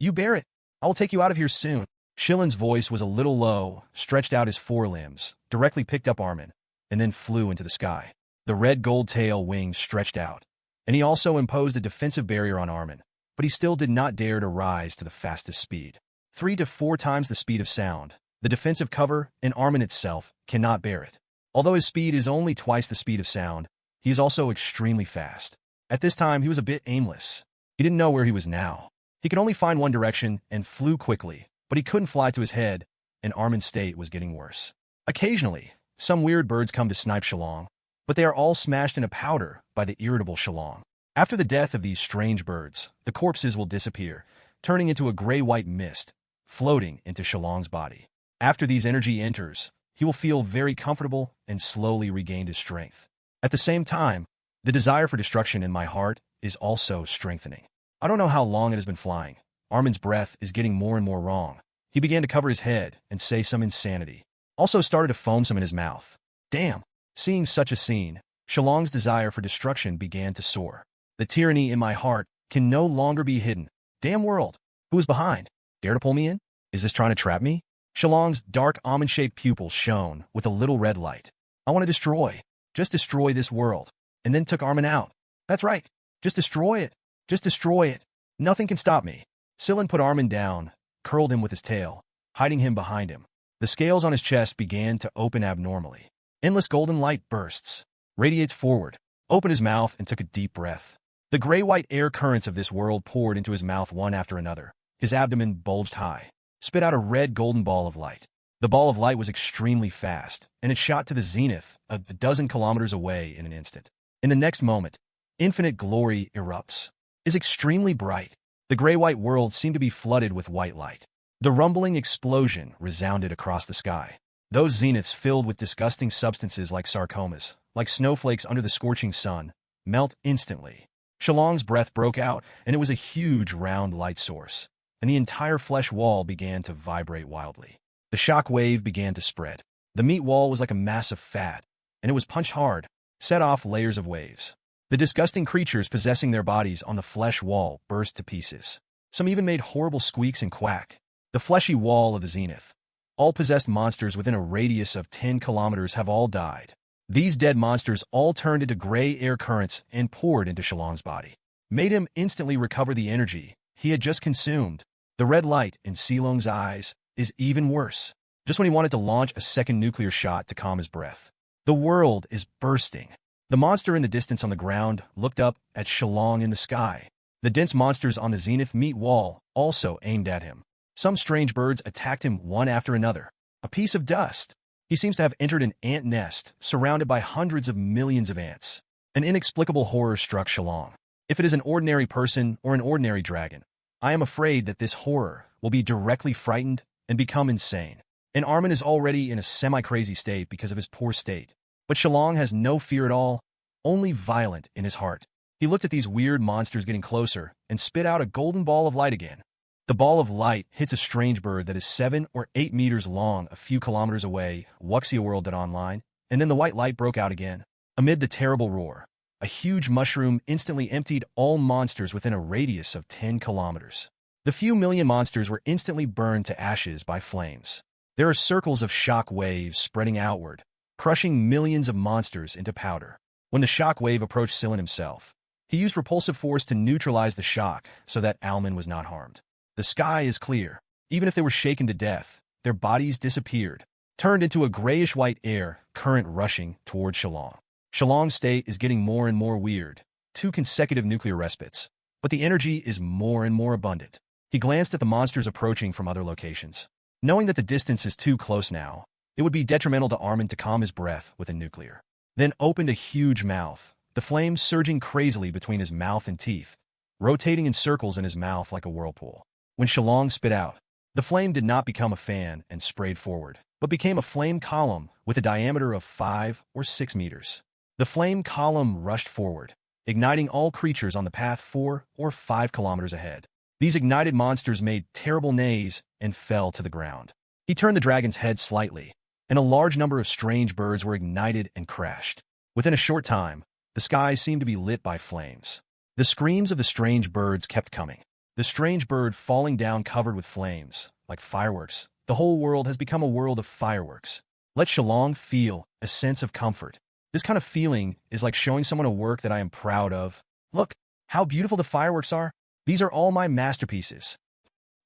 You bear it. I will take you out of here soon. Shillong's voice was a little low, stretched out his forelimbs, directly picked up Armin, and then flew into the sky. The red gold tail wings stretched out, and he also imposed a defensive barrier on Armin, but he still did not dare to rise to the fastest speed. 3 to 4 times the speed of sound. The defensive cover and Armin itself cannot bear it. Although his speed is only twice the speed of sound, he is also extremely fast. At this time, he was a bit aimless. He didn't know where he was now. He could only find one direction and flew quickly, but he couldn't fly to his head, and Armin's state was getting worse. Occasionally, some weird birds come to snipe Shillong, but they are all smashed into powder by the irritable Shillong. After the death of these strange birds, the corpses will disappear, turning into a gray-white mist, floating into Shillong's body. After these energy enters, he will feel very comfortable and slowly regain his strength. At the same time, the desire for destruction in my heart is also strengthening. I don't know how long it has been flying. Armin's breath is getting more and more wrong. He began to cover his head and say some insanity. Also started to foam some in his mouth. Damn! Seeing such a scene, Shillong's desire for destruction began to soar. The tyranny in my heart can no longer be hidden. Damn world! Who is behind? Dare to pull me in? Is this trying to trap me? Shillong's dark almond-shaped pupils shone with a little red light. I want to destroy. Just destroy this world. And then took Armin out. That's right. Just destroy it. Just destroy it. Nothing can stop me. Shillong put Armin down, curled him with his tail, hiding him behind him. The scales on his chest began to open abnormally. Endless golden light bursts. radiates forward, opened his mouth, and took a deep breath. The gray-white air currents of this world poured into his mouth one after another. His abdomen bulged high, spit out a red golden ball of light. The ball of light was extremely fast, and it shot to the zenith a dozen kilometers away in an instant. In the next moment, infinite glory erupts. It is extremely bright. The gray-white world seemed to be flooded with white light. The rumbling explosion resounded across the sky. Those zeniths filled with disgusting substances like sarcomas, like snowflakes under the scorching sun, melt instantly. Shillong's breath broke out, and it was a huge round light source, and the entire flesh wall began to vibrate wildly. The shock wave began to spread. The meat wall was like a mass of fat, and it was punched hard, set off layers of waves. The disgusting creatures possessing their bodies on the flesh wall burst to pieces. Some even made horrible squeaks and quack. The fleshy wall of the zenith. All possessed monsters within a radius of 10 kilometers have all died. These dead monsters all turned into gray air currents and poured into Shillong's body, made him instantly recover the energy he had just consumed. The red light in Shillong's eyes is even worse. Just when he wanted to launch a second nuclear shot to calm his breath. The world is bursting. The monster in the distance on the ground looked up at Shillong in the sky. The dense monsters on the zenith meat wall also aimed at him. Some strange birds attacked him one after another. A piece of dust. He seems to have entered an ant nest, surrounded by hundreds of millions of ants. An inexplicable horror struck Shillong. If it is an ordinary person or an ordinary dragon, I am afraid that this horror will be directly frightened and become insane. And Armin is already in a semi-crazy state because of his poor state. But Shillong has no fear at all, only violent in his heart. He looked at these weird monsters getting closer and spit out a golden ball of light again. The ball of light hits a strange bird that is 7 or 8 meters long a few kilometers away, Wuxia.online, and then the white light broke out again. Amid the terrible roar, a huge mushroom instantly emptied all monsters within a radius of 10 kilometers. The few million monsters were instantly burned to ashes by flames. There are circles of shock waves spreading outward, crushing millions of monsters into powder. When the shock wave approached Silin himself, he used repulsive force to neutralize the shock so that Alman was not harmed. The sky is clear. Even if they were shaken to death, their bodies disappeared, turned into a grayish-white air current rushing toward Shillong. Shillong's state is getting more and more weird, 2 consecutive nuclear respites, but the energy is more and more abundant. He glanced at the monsters approaching from other locations. Knowing that the distance is too close now, it would be detrimental to Armin to calm his breath with a nuclear. Then opened a huge mouth, the flames surging crazily between his mouth and teeth, rotating in circles in his mouth like a whirlpool. When Shillong spit out, the flame did not become a fan and sprayed forward, but became a flame column with a diameter of 5 or 6 meters. The flame column rushed forward, igniting all creatures on the path 4 or 5 kilometers ahead. These ignited monsters made terrible neighs and fell to the ground. He turned the dragon's head slightly, and a large number of strange birds were ignited and crashed. Within a short time, the sky seemed to be lit by flames. The screams of the strange birds kept coming. The strange bird falling down covered with flames, like fireworks. The whole world has become a world of fireworks. Let Shillong feel a sense of comfort. This kind of feeling is like showing someone a work that I am proud of. Look, how beautiful the fireworks are. These are all my masterpieces.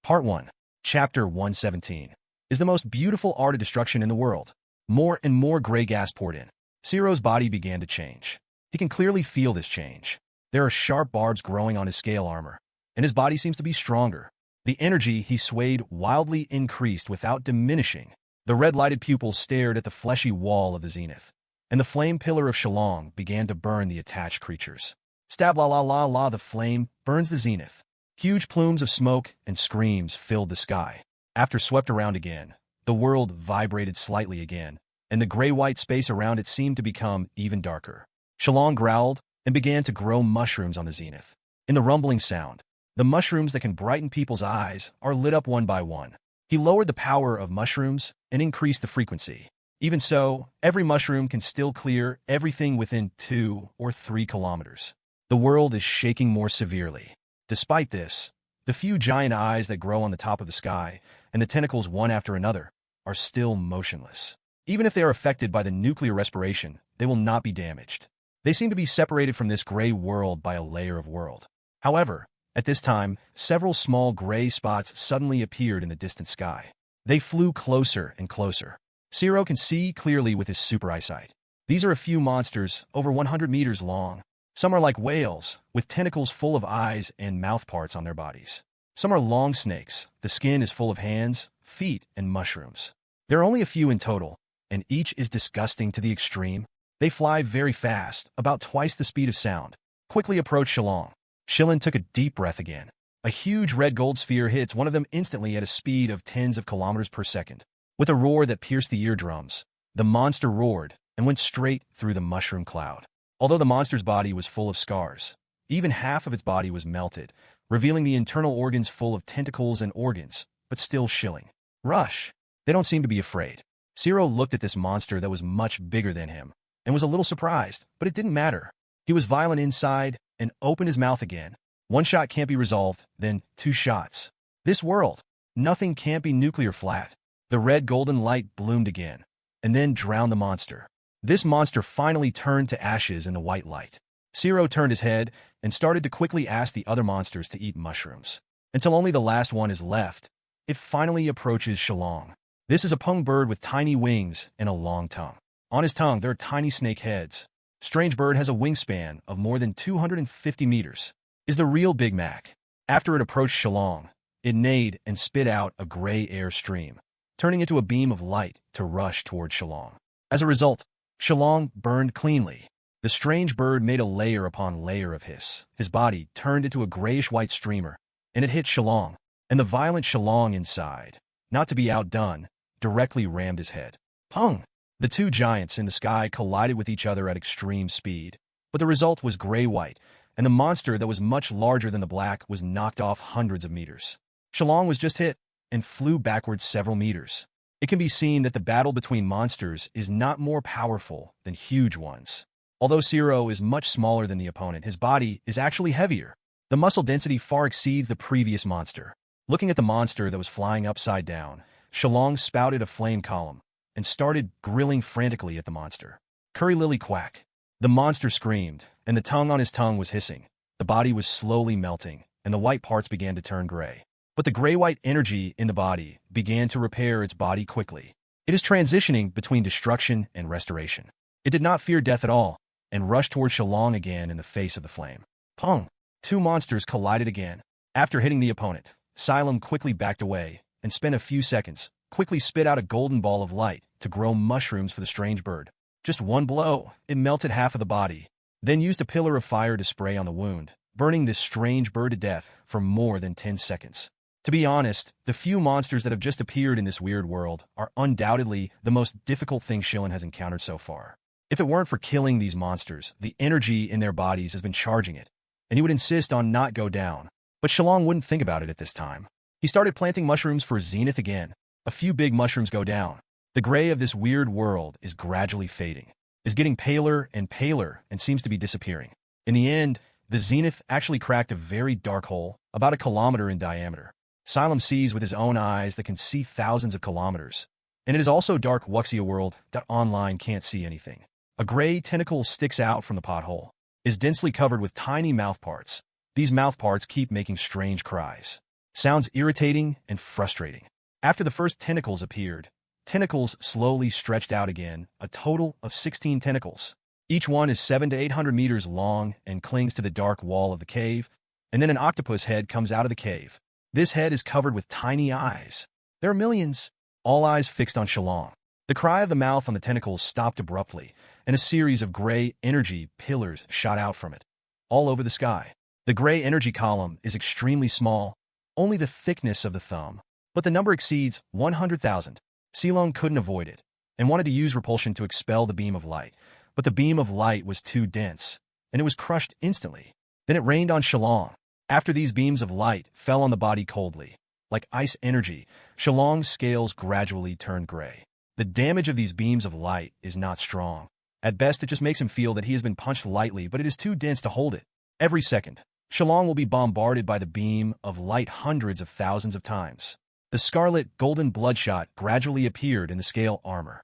Part 1, Chapter 117, is the most beautiful art of destruction in the world. More and more gray gas poured in. Zero's body began to change. He can clearly feel this change. There are sharp barbs growing on his scale armor, and his body seems to be stronger. The energy he swayed wildly increased without diminishing. The red-lighted pupils stared at the fleshy wall of the zenith, and the flame pillar of Shillong began to burn the attached creatures. Stab la la la la, the flame burns the zenith. Huge plumes of smoke and screams filled the sky. After swept around again, the world vibrated slightly again, and the gray-white space around it seemed to become even darker. Shillong growled and began to grow mushrooms on the zenith. In the rumbling sound, the mushrooms that can brighten people's eyes are lit up one by one. He lowered the power of mushrooms and increased the frequency. Even so, every mushroom can still clear everything within 2 or 3 kilometers. The world is shaking more severely. Despite this, the few giant eyes that grow on the top of the sky, and the tentacles one after another, are still motionless. Even if they are affected by the nuclear respiration, they will not be damaged. They seem to be separated from this gray world by a layer of world. However, at this time, several small gray spots suddenly appeared in the distant sky. They flew closer and closer. Zero can see clearly with his super eyesight. These are a few monsters, over 100 meters long. Some are like whales, with tentacles full of eyes and mouth parts on their bodies. Some are long snakes. The skin is full of hands, feet, and mushrooms. There are only a few in total, and each is disgusting to the extreme. They fly very fast, about twice the speed of sound. Quickly approach Shillong. Shillong took a deep breath again. A huge red gold sphere hits one of them instantly at a speed of tens of kilometers per second. With a roar that pierced the eardrums, the monster roared and went straight through the mushroom cloud. Although the monster's body was full of scars, even half of its body was melted, revealing the internal organs full of tentacles and organs, but still Shillong. Rush! They don't seem to be afraid. Zero looked at this monster that was much bigger than him, and was a little surprised, but it didn't matter. He was violent inside, and opened his mouth again. One shot can't be resolved, then 2 shots. This world, nothing can't be nuclear flat. The red golden light bloomed again, and then drowned the monster. This monster finally turned to ashes in the white light. Zero turned his head and started to quickly ask the other monsters to eat mushrooms. Until only the last one is left, it finally approaches Shillong. This is a pung bird with tiny wings and a long tongue. On his tongue, there are tiny snake heads. Strange bird has a wingspan of more than 250 meters. Is the real Big Mac. After it approached Shillong, it neighed and spit out a gray air stream, turning into a beam of light to rush toward Shillong. As a result, Shillong burned cleanly. The strange bird made a layer upon layer of hiss. His body turned into a grayish-white streamer, and it hit Shillong, and the violent Shillong inside, not to be outdone, directly rammed his head. Pung! The two giants in the sky collided with each other at extreme speed, but the result was gray-white, and the monster that was much larger than the black was knocked off hundreds of meters. Shillong was just hit and flew backwards several meters. It can be seen that the battle between monsters is not more powerful than huge ones. Although Zero is much smaller than the opponent, his body is actually heavier. The muscle density far exceeds the previous monster. Looking at the monster that was flying upside down, Shillong spouted a flame column and started grilling frantically at the monster. Curry Lily quack. The monster screamed, and the tongue on his tongue was hissing. The body was slowly melting, and the white parts began to turn gray. But the gray-white energy in the body began to repair its body quickly. It is transitioning between destruction and restoration. It did not fear death at all, and rushed toward Shillong again in the face of the flame. Pung! 2 monsters collided again. After hitting the opponent, Xylem quickly backed away and spent a few seconds, quickly spit out a golden ball of light to grow mushrooms for the strange bird. Just one blow, it melted half of the body, then used a pillar of fire to spray on the wound, burning this strange bird to death for more than 10 seconds. To be honest, the few monsters that have just appeared in this weird world are undoubtedly the most difficult thing Shillong has encountered so far. If it weren't for killing these monsters, the energy in their bodies has been charging it, and he would insist on not go down. But Shillong wouldn't think about it at this time. He started planting mushrooms for Zenith again. A few big mushrooms go down. The gray of this weird world is gradually fading, is getting paler and seems to be disappearing. In the end, the Zenith actually cracked a very dark hole, about a kilometer in diameter. Xylem sees with his own eyes that can see thousands of kilometers. And it is also dark Wuxia world that online can't see anything. A gray tentacle sticks out from the pothole, is densely covered with tiny mouth parts. These mouth parts keep making strange cries. Sounds irritating and frustrating. After the first tentacles appeared, tentacles slowly stretched out again, a total of 16 tentacles. Each one is 700 to 800 meters long and clings to the dark wall of the cave, and then an octopus head comes out of the cave. This head is covered with tiny eyes. There are millions, all eyes fixed on Shillong. The cry of the mouth on the tentacles stopped abruptly, and a series of gray energy pillars shot out from it, all over the sky. The gray energy column is extremely small, only the thickness of the thumb, but the number exceeds 100,000. Shillong couldn't avoid it, and wanted to use repulsion to expel the beam of light, but the beam of light was too dense, and it was crushed instantly. Then it rained on Shillong. After these beams of light fell on the body coldly, like ice energy, Shillong's scales gradually turned gray. The damage of these beams of light is not strong. At best, it just makes him feel that he has been punched lightly, but it is too dense to hold it. Every second, Shillong will be bombarded by the beam of light hundreds of thousands of times. The scarlet golden bloodshot gradually appeared in the scale armor.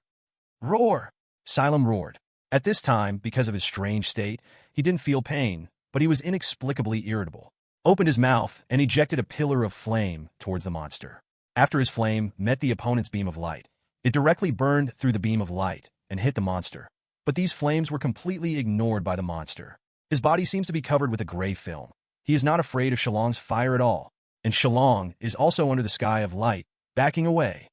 Roar! Xylem roared. At this time, because of his strange state, he didn't feel pain, but he was inexplicably irritable. Opened his mouth and ejected a pillar of flame towards the monster. After his flame met the opponent's beam of light, it directly burned through the beam of light and hit the monster. But these flames were completely ignored by the monster. His body seems to be covered with a gray film. He is not afraid of Shillong's fire at all, and Shillong is also under the sky of light, backing away.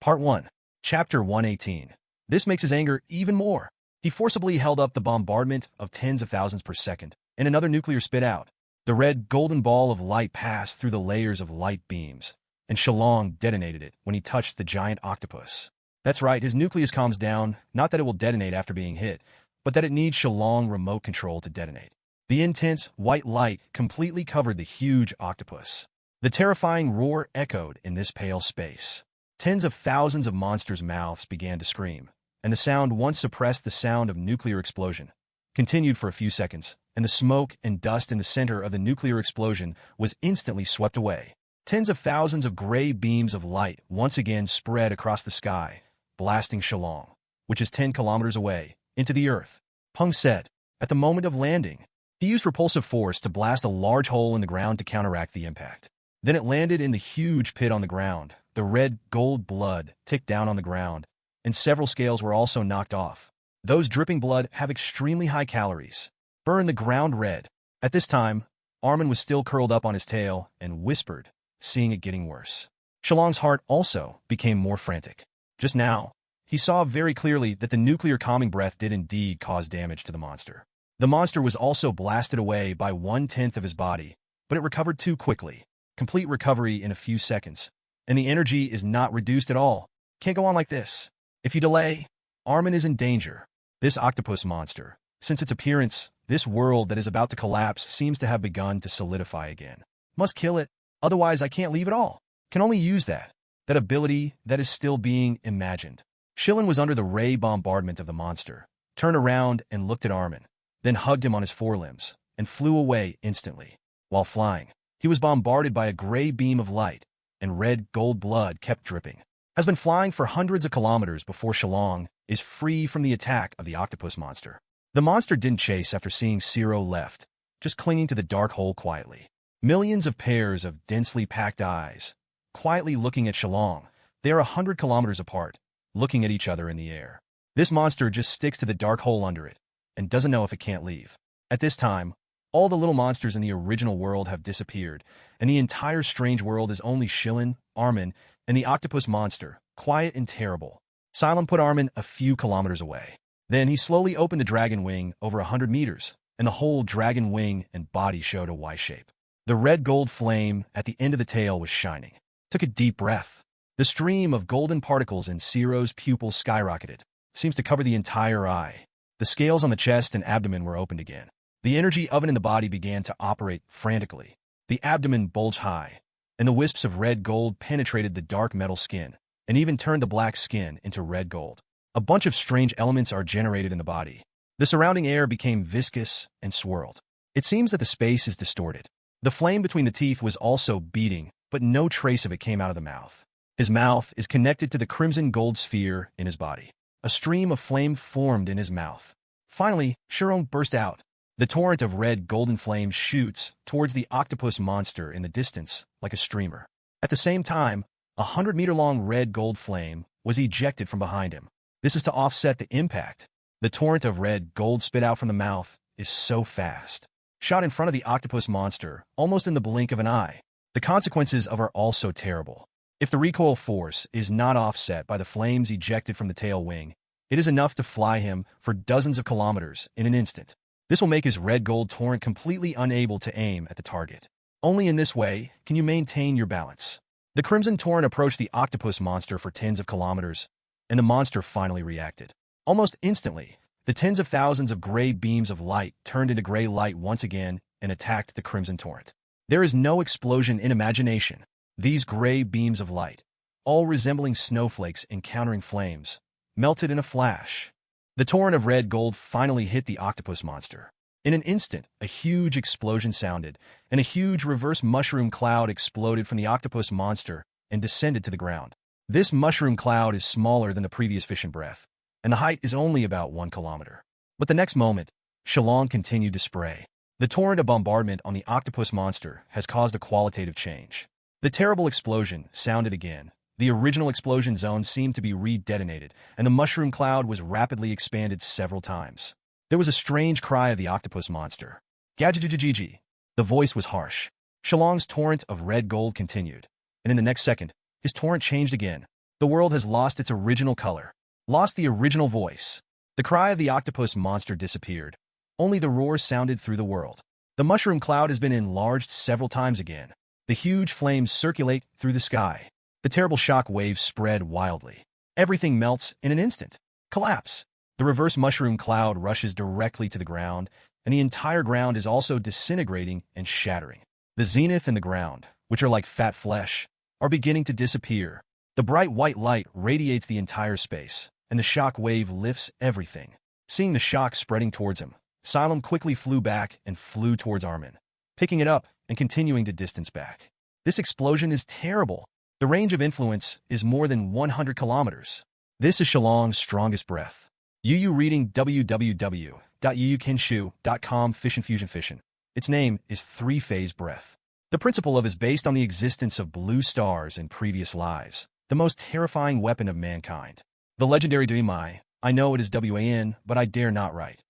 Part 1. Chapter 118. This makes his anger even more. He forcibly held up the bombardment of tens of thousands per second, and another nuclear spit out. The red golden ball of light passed through the layers of light beams, and Shillong detonated it when he touched the giant octopus. That's right, his nucleus calms down, not that it will detonate after being hit, but that it needs Shillong remote control to detonate. The intense white light completely covered the huge octopus. The terrifying roar echoed in this pale space. Tens of thousands of monsters' mouths began to scream, and the sound once suppressed the sound of nuclear explosion. Continued for a few seconds, and the smoke and dust in the center of the nuclear explosion was instantly swept away. Tens of thousands of gray beams of light once again spread across the sky, blasting Shillong, which is 10 kilometers away, into the earth. Peng said, at the moment of landing, he used repulsive force to blast a large hole in the ground to counteract the impact. Then it landed in the huge pit on the ground. The red gold blood ticked down on the ground, and several scales were also knocked off. Those dripping blood have extremely high calories. Burn the ground red. At this time, Armin was still curled up on his tail and whispered, seeing it getting worse. Shillong's heart also became more frantic. Just now, he saw very clearly that the nuclear calming breath did indeed cause damage to the monster. The monster was also blasted away by 1/10 of his body, but it recovered too quickly. Complete recovery in a few seconds. And the energy is not reduced at all. Can't go on like this. If you delay, Armin is in danger. This octopus monster, since its appearance, this world that is about to collapse seems to have begun to solidify again. Must kill it, otherwise I can't leave at all. Can only use that ability that is still being imagined. Shillong was under the ray bombardment of the monster, turned around and looked at Armin, then hugged him on his forelimbs, and flew away instantly. While flying, he was bombarded by a gray beam of light, and red gold blood kept dripping. Has been flying for hundreds of kilometers before Shillong is free from the attack of the octopus monster. The monster didn't chase after seeing Zero left, just clinging to the dark hole quietly. Millions of pairs of densely packed eyes, quietly looking at Shillong. They are 100 kilometers apart, looking at each other in the air. This monster just sticks to the dark hole under it, and doesn't know if it can't leave. At this time, all the little monsters in the original world have disappeared, and the entire strange world is only Shillong, Armin, and the octopus monster, quiet and terrible. Silent put Armin a few kilometers away. Then he slowly opened the dragon wing over 100 meters, and the whole dragon wing and body showed a Y shape. The red gold flame at the end of the tail was shining. Took a deep breath. The stream of golden particles in Zero's pupil skyrocketed. Seems to cover the entire eye. The scales on the chest and abdomen were opened again. The energy oven in the body began to operate frantically. The abdomen bulged high, and the wisps of red gold penetrated the dark metal skin, and even turned the black skin into red gold. A bunch of strange elements are generated in the body. The surrounding air became viscous and swirled. It seems that the space is distorted. The flame between the teeth was also beating, but no trace of it came out of the mouth. His mouth is connected to the crimson gold sphere in his body. A stream of flame formed in his mouth. Finally, Shillong burst out. The torrent of red golden flame shoots towards the octopus monster in the distance like a streamer. At the same time, a 100-meter-long red gold flame was ejected from behind him. This is to offset the impact. The torrent of red gold spit out from the mouth is so fast. Shot in front of the octopus monster, almost in the blink of an eye. The consequences of are also terrible. If the recoil force is not offset by the flames ejected from the tail wing, it is enough to fly him for dozens of kilometers in an instant. This will make his red gold torrent completely unable to aim at the target. Only in this way can you maintain your balance. The crimson torrent approached the octopus monster for tens of kilometers, and the monster finally reacted. Almost instantly, the tens of thousands of gray beams of light turned into gray light once again and attacked the crimson torrent. There is no explosion in imagination. These gray beams of light, all resembling snowflakes encountering flames, melted in a flash. The torrent of red gold finally hit the octopus monster. In an instant, a huge explosion sounded, and a huge reverse mushroom cloud exploded from the octopus monster and descended to the ground. This mushroom cloud is smaller than the previous fission breath, and the height is only about 1 kilometer. But the next moment, Shillong continued to spray. The torrent of bombardment on the octopus monster has caused a qualitative change. The terrible explosion sounded again, The original explosion zone seemed to be re-detonated, and the mushroom cloud was rapidly expanded several times. There was a strange cry of the octopus monster. Gadgagagagigi. The voice was harsh. Shillong's torrent of red gold continued, and in the next second, his torrent changed again. The world has lost its original color, lost the original voice. The cry of the octopus monster disappeared. Only the roar sounded through the world. The mushroom cloud has been enlarged several times again. The huge flames circulate through the sky. The terrible shock waves spread wildly. Everything melts in an instant. Collapse. The reverse mushroom cloud rushes directly to the ground, and the entire ground is also disintegrating and shattering. The zenith and the ground, which are like fat flesh, are beginning to disappear. The bright white light radiates the entire space, and the shock wave lifts everything. Seeing the shock spreading towards him, Shillong quickly flew back and flew towards Armin, picking it up and continuing to distance back. This explosion is terrible. The range of influence is more than 100 kilometers. This is Shillong's strongest breath. Yu reading www.yuyukinshu.com Fission. Its name is three-phase breath. The principle of is based on the existence of blue stars in previous lives, the most terrifying weapon of mankind. The legendary Duimai, I know it is WAN, but I dare not write.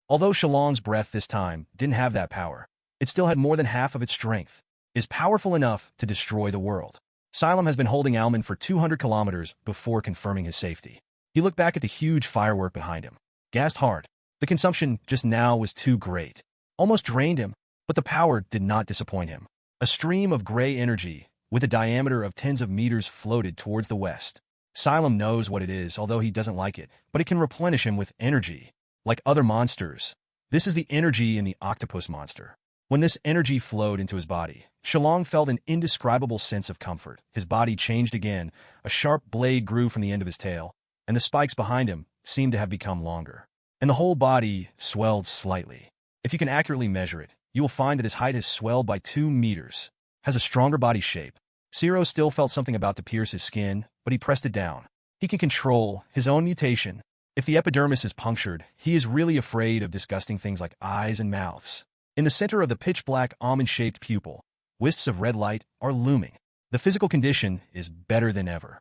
Although Shillong's breath this time didn't have that power, it still had more than half of its strength, is powerful enough to destroy the world. Shillong has been holding Alman for 200 kilometers before confirming his safety. He looked back at the huge firework behind him, gasped hard. The consumption just now was too great. Almost drained him, but the power did not disappoint him. A stream of gray energy, with a diameter of tens of meters, floated towards the west. Shillong knows what it is, although he doesn't like it, but it can replenish him with energy. Like other monsters, this is the energy in the octopus monster. When this energy flowed into his body, Shillong felt an indescribable sense of comfort. His body changed again, a sharp blade grew from the end of his tail, and the spikes behind him seemed to have become longer. And the whole body swelled slightly. If you can accurately measure it, you will find that his height has swelled by 2 meters, has a stronger body shape. Zero still felt something about to pierce his skin, but he pressed it down. He can control his own mutation. If the epidermis is punctured, he is really afraid of disgusting things like eyes and mouths. In the center of the pitch-black almond-shaped pupil, wisps of red light are looming. The physical condition is better than ever.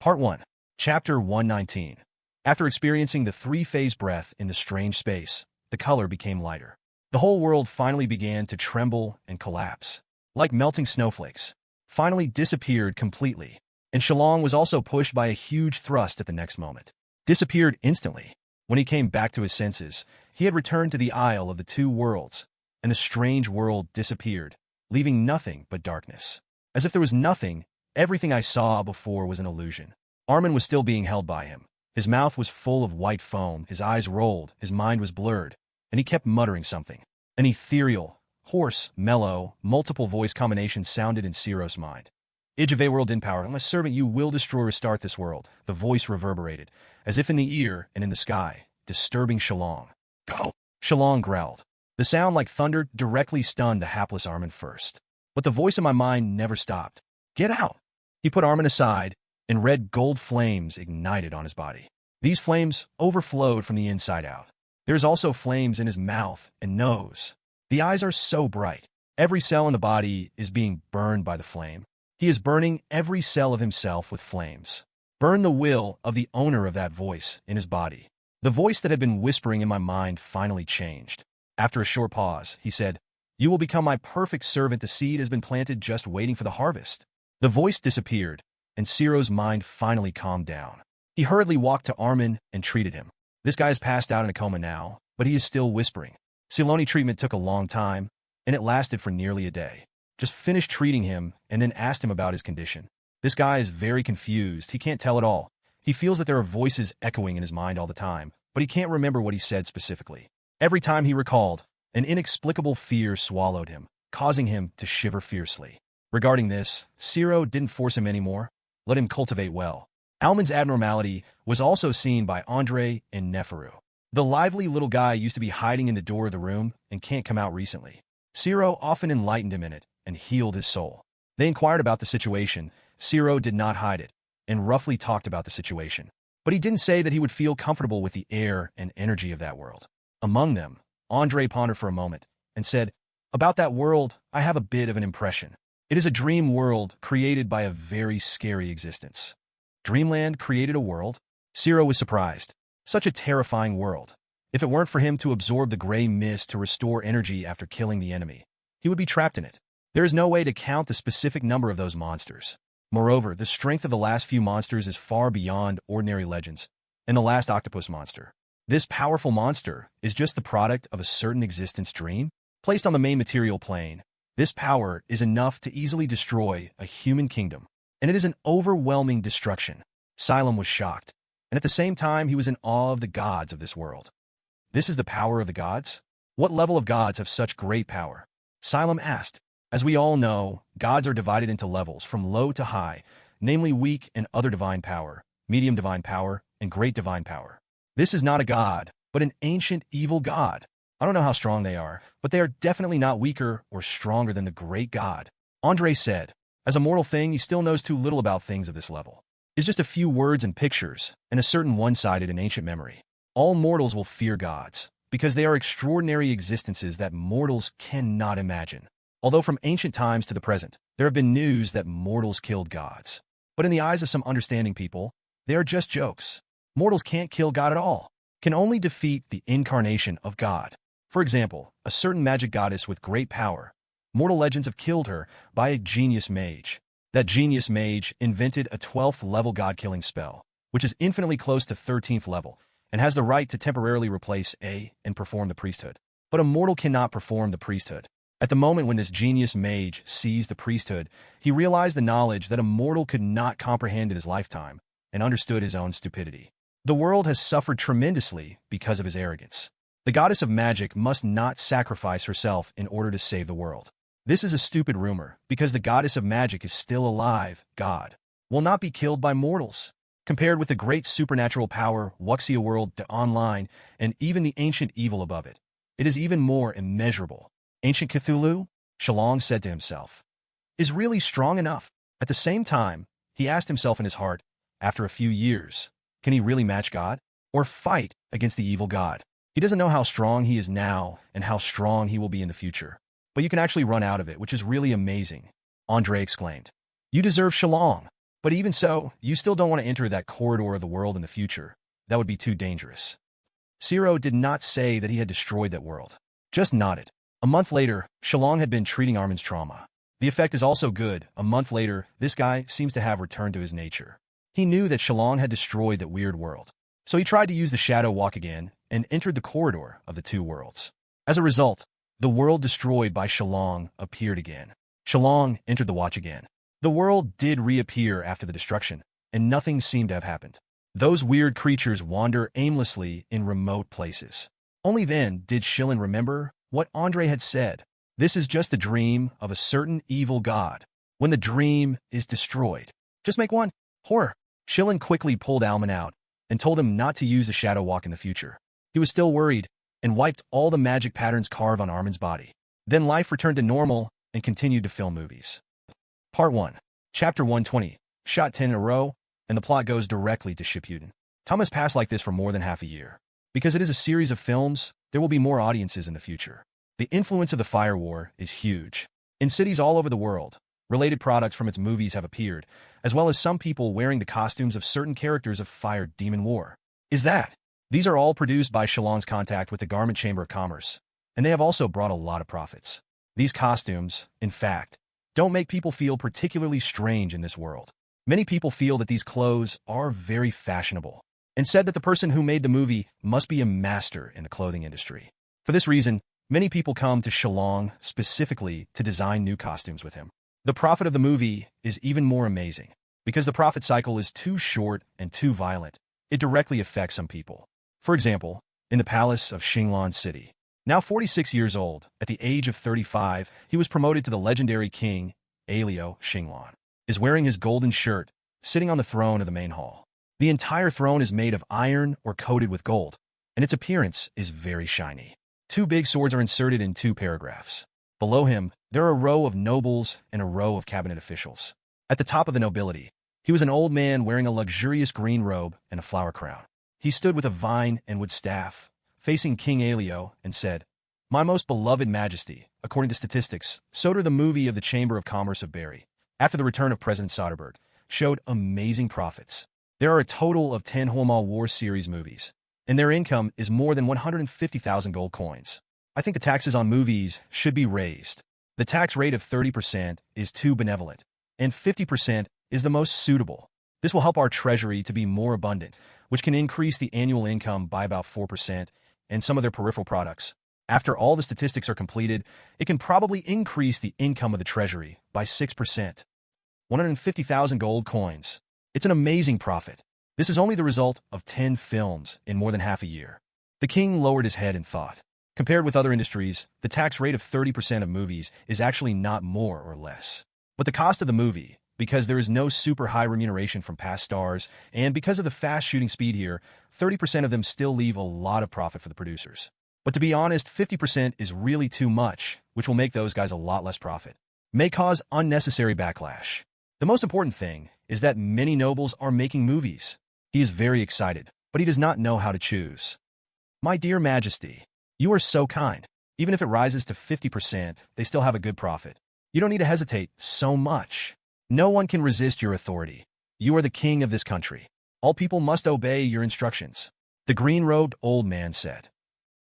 Part 1. Chapter 119. After experiencing the three-phase breath in the strange space, the color became lighter. The whole world finally began to tremble and collapse. Like melting snowflakes, finally disappeared completely. And Shillong was also pushed by a huge thrust at the next moment. Disappeared instantly. When he came back to his senses, he had returned to the Isle of the Two Worlds, and the strange world disappeared, leaving nothing but darkness. As if there was nothing, everything I saw before was an illusion. Armin was still being held by him. His mouth was full of white foam, his eyes rolled, his mind was blurred, and he kept muttering something. An ethereal, hoarse, mellow, multiple voice combination sounded in Ciro's mind. Ijave world in power, unless servant you will destroy restart this world. The voice reverberated, as if in the ear and in the sky, disturbing Shillong. Go! Shillong growled. The sound like thunder directly stunned the hapless Armin first. But the voice in my mind never stopped. Get out! He put Armin aside, and red gold flames ignited on his body. These flames overflowed from the inside out. There's also flames in his mouth and nose. The eyes are so bright. Every cell in the body is being burned by the flame. He is burning every cell of himself with flames. Burn the will of the owner of that voice in his body. The voice that had been whispering in my mind finally changed. After a short pause, he said, You will become my perfect servant. The seed has been planted, just waiting for the harvest. The voice disappeared, and Ciro's mind finally calmed down. He hurriedly walked to Armin and treated him. This guy is passed out in a coma now, but he is still whispering. Siloni treatment took a long time, and it lasted for nearly a day. Just finished treating him and then asked him about his condition. This guy is very confused. He can't tell at all. He feels that there are voices echoing in his mind all the time, but he can't remember what he said specifically. Every time he recalled, an inexplicable fear swallowed him, causing him to shiver fiercely. Regarding this, Ciro didn't force him anymore. Let him cultivate well. Alman's abnormality was also seen by Andre and Neferu. The lively little guy used to be hiding in the door of the room and can't come out recently. Ciro often enlightened him in it and healed his soul. They inquired about the situation. Ciro did not hide it, and roughly talked about the situation. But he didn't say that he would feel comfortable with the air and energy of that world. Among them, Andre pondered for a moment and said, About that world, I have a bit of an impression. It is a dream world created by a very scary existence. Dreamland created a world? Zero was surprised. Such a terrifying world. If it weren't for him to absorb the gray mist to restore energy after killing the enemy, he would be trapped in it. There is no way to count the specific number of those monsters. Moreover, the strength of the last few monsters is far beyond ordinary legends, and the last octopus monster. This powerful monster is just the product of a certain existence dream. Placed on the main material plane, this power is enough to easily destroy a human kingdom, and it is an overwhelming destruction. Shillong was shocked, and at the same time he was in awe of the gods of this world. This is the power of the gods? What level of gods have such great power? Shillong asked. As we all know, gods are divided into levels from low to high, namely weak and other divine power, medium divine power, and great divine power. This is not a god, but an ancient evil god. I don't know how strong they are, but they are definitely not weaker or stronger than the great god. Andre said, as a mortal thing, he still knows too little about things of this level. It's just a few words and pictures, and a certain one-sided and ancient memory. All mortals will fear gods, because they are extraordinary existences that mortals cannot imagine. Although from ancient times to the present, there have been news that mortals killed gods. But in the eyes of some understanding people, they are just jokes. Mortals can't kill God at all, can only defeat the incarnation of God. For example, a certain magic goddess with great power. Mortal legends have killed her by a genius mage. That genius mage invented a 12th level god-killing spell, which is infinitely close to 13th level, and has the right to temporarily replace and perform the priesthood. But a mortal cannot perform the priesthood. At the moment when this genius mage seized the priesthood, he realized the knowledge that a mortal could not comprehend in his lifetime, and understood his own stupidity. The world has suffered tremendously because of his arrogance. The goddess of magic must not sacrifice herself in order to save the world. This is a stupid rumor, because the goddess of magic is still alive. God will not be killed by mortals. Compared with the great supernatural power, Wuxia world, the online, and even the ancient evil above it, it is even more immeasurable. Ancient Cthulhu, Shillong said to himself, is really strong enough. At the same time, he asked himself in his heart, after a few years, can he really match God? Or fight against the evil god? He doesn't know how strong he is now and how strong he will be in the future. But you can actually run out of it, which is really amazing, Andre exclaimed. You deserve Shillong. But even so, you still don't want to enter that corridor of the world in the future. That would be too dangerous. Zero did not say that he had destroyed that world. Just nodded. A month later, Shillong had been treating Armin's trauma. The effect is also good. A month later, this guy seems to have returned to his nature. He knew that Shillong had destroyed that weird world. So he tried to use the shadow walk again and entered the corridor of the two worlds. As a result, the world destroyed by Shillong appeared again. Shillong entered the watch again. The world did reappear after the destruction, and nothing seemed to have happened. Those weird creatures wander aimlessly in remote places. Only then did Shillong remember what Andre had said. This is just the dream of a certain evil god. When the dream is destroyed, just make one. Horror. Shillong quickly pulled Alman out and told him not to use the shadow walk in the future. He was still worried and wiped all the magic patterns carved on Armin's body. Then life returned to normal and continued to film movies. Part 1. Chapter 120. Shot 10 in a row, and the plot goes directly to Shippuden. Time has passed like this for more than half a year. Because it is a series of films, there will be more audiences in the future. The influence of the Fire War is huge. In cities all over the world, related products from its movies have appeared, as well as some people wearing the costumes of certain characters of Fire Demon War. These are all produced by Shillong's contact with the Garment Chamber of Commerce, and they have also brought a lot of profits. These costumes, in fact, don't make people feel particularly strange in this world. Many people feel that these clothes are very fashionable, and said that the person who made the movie must be a master in the clothing industry. For this reason, many people come to Shillong specifically to design new costumes with him. The profit of the movie is even more amazing, because the profit cycle is too short and too violent. It directly affects some people. For example, in the palace of Shillong City. Now 46 years old, at the age of 35, he was promoted to the legendary king, Aelio Shillong, is wearing his golden shirt, sitting on the throne of the main hall. The entire throne is made of iron or coated with gold, and its appearance is very shiny. Two big swords are inserted in two paragraphs. Below him, there are a row of nobles and a row of cabinet officials. At the top of the nobility, he was an old man wearing a luxurious green robe and a flower crown. He stood with a vine and wood staff, facing King Aelio, and said, My most beloved majesty, according to statistics, Soder the movie of the Chamber of Commerce of Barry, after the return of President Soderbergh, showed amazing profits. There are a total of 10 Hallmark War series movies, and their income is more than 150,000 gold coins. I think the taxes on movies should be raised. The tax rate of 30% is too benevolent, and 50% is the most suitable. This will help our treasury to be more abundant, which can increase the annual income by about 4% and some of their peripheral products. After all the statistics are completed, it can probably increase the income of the treasury by 6%. 150,000 gold coins. It's an amazing profit. This is only the result of 10 films in more than half a year. The king lowered his head and thought. Compared with other industries, the tax rate of 30% of movies is actually not more or less. But the cost of the movie, because there is no super high remuneration from past stars, and because of the fast shooting speed here, 30% of them still leave a lot of profit for the producers. But to be honest, 50% is really too much, which will make those guys a lot less profit. May cause unnecessary backlash. The most important thing is that many nobles are making movies. He is very excited, but he does not know how to choose. My dear Majesty, you are so kind. Even if it rises to 50%, they still have a good profit. You don't need to hesitate so much. No one can resist your authority. You are the king of this country. All people must obey your instructions. The green-robed old man said.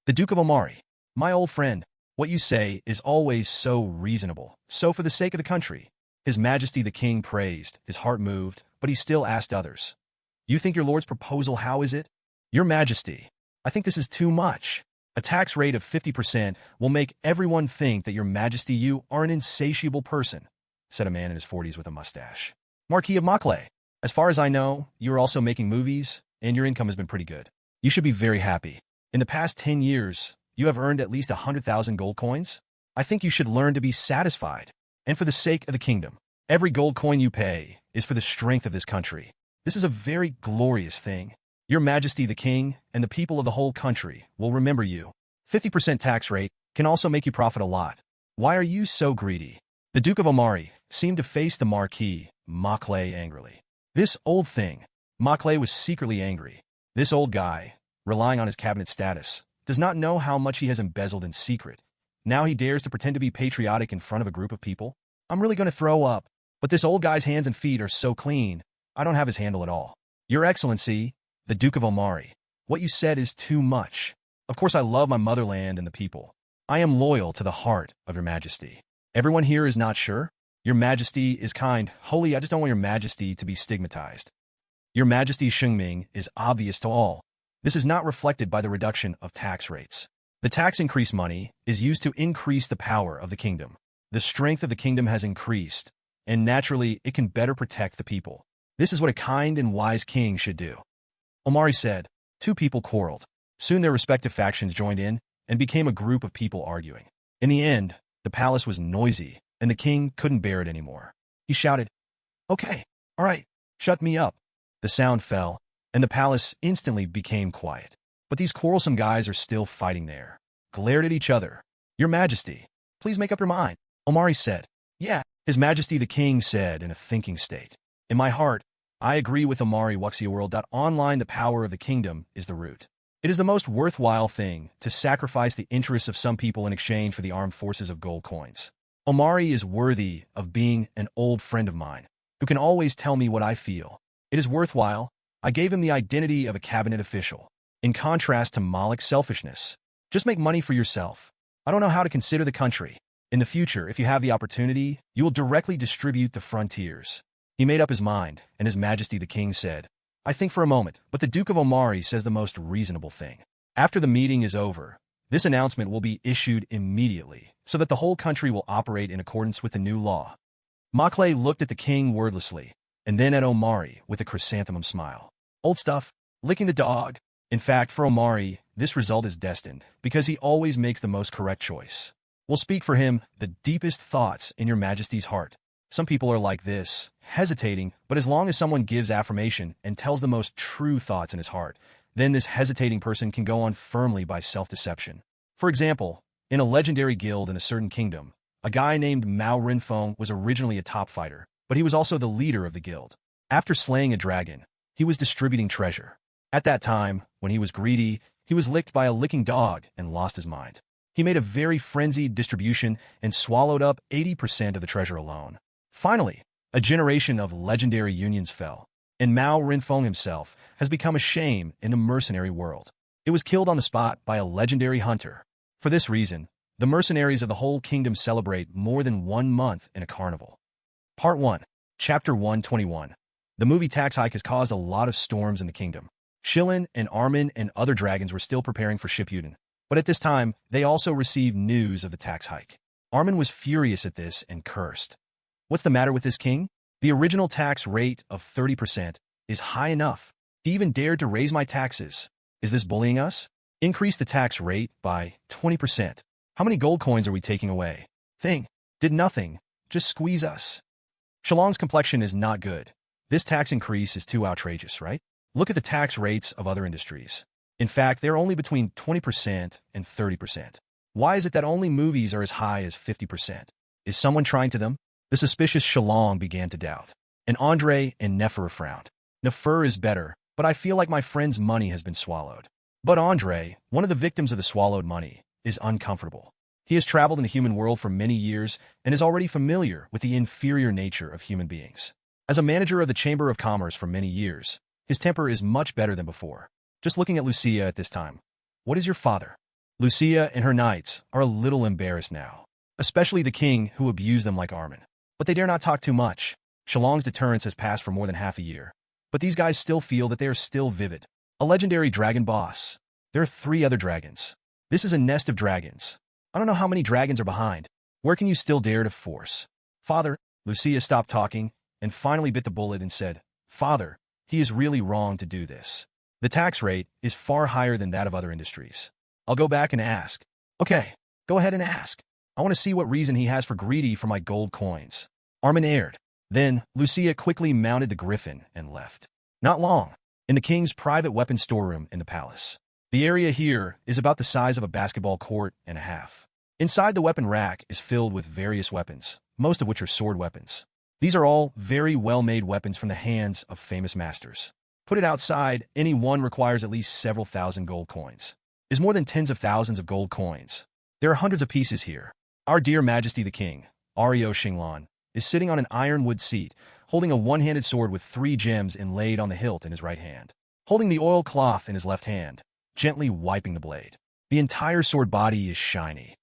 The Duke of Omari, my old friend, what you say is always so reasonable. So for the sake of the country, His Majesty the King praised, his heart moved, but he still asked others. You think your lord's proposal, how is it? Your Majesty, I think this is too much. A tax rate of 50% will make everyone think that your Majesty you are an insatiable person, said a man in his 40s with a mustache. Marquis of Maclay, as far as I know, you are also making movies, and your income has been pretty good. You should be very happy. In the past 10 years, you have earned at least 100,000 gold coins. I think you should learn to be satisfied. And for the sake of the kingdom, every gold coin you pay is for the strength of this country. This is a very glorious thing. Your Majesty the King and the people of the whole country will remember you. 50% tax rate can also make you profit a lot. Why are you so greedy? The Duke of Omari seemed to face the Marquis Maclay angrily. This old thing. Maclay was secretly angry. This old guy, relying on his cabinet status, does not know how much he has embezzled in secret. Now he dares to pretend to be patriotic in front of a group of people? I'm really going to throw up. But this old guy's hands and feet are so clean, I don't have his handle at all. Your Excellency, the Duke of Omari, what you said is too much. Of course I love my motherland and the people. I am loyal to the heart of your Majesty. Everyone here is not sure? Your Majesty is kind. Holy, I just don't want your Majesty to be stigmatized. Your Majesty Shengming is obvious to all. This is not reflected by the reduction of tax rates. The tax increase money is used to increase the power of the kingdom. The strength of the kingdom has increased, and naturally it can better protect the people. This is what a kind and wise king should do. Omari said. Two people quarreled. Soon their respective factions joined in and became a group of people arguing. In the end, the palace was noisy, and the king couldn't bear it anymore. He shouted, Okay, all right, shut me up. The sound fell, and the palace instantly became quiet. But these quarrelsome guys are still fighting there. Glared at each other. Your Majesty, please make up your mind. Omari said. Yeah, His Majesty the King said in a thinking state. In my heart, I agree with Omari Wuxia the power of the kingdom is the root. It is the most worthwhile thing to sacrifice the interests of some people in exchange for the armed forces of gold coins. Omari is worthy of being an old friend of mine, who can always tell me what I feel. It is worthwhile. I gave him the identity of a cabinet official. In contrast to Malik's selfishness, just make money for yourself. I don't know how to consider the country. In the future, if you have the opportunity, you will directly distribute the frontiers. He made up his mind, and His Majesty the King said, I think for a moment, but the Duke of Omari says the most reasonable thing. After the meeting is over, this announcement will be issued immediately, so that the whole country will operate in accordance with the new law. Maclay looked at the king wordlessly, and then at Omari with a chrysanthemum smile. Old stuff, licking the dog. In fact, for Omari, this result is destined, because he always makes the most correct choice. We'll speak for him the deepest thoughts in your Majesty's heart. Some people are like this, hesitating, but as long as someone gives affirmation and tells the most true thoughts in his heart, then this hesitating person can go on firmly by self-deception. For example, in a legendary guild in a certain kingdom, a guy named Mao Rinfeng was originally a top fighter, but he was also the leader of the guild. After slaying a dragon, he was distributing treasure. At that time, when he was greedy, he was licked by a licking dog and lost his mind. He made a very frenzied distribution and swallowed up 80% of the treasure alone. Finally, a generation of legendary unions fell, and Mao Renfeng himself has become a shame in the mercenary world. It was killed on the spot by a legendary hunter. For this reason, the mercenaries of the whole kingdom celebrate more than 1 month in a carnival. Part 1, Chapter 121. The movie tax hike has caused a lot of storms in the kingdom. Shillong and Armin and other dragons were still preparing for Shippuden, but at this time, they also received news of the tax hike. Armin was furious at this and cursed. What's the matter with this king? The original tax rate of 30% is high enough. He even dared to raise my taxes. Is this bullying us? Increase the tax rate by 20%. How many gold coins are we taking away? Thing. Did nothing. Just squeeze us. Shillong's complexion is not good. This tax increase is too outrageous, right? Look at the tax rates of other industries. In fact, they're only between 20% and 30%. Why is it that only movies are as high as 50%? Is someone trying to them? The suspicious Shillong began to doubt. And Andre and Nefer frowned. Nefer is better, but I feel like my friend's money has been swallowed. But Andre, one of the victims of the swallowed money, is uncomfortable. He has traveled in the human world for many years and is already familiar with the inferior nature of human beings. As a manager of the Chamber of Commerce for many years, his temper is much better than before. Just looking at Lucia at this time. What is your father? Lucia and her knights are a little embarrassed now, especially the king who abused them like Armin. But they dare not talk too much. Shillong's deterrence has passed for more than half a year. But these guys still feel that they are still vivid. A legendary dragon boss. There are 3 other dragons. This is a nest of dragons. I don't know how many dragons are behind. Where can you still dare to force? Father, Lucia stopped talking and finally bit the bullet and said, Father, he is really wrong to do this. The tax rate is far higher than that of other industries. I'll go back and ask. Okay, go ahead and ask. I want to see what reason he has for greedy for my gold coins. Armin aired. Then, Lucia quickly mounted the griffin and left. Not long. In the king's private weapon storeroom in the palace. The area here is about the size of a basketball court and a half. Inside the weapon rack is filled with various weapons, most of which are sword weapons. These are all very well-made weapons from the hands of famous masters. Put it outside, any one requires at least several thousand gold coins. Is more than tens of thousands of gold coins. There are hundreds of pieces here. Our dear Majesty the King, Ario Xinglong, is sitting on an ironwood seat, holding a one-handed sword with 3 gems inlaid on the hilt in his right hand, holding the oil cloth in his left hand, gently wiping the blade. The entire sword body is shiny.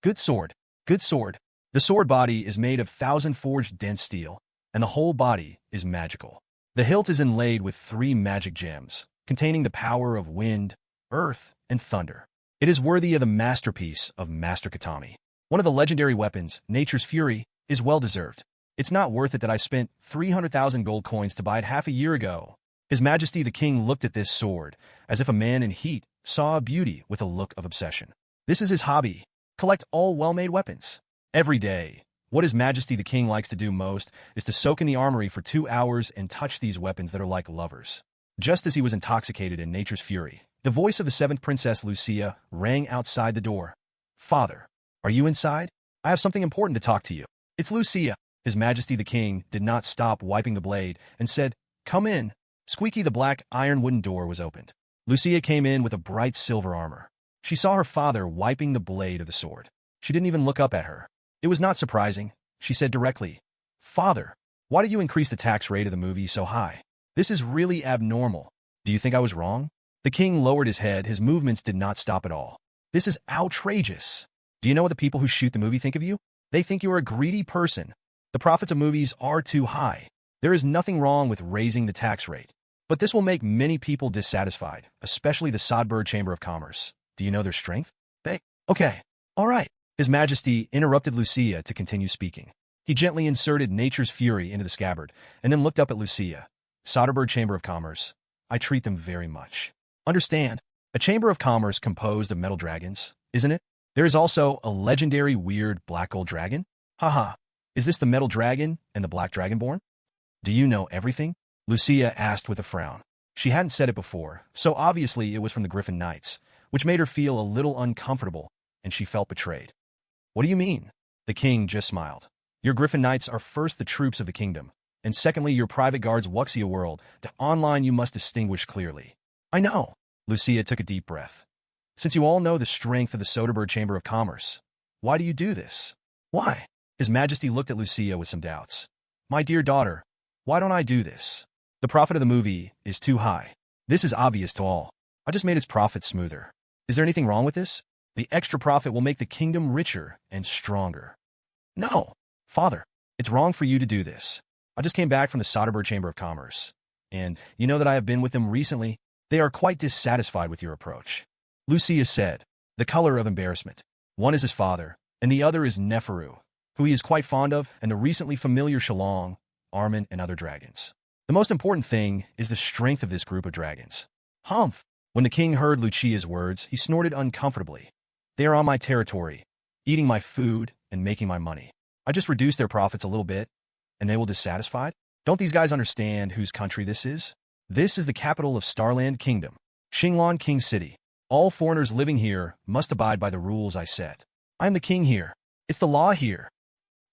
Good sword, good sword. The sword body is made of 1,000 forged dense steel, and the whole body is magical. The hilt is inlaid with 3 magic gems, containing the power of wind, earth, and thunder. It is worthy of the masterpiece of Master Katami. One of the legendary weapons, Nature's Fury, is well-deserved. It's not worth it that I spent 300,000 gold coins to buy it half a year ago. His Majesty the King looked at this sword, as if a man in heat saw a beauty with a look of obsession. This is his hobby. Collect all well-made weapons. Every day. What His Majesty the King likes to do most is to soak in the armory for 2 hours and touch these weapons that are like lovers. Just as he was intoxicated in Nature's Fury, the voice of the 7th Princess Lucia rang outside the door. Father, are you inside? I have something important to talk to you. It's Lucia. His Majesty the King did not stop wiping the blade and said, Come in. Squeaky the black iron wooden door was opened. Lucia came in with a bright silver armor. She saw her father wiping the blade of the sword. She didn't even look up at her. It was not surprising. She said directly, Father, why did you increase the tax rate of the movie so high? This is really abnormal. Do you think I was wrong? The king lowered his head. His movements did not stop at all. This is outrageous. Do you know what the people who shoot the movie think of you? They think you are a greedy person. The profits of movies are too high. There is nothing wrong with raising the tax rate. But this will make many people dissatisfied, especially the Sodberg Chamber of Commerce. Do you know their strength? Okay, all right. His Majesty interrupted Lucia to continue speaking. He gently inserted Nature's Fury into the scabbard, and then looked up at Lucia. Soderbergh Chamber of Commerce. I treat them very much. Understand? A Chamber of Commerce composed of metal dragons, isn't it? There is also a legendary weird black gold dragon? Haha. Is this the metal dragon and the black dragonborn? Do you know everything? Lucia asked with a frown. She hadn't said it before, so obviously it was from the Griffin Knights, which made her feel a little uncomfortable, and she felt betrayed. What do you mean? The king just smiled. Your Griffin Knights are first the troops of the kingdom, and secondly your private guards Wuxia world. To online you must distinguish clearly. I know. Lucia took a deep breath. Since you all know the strength of the Soderbergh Chamber of Commerce, why do you do this? Why? His Majesty looked at Lucia with some doubts. My dear daughter, why don't I do this? The profit of the movie is too high. This is obvious to all. I just made its profit smoother. Is there anything wrong with this? The extra profit will make the kingdom richer and stronger. No, Father, it's wrong for you to do this. I just came back from the Soderbergh Chamber of Commerce, and you know that I have been with them recently. They are quite dissatisfied with your approach. Lucia said, the color of embarrassment. One is his father, and the other is Neferu, who he is quite fond of, and the recently familiar Shillong, Armin, and other dragons. The most important thing is the strength of this group of dragons. Humph! When the king heard Lucia's words, he snorted uncomfortably. They are on my territory, eating my food and making my money. I just reduced their profits a little bit, and they will dissatisfied? Don't these guys understand whose country this is? This is the capital of Starland Kingdom, Shillong King City. All foreigners living here must abide by the rules I set. I am the king here. It's the law here.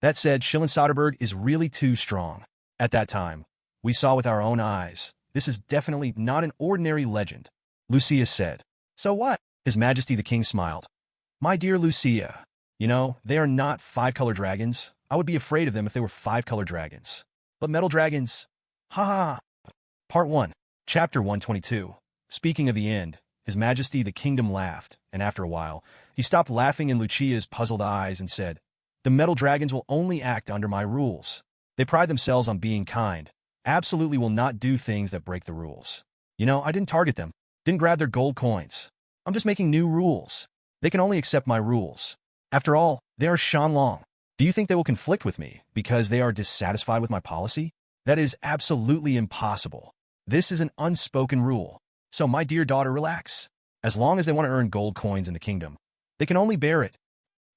That said, Shillong Soderbergh is really too strong. At that time, we saw with our own eyes. This is definitely not an ordinary legend. Lucia said. So what? His Majesty the King smiled. My dear Lucia, you know, they are not five-color dragons. I would be afraid of them if they were five-color dragons. But metal dragons? Ha ha! Part 1, Chapter 122. Speaking of the end, His Majesty the Kingdom laughed, and after a while, he stopped laughing in Lucia's puzzled eyes and said, the metal dragons will only act under my rules. They pride themselves on being kind, absolutely will not do things that break the rules. You know, I didn't target them, didn't grab their gold coins. I'm just making new rules. They can only accept my rules. After all, they are Shillong. Do you think they will conflict with me because they are dissatisfied with my policy? That is absolutely impossible. This is an unspoken rule. So my dear daughter, relax. As long as they want to earn gold coins in the kingdom, they can only bear it.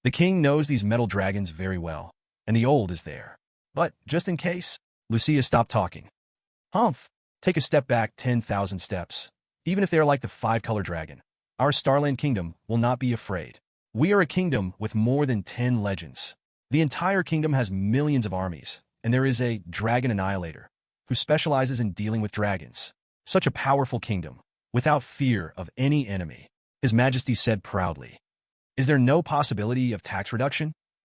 The king knows these metal dragons very well, and the old is there. But, just in case, Lucia stopped talking. Humph! Take a step back 10,000 steps. Even if they are like the five-color dragon, our Starland Kingdom will not be afraid. We are a kingdom with more than 10 legends. The entire kingdom has millions of armies, and there is a dragon annihilator who specializes in dealing with dragons. Such a powerful kingdom, without fear of any enemy, His Majesty said proudly. Is there no possibility of tax reduction?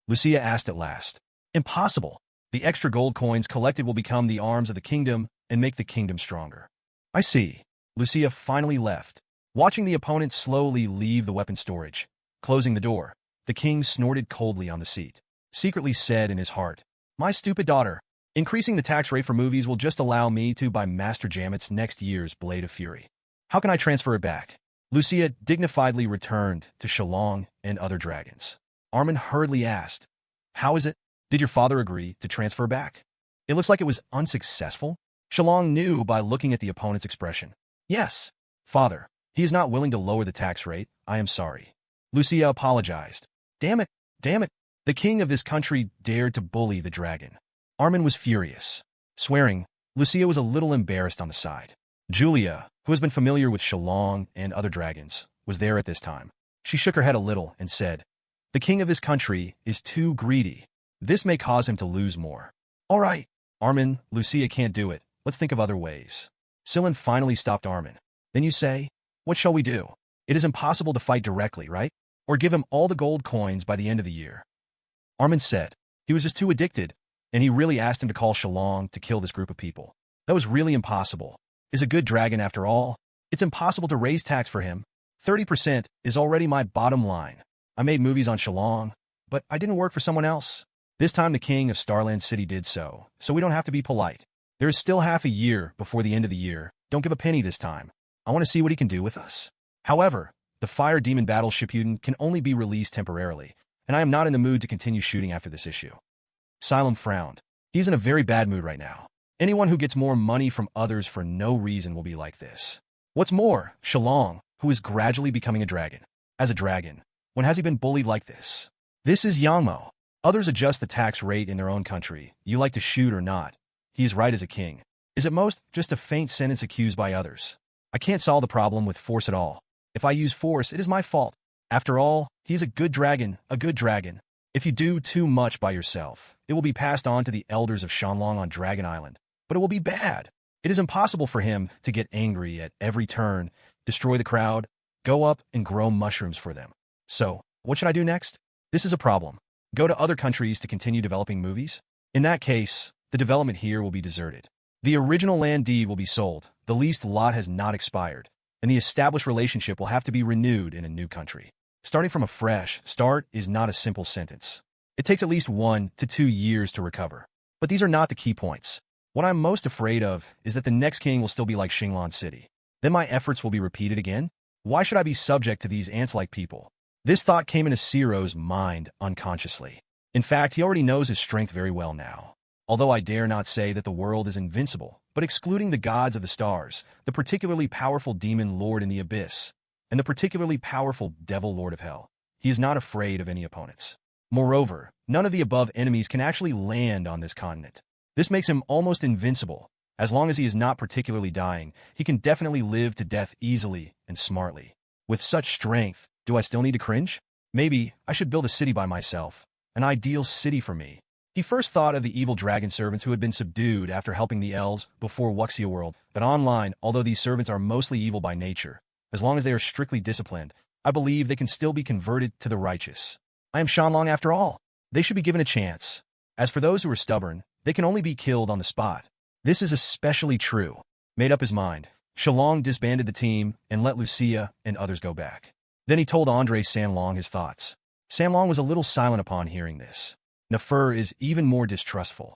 Lucia asked at last. Impossible. The extra gold coins collected will become the arms of the kingdom and make the kingdom stronger. I see. Lucia finally left, watching the opponent slowly leave the weapon storage. Closing the door, the king snorted coldly on the seat, secretly said in his heart, my stupid daughter, increasing the tax rate for movies will just allow me to buy Master Jamet's next year's Blade of Fury. How can I transfer it back? Lucia dignifiedly returned to Shillong and other dragons. Armin hurriedly asked, how is it? Did your father agree to transfer back? It looks like it was unsuccessful. Shillong knew by looking at the opponent's expression. Yes, father, he is not willing to lower the tax rate. I am sorry. Lucia apologized. Damn it, damn it. The king of this country dared to bully the dragon. Armin was furious. Swearing, Lucia was a little embarrassed on the side. Julia, who has been familiar with Shillong and other dragons, was there at this time. She shook her head a little and said, the king of this country is too greedy. This may cause him to lose more. All right, Armin, Lucia can't do it. Let's think of other ways. Shillong finally stopped Armin. Then you say, what shall we do? It is impossible to fight directly, right? Or give him all the gold coins by the end of the year. Armin said he was just too addicted, and he really asked him to call Shillong to kill this group of people. That was really impossible. Is a good dragon after all. It's impossible to raise tax for him. 30% is already my bottom line. I made movies on Shillong, but I didn't work for someone else. This time the king of Starland City did so we don't have to be polite. There is still half a year before the end of the year. Don't give a penny this time. I want to see what he can do with us. However, the fire demon battle Shippuden can only be released temporarily, and I am not in the mood to continue shooting after this issue. Shillong frowned. He's in a very bad mood right now. Anyone who gets more money from others for no reason will be like this. What's more, Shillong, who is gradually becoming a dragon. As a dragon, when has he been bullied like this? This is Yangmo. Others adjust the tax rate in their own country. You like to shoot or not. He is right as a king. Is at most just a faint sentence accused by others. I can't solve the problem with force at all. If I use force, it is my fault. After all, he's a good dragon, a good dragon. If you do too much by yourself, it will be passed on to the elders of Shillong on Dragon Island. But it will be bad. It is impossible for him to get angry at every turn, destroy the crowd, Go up and grow mushrooms for them. So, what should I do next? This is a problem. Go to other countries to continue developing movies? In that case, the development here will be deserted. The original land deed will be sold, the leased lot has not expired, and the established relationship will have to be renewed in a new country. Starting from a fresh start is not a simple sentence. It takes at least 1 to 2 years to recover. But these are not the key points. What I'm most afraid of is that the next king will still be like Shillong City. Then my efforts will be repeated again? Why should I be subject to these ants-like people? This thought came into Siro's mind unconsciously. In fact, he already knows his strength very well now. Although I dare not say that the world is invincible, but excluding the gods of the stars, the particularly powerful demon lord in the abyss, and the particularly powerful devil lord of hell, he is not afraid of any opponents. Moreover, none of the above enemies can actually land on this continent. This makes him almost invincible. As long as he is not particularly dying, he can definitely live to death easily and smartly. With such strength, do I still need to cringe? Maybe I should build a city by myself. An ideal city for me. He first thought of the evil dragon servants who had been subdued after helping the elves before Wuxia World, but online, although these servants are mostly evil by nature, as long as they are strictly disciplined, I believe they can still be converted to the righteous. I am Shillong after all. They should be given a chance. As for those who are stubborn, they can only be killed on the spot. This is especially true. Made up his mind, Shillong disbanded the team and let Lucia and others go back. Then he told Andre Sanlong his thoughts. Sanlong was a little silent upon hearing this. Nefer is even more distrustful.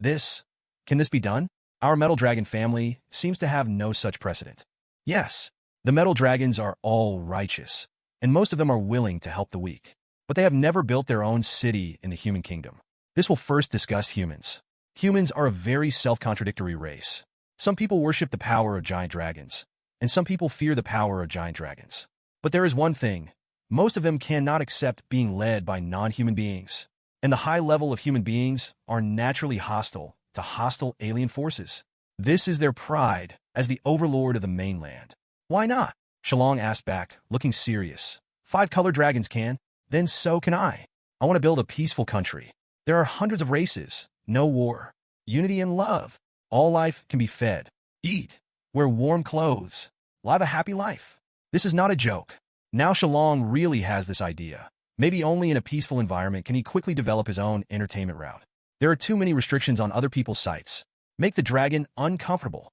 Can this be done? Our Metal Dragon family seems to have no such precedent. Yes, the Metal Dragons are all righteous, and most of them are willing to help the weak. But they have never built their own city in the human kingdom. This will first discuss humans. Humans are a very self-contradictory race. Some people worship the power of giant dragons, and some people fear the power of giant dragons. But there is one thing. Most of them cannot accept being led by non-human beings. And the high level of human beings are naturally hostile to hostile alien forces. This is their pride as the overlord of the mainland. Why not? Shillong asked back, looking serious. 5 color dragons can, then so can I. I want to build a peaceful country. There are hundreds of races, no war, unity and love. All life can be fed, eat, wear warm clothes, live a happy life. This is not a joke. Now Shillong really has this idea. Maybe only in a peaceful environment can he quickly develop his own entertainment route. There are too many restrictions on other people's sites. Make the dragon uncomfortable.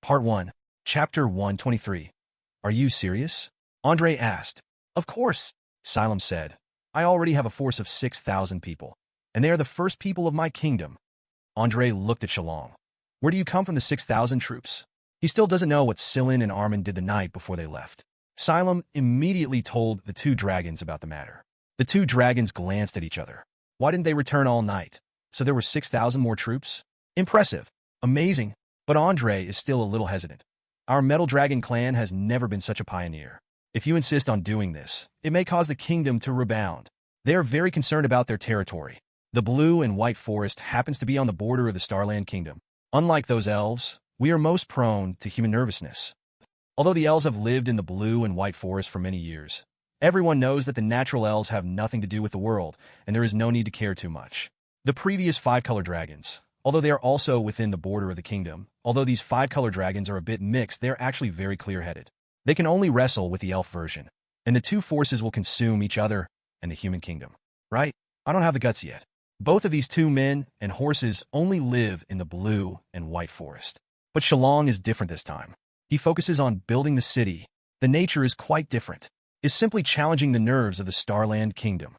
Part 1, Chapter 123. Are you serious? Andre asked. Of course, Silem said. I already have a force of 6,000 people, and they are the first people of my kingdom. Andre looked at Shillong. Where do you come from the 6,000 troops? He still doesn't know what Silin and Armin did the night before they left. Silem immediately told the 2 dragons about the matter. The 2 dragons glanced at each other. Why didn't they return all night? So there were 6,000 more troops? Impressive. Amazing. But Andre is still a little hesitant. Our Metal Dragon clan has never been such a pioneer. If you insist on doing this, it may cause the kingdom to rebound. They are very concerned about their territory. The blue and white forest happens to be on the border of the Starland Kingdom. Unlike those elves, we are most prone to human nervousness. Although the elves have lived in the blue and white forest for many years, everyone knows that the natural elves have nothing to do with the world, and there is no need to care too much. The previous 5 color dragons, although they are also within the border of the kingdom, although these 5 color dragons are a bit mixed, they are actually very clear-headed. They can only wrestle with the elf version, and the 2 forces will consume each other and the human kingdom. Right? I don't have the guts yet. Both of these 2 men and horses only live in the blue and white forest. But Shillong is different this time. He focuses on building the city. The nature is quite different. Is simply challenging the nerves of the Starland Kingdom.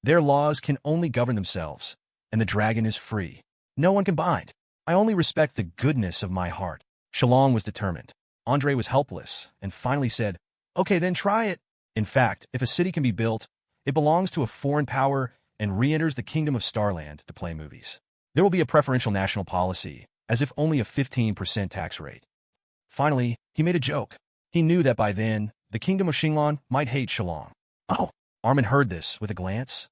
Their laws can only govern themselves, and the dragon is free. No one can bind. I only respect the goodness of my heart. Shillong was determined. Andre was helpless, and finally said, okay, then try it. In fact, if a city can be built, it belongs to a foreign power and re-enters the kingdom of Starland to play movies. There will be a preferential national policy, as if only a 15% tax rate. Finally, he made a joke. He knew that by then, the kingdom of Shillong might hate Shillong. Oh, Armin heard this with a glance.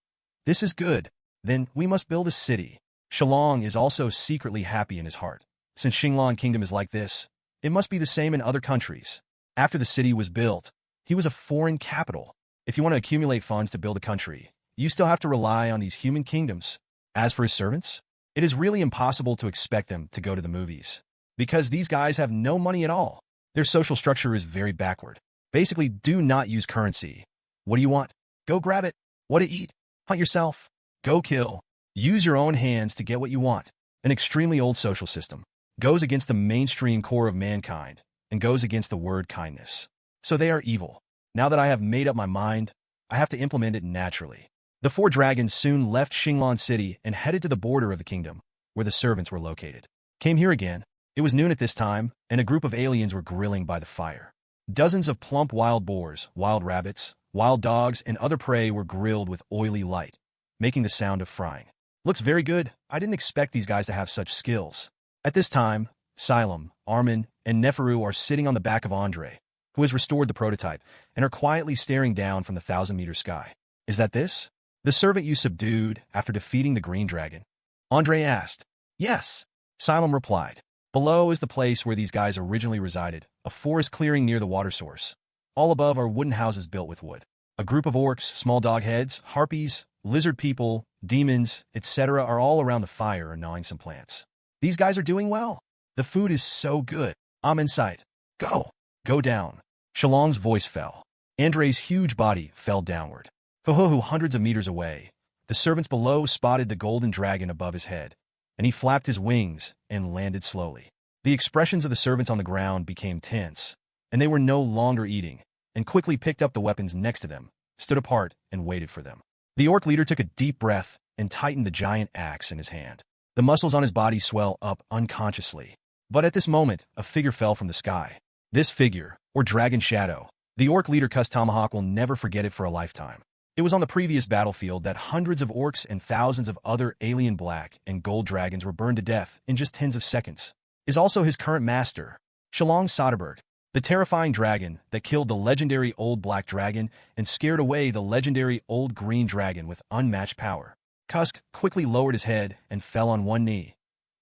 This is good. Then we must build a city. Shillong is also secretly happy in his heart. Since Shillong Kingdom is like this, it must be the same in other countries. After the city was built, he was a foreign capital. If you want to accumulate funds to build a country, you still have to rely on these human kingdoms. As for his servants, it is really impossible to expect them to go to the movies, because these guys have no money at all. Their social structure is very backward. Basically, do not use currency. What do you want? Go grab it. What to eat? Hunt yourself. Go kill. Use your own hands to get what you want. An extremely old social system. Goes against the mainstream core of mankind, and goes against the word kindness. So they are evil. Now that I have made up my mind, I have to implement it naturally. The four dragons soon left Shillong City and headed to the border of the kingdom, where the servants were located. Came here again. It was noon at this time, and a group of aliens were grilling by the fire. Dozens of plump wild boars, wild rabbits, wild dogs, and other prey were grilled with oily light, making the sound of frying. Looks very good. I didn't expect these guys to have such skills. At this time, Shillong, Armin, and Neferu are sitting on the back of Andre, who has restored the prototype, and are quietly staring down from the 1,000-meter sky. Is that this? The servant you subdued after defeating the green dragon? Andre asked. Yes. Shillong replied. Below is the place where these guys originally resided, a forest clearing near the water source. All above are wooden houses built with wood. A group of orcs, small dog heads, harpies, lizard people, demons, etc. are all around the fire and gnawing some plants. These guys are doing well. The food is so good. I'm in sight. Go. Go down. Shillong's voice fell. Andre's huge body fell downward. Ho-ho-ho, hundreds of meters away. The servants below spotted the golden dragon above his head, and he flapped his wings and landed slowly. The expressions of the servants on the ground became tense, and they were no longer eating, and quickly picked up the weapons next to them, stood apart, and waited for them. The orc leader took a deep breath and tightened the giant axe in his hand. The muscles on his body swell up unconsciously. But at this moment, a figure fell from the sky. This figure, or dragon shadow, the orc leader Cuss Tomahawk will never forget it for a lifetime. It was on the previous battlefield that hundreds of orcs and thousands of other alien black and gold dragons were burned to death in just tens of seconds. Is also his current master, Shillong Soderbergh, the terrifying dragon that killed the legendary old black dragon and scared away the legendary old green dragon with unmatched power. Cusk quickly lowered his head and fell on one knee.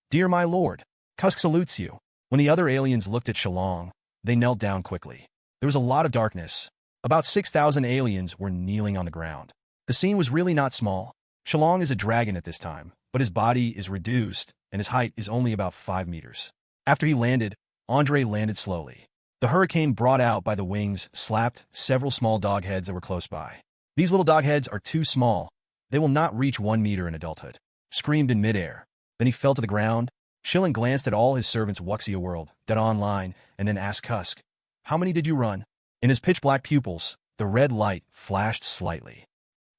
Dear my lord, Cusk salutes you. When the other aliens looked at Shillong, they knelt down quickly. There was a lot of darkness. About 6,000 aliens were kneeling on the ground. The scene was really not small. Shillong is a dragon at this time, but his body is reduced and his height is only about 5 meters. After he landed, Andre landed slowly. The hurricane brought out by the wings slapped several small dog heads that were close by. These little dog heads are too small. They will not reach 1 meter in adulthood. Screamed in midair. Then he fell to the ground. Shillong glanced at all his servants Wuxia World, dead online, and then asked Cusk, how many did you run? In his pitch-black pupils, the red light flashed slightly.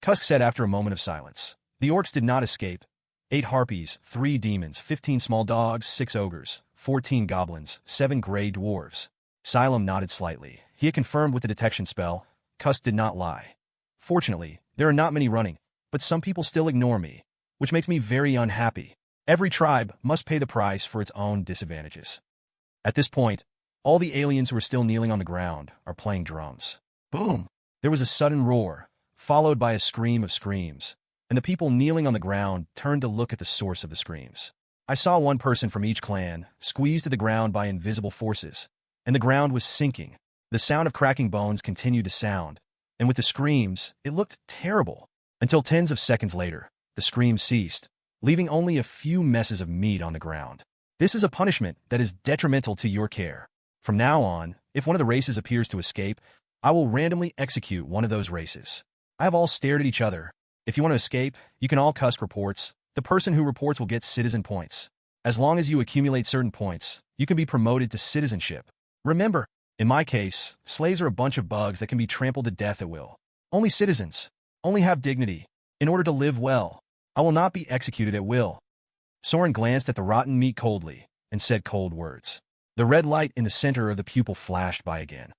Cusk said after a moment of silence, the orcs did not escape. 8 harpies, 3 demons, 15 small dogs, 6 ogres, 14 goblins, 7 gray dwarves. Shillong nodded slightly. He had confirmed with the detection spell. Cusk did not lie. Fortunately, there are not many running, but some people still ignore me, which makes me very unhappy. Every tribe must pay the price for its own disadvantages. At this point, all the aliens who are still kneeling on the ground are playing drums. Boom! There was a sudden roar, followed by a scream of screams, and the people kneeling on the ground turned to look at the source of the screams. I saw one person from each clan squeezed to the ground by invisible forces, and the ground was sinking. The sound of cracking bones continued to sound, and with the screams, it looked terrible. Until tens of seconds later, the screams ceased, leaving only a few messes of meat on the ground. This is a punishment that is detrimental to your care. From now on, if one of the races appears to escape, I will randomly execute one of those races. I have all stared at each other. If you want to escape, you can all Cusk reports. The person who reports will get citizen points. As long as you accumulate certain points, you can be promoted to citizenship. Remember, in my case, slaves are a bunch of bugs that can be trampled to death at will. Only citizens. Only have dignity. In order to live well, I will not be executed at will. Soren glanced at the rotten meat coldly and said cold words. The red light in the center of the pupil flashed by again.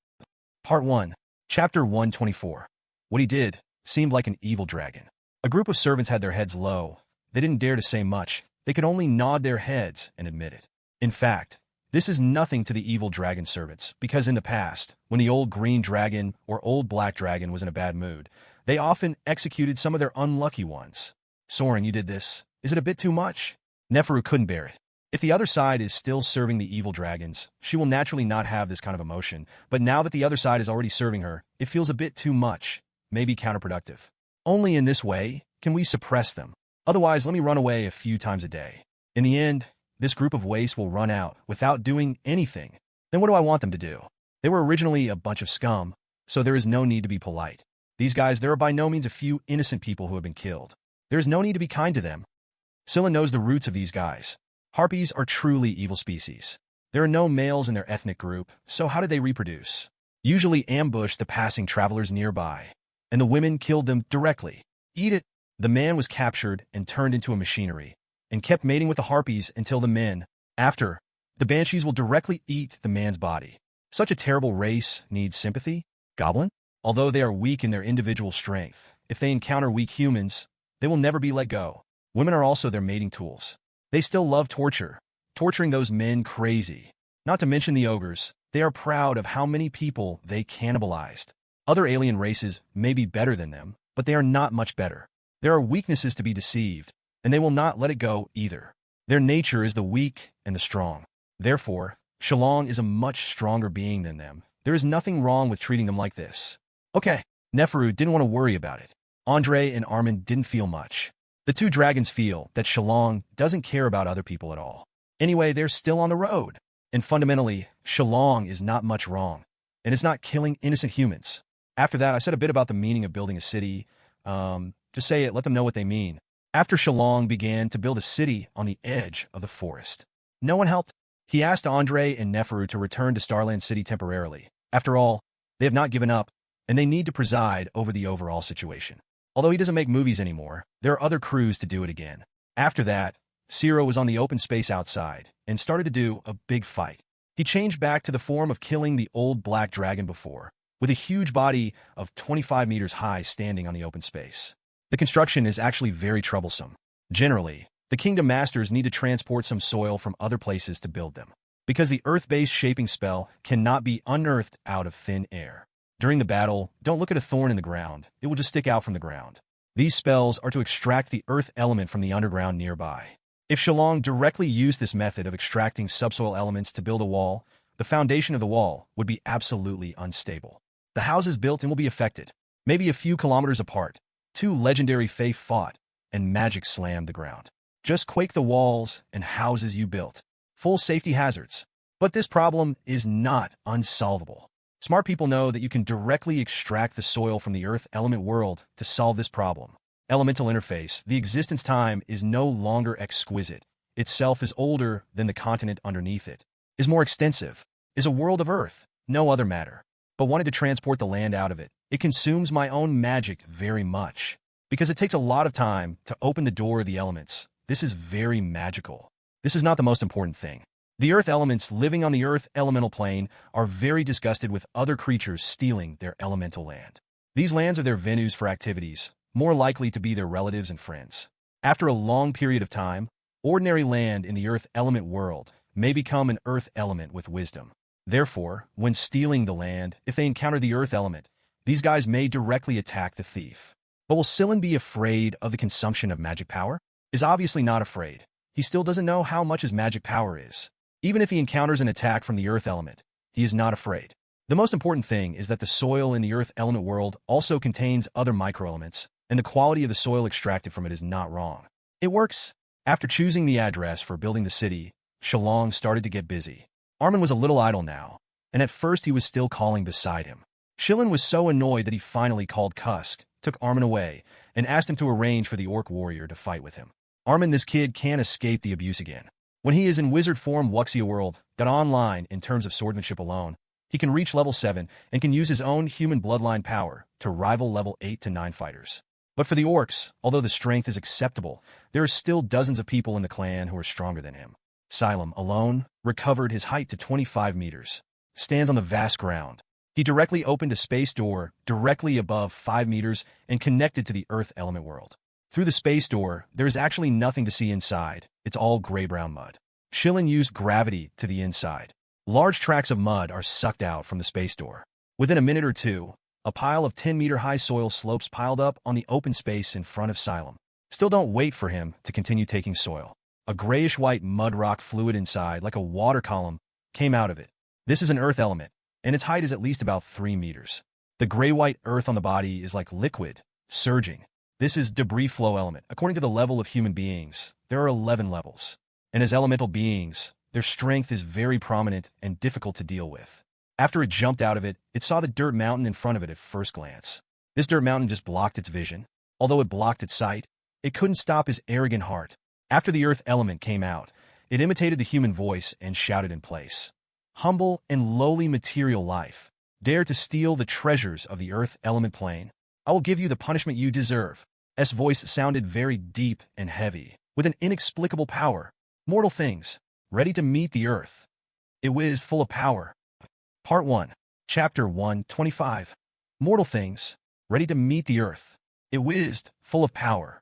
Part 1, Chapter 124. What he did seemed like an evil dragon. A group of servants had their heads low. They didn't dare to say much. They could only nod their heads and admit it. In fact, this is nothing to the evil dragon servants, because in the past, when the old green dragon or old black dragon was in a bad mood, they often executed some of their unlucky ones. Soren, you did this. Is it a bit too much? Neferu couldn't bear it. If the other side is still serving the evil dragons, she will naturally not have this kind of emotion, but now that the other side is already serving her, it feels a bit too much, maybe counterproductive. Only in this way can we suppress them. Otherwise, let me run away a few times a day. In the end, this group of waste will run out without doing anything. Then what do I want them to do? They were originally a bunch of scum. so there is no need to be polite. These guys, there are by no means a few innocent people who have been killed. There is no need to be kind to them. Scylla knows the roots of these guys. Harpies are truly evil species. There are no males in their ethnic group, so how did they reproduce? Usually ambush the passing travelers nearby, and the women killed them directly. Eat it. The man was captured and turned into a machinery, and kept mating with the harpies until the men, after, the banshees will directly eat the man's body. Such a terrible race needs sympathy. Goblin? Although they are weak in their individual strength, if they encounter weak humans, they will never be let go. Women are also their mating tools. They still love torture, torturing those men crazy. Not to mention the ogres, they are proud of how many people they cannibalized. Other alien races may be better than them, but they are not much better. There are weaknesses to be deceived, and they will not let it go either. Their nature is the weak and the strong. Therefore, Shillong is a much stronger being than them. There is nothing wrong with treating them like this. Okay, Neferu didn't want to worry about it. Andre and Armin didn't feel much. The two dragons feel that Shillong doesn't care about other people at all. Anyway, they're still on the road. And fundamentally, Shillong is not much wrong, and it's not killing innocent humans. After that, I said a bit about the meaning of building a city. Just say it, let them know what they mean. After Shillong began to build a city on the edge of the forest, no one helped. He asked Andre and Neferu to return to Starland City temporarily. After all, they have not given up, and they need to preside over the overall situation. Although he doesn't make movies anymore, there are other crews to do it again. After that, Ciro was on the open space outside and started to do a big fight. He changed back to the form of killing the old black dragon before, with a huge body of 25 meters high standing on the open space. The construction is actually very troublesome. Generally, the kingdom masters need to transport some soil from other places to build them, because the earth-based shaping spell cannot be unearthed out of thin air. During the battle, don't look at a thorn in the ground. It will just stick out from the ground. These spells are to extract the earth element from the underground nearby. If Shillong directly used this method of extracting subsoil elements to build a wall, the foundation of the wall would be absolutely unstable. The houses built and will be affected. Maybe a few kilometers apart, two legendary fae fought, and magic slammed the ground. Just quake the walls and houses you built. Full safety hazards. But this problem is not unsolvable. Smart people know that you can directly extract the soil from the earth element world to solve this problem. Elemental interface, the existence time is no longer exquisite. Itself is older than the continent underneath it. Is more extensive. Is a world of earth, no other matter. But wanted to transport the land out of it. It consumes my own magic very much. Because it takes a lot of time to open the door of the elements. This is very magical. This is not the most important thing. The earth elements living on the earth elemental plane are very disgusted with other creatures stealing their elemental land. These lands are their venues for activities, more likely to be their relatives and friends. After a long period of time, ordinary land in the earth element world may become an earth element with wisdom. Therefore, when stealing the land, if they encounter the earth element, these guys may directly attack the thief. But will Shillong be afraid of the consumption of magic power? Is obviously not afraid. He still doesn't know how much his magic power is. Even if he encounters an attack from the earth element, he is not afraid. The most important thing is that the soil in the earth element world also contains other microelements, and the quality of the soil extracted from it is not wrong. It works. After choosing the address for building the city, Shillong started to get busy. Armin was a little idle now, and at first he was still calling beside him. Shillong was so annoyed that he finally called Kusk, took Armin away, and asked him to arrange for the orc warrior to fight with him. Armin, this kid can't escape the abuse again. When he is in wizard form Wuxia World, got online in terms of swordsmanship alone, he can reach level 7 and can use his own human bloodline power to rival level 8 to 9 fighters. But for the orcs, although the strength is acceptable, there are still dozens of people in the clan who are stronger than him. Xylem, alone, recovered his height to 25 meters, stands on the vast ground. He directly opened a space door directly above 5 meters and connected to the earth element world. Through the space door, there is actually nothing to see inside. It's all gray-brown mud. Shillong used gravity to the inside. Large tracts of mud are sucked out from the space door. Within a minute or two, a pile of 10-meter-high soil slopes piled up on the open space in front of Xylem. Still don't wait for him to continue taking soil. A grayish-white mud rock fluid inside, like a water column, came out of it. This is an earth element, and its height is at least about 3 meters. The gray-white earth on the body is like liquid, surging. This is debris flow element. According to the level of human beings, there are 11 levels. And as elemental beings, their strength is very prominent and difficult to deal with. After it jumped out of it, it saw the dirt mountain in front of it at first glance. This dirt mountain just blocked its vision. Although it blocked its sight, it couldn't stop his arrogant heart. After the earth element came out, it imitated the human voice and shouted in place. Humble and lowly material life, dare to steal the treasures of the earth element plane. I will give you the punishment you deserve. S voice sounded very deep and heavy, with an inexplicable power. Mortal things, ready to meet the earth. It whizzed full of power. Part 1, Chapter 125. Mortal things, ready to meet the earth. It whizzed full of power.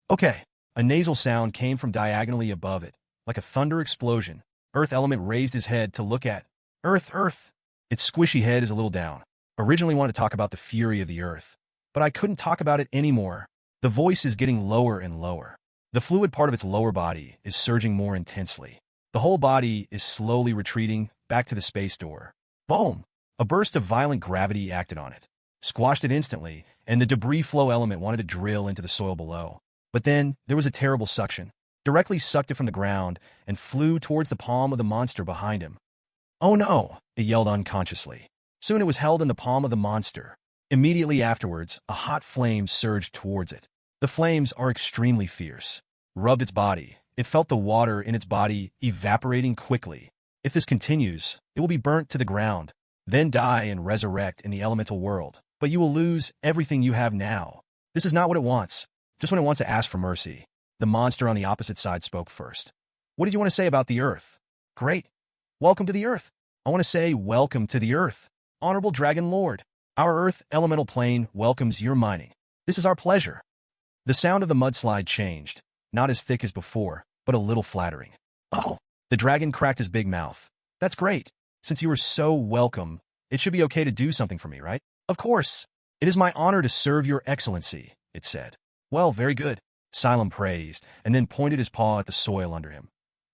Okay. A nasal sound came from diagonally above it, like a thunder explosion. Earth element raised his head to look at Earth. Its squishy head is a little down. Originally wanted to talk about the fury of the earth, but I couldn't talk about it anymore. The voice is getting lower and lower. The fluid part of its lower body is surging more intensely. The whole body is slowly retreating back to the space door. Boom! A burst of violent gravity acted on it, squashed it instantly, and the debris flow element wanted to drill into the soil below. But then, there was a terrible suction, directly sucked it from the ground and flew towards the palm of the monster behind him. Oh no, it yelled unconsciously. Soon it was held in the palm of the monster. Immediately afterwards, a hot flame surged towards it. The flames are extremely fierce. Rubbed its body. It felt the water in its body evaporating quickly. If this continues, it will be burnt to the ground, then die and resurrect in the elemental world. But you will lose everything you have now. This is not what it wants. Just when it wants to ask for mercy. The monster on the opposite side spoke first. What did you want to say about the earth? Great. Welcome to the earth. I want to say welcome to the earth. Honorable Dragon Lord, our earth elemental plane welcomes your mining. This is our pleasure. The sound of the mudslide changed, not as thick as before, but a little flattering. Oh, the dragon cracked his big mouth. That's great. Since you were so welcome, it should be okay to do something for me, right? Of course. It is my honor to serve your excellency, it said. Well, very good. Shillong praised, and then pointed his paw at the soil under him.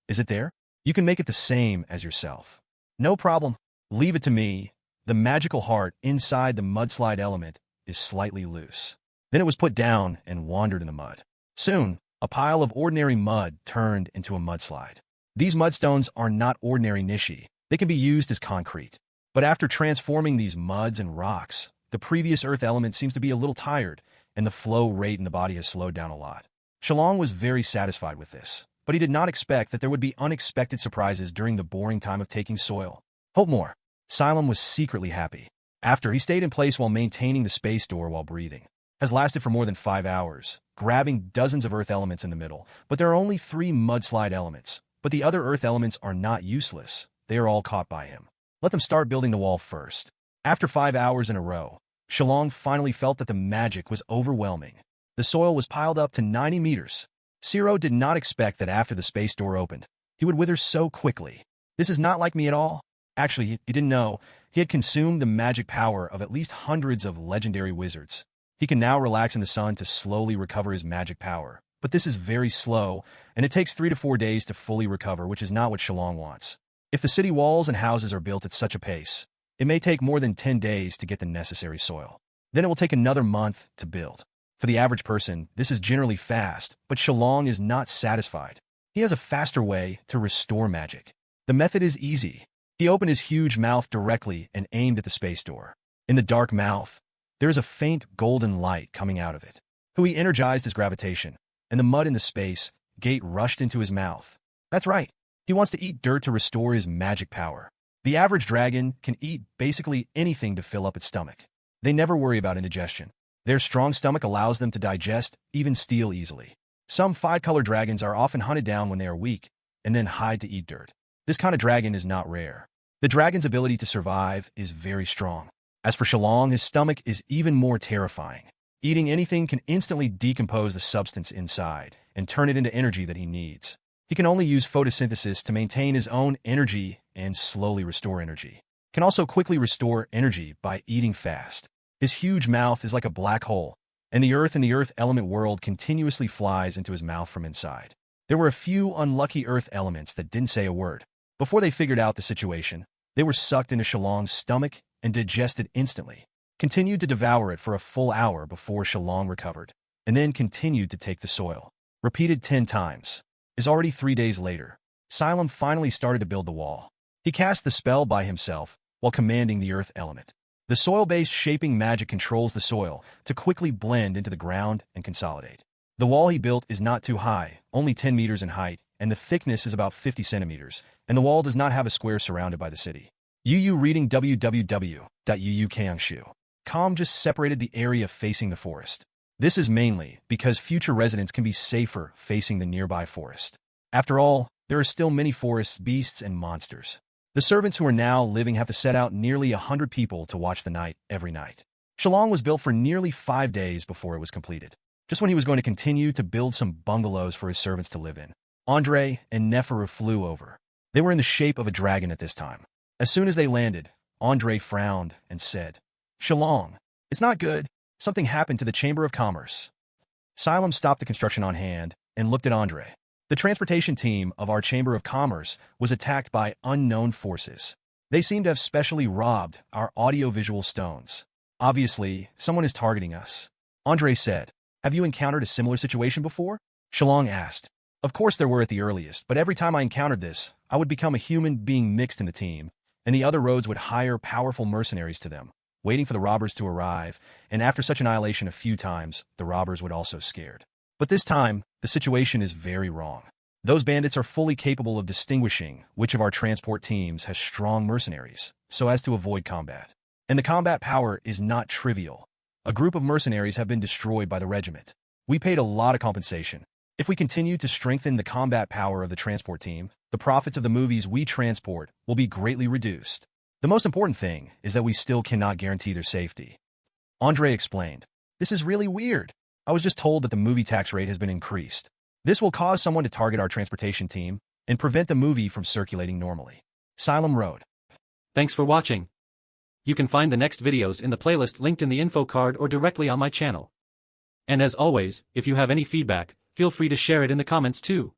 Is it there? You can make it the same as yourself. No problem. Leave it to me. The magical heart inside the mudslide element is slightly loose. Then it was put down and wandered in the mud. Soon, a pile of ordinary mud turned into a mudslide. These mudstones are not ordinary nishi. They can be used as concrete. But after transforming these muds and rocks, the previous earth element seems to be a little tired, and the flow rate in the body has slowed down a lot. Shillong was very satisfied with this, but he did not expect that there would be unexpected surprises during the boring time of taking soil. Hope more. Shillong was secretly happy. After, he stayed in place while maintaining the space door while breathing. Has lasted for more than 5 hours, grabbing dozens of earth elements in the middle, but there are only 3 mudslide elements. But the other earth elements are not useless. They are all caught by him. Let them start building the wall first. After 5 hours in a row, Shillong finally felt that the magic was overwhelming. The soil was piled up to 90 meters. Zero did not expect that after the space door opened, he would wither so quickly. This is not like me at all. Actually, he didn't know. He had consumed the magic power of at least hundreds of legendary wizards. He can now relax in the sun to slowly recover his magic power. But this is very slow, and it takes 3 to 4 days to fully recover, which is not what Shillong wants. If the city walls and houses are built at such a pace, it may take more than 10 days to get the necessary soil. Then it will take another month to build. For the average person, this is generally fast, but Shillong is not satisfied. He has a faster way to restore magic. The method is easy. He opened his huge mouth directly and aimed at the space door. In the dark mouth, there is a faint golden light coming out of it. He energized his gravitation, and the mud in the space gate rushed into his mouth. That's right. He wants to eat dirt to restore his magic power. The average dragon can eat basically anything to fill up its stomach. They never worry about indigestion. Their strong stomach allows them to digest, even steal easily. Some 5-color dragons are often hunted down when they are weak, and then hide to eat dirt. This kind of dragon is not rare. The dragon's ability to survive is very strong. As for Shillong, his stomach is even more terrifying. Eating anything can instantly decompose the substance inside and turn it into energy that he needs. He can only use photosynthesis to maintain his own energy and slowly restore energy. Can also quickly restore energy by eating fast. His huge mouth is like a black hole, and the earth in the earth element world continuously flies into his mouth from inside. There were a few unlucky earth elements that didn't say a word. Before they figured out the situation, they were sucked into Shillong's stomach and digested instantly. Continued to devour it for a full hour before Shillong recovered, and then continued to take the soil. Repeated 10 times. Is already 3 days later. Shillong finally started to build the wall. He cast the spell by himself, while commanding the earth element. The soil-based shaping magic controls the soil to quickly blend into the ground and consolidate. The wall he built is not too high, only 10 meters in height, and the thickness is about 50 centimeters, and the wall does not have a square surrounded by the city. UU reading www.uukangshu.com just separated the area facing the forest. This is mainly because future residents can be safer facing the nearby forest. After all, there are still many forests, beasts, and monsters. The servants who are now living have to set out nearly 100 people to watch the night every night. Shillong was built for nearly 5 days before it was completed. Just when he was going to continue to build some bungalows for his servants to live in, Andre and Neferu flew over. They were in the shape of a dragon at this time. As soon as they landed, Andre frowned and said, "Shillong, it's not good. Something happened to the Chamber of Commerce." Silum stopped the construction on hand and looked at Andre. The transportation team of our Chamber of Commerce was attacked by unknown forces. They seem to have specially robbed our audiovisual stones. Obviously, someone is targeting us. Andre said, "Have you encountered a similar situation before?" Shillong asked. Of course there were at the earliest, but every time I encountered this, I would become a human being mixed in the team, and the other roads would hire powerful mercenaries to them, waiting for the robbers to arrive, and after such annihilation a few times, the robbers would also scared. But this time, the situation is very wrong. Those bandits are fully capable of distinguishing which of our transport teams has strong mercenaries, so as to avoid combat. And the combat power is not trivial. A group of mercenaries have been destroyed by the regiment. We paid a lot of compensation. If we continue to strengthen the combat power of the transport team, the profits of the movies we transport will be greatly reduced. The most important thing is that we still cannot guarantee their safety. Andre explained, "This is really weird. I was just told that the movie tax rate has been increased. This will cause someone to target our transportation team and prevent the movie from circulating normally." Silum wrote, Thanks for watching. You can find the next videos in the playlist linked in the info card or directly on my channel. And as always, if you have any feedback, feel free to share it in the comments too.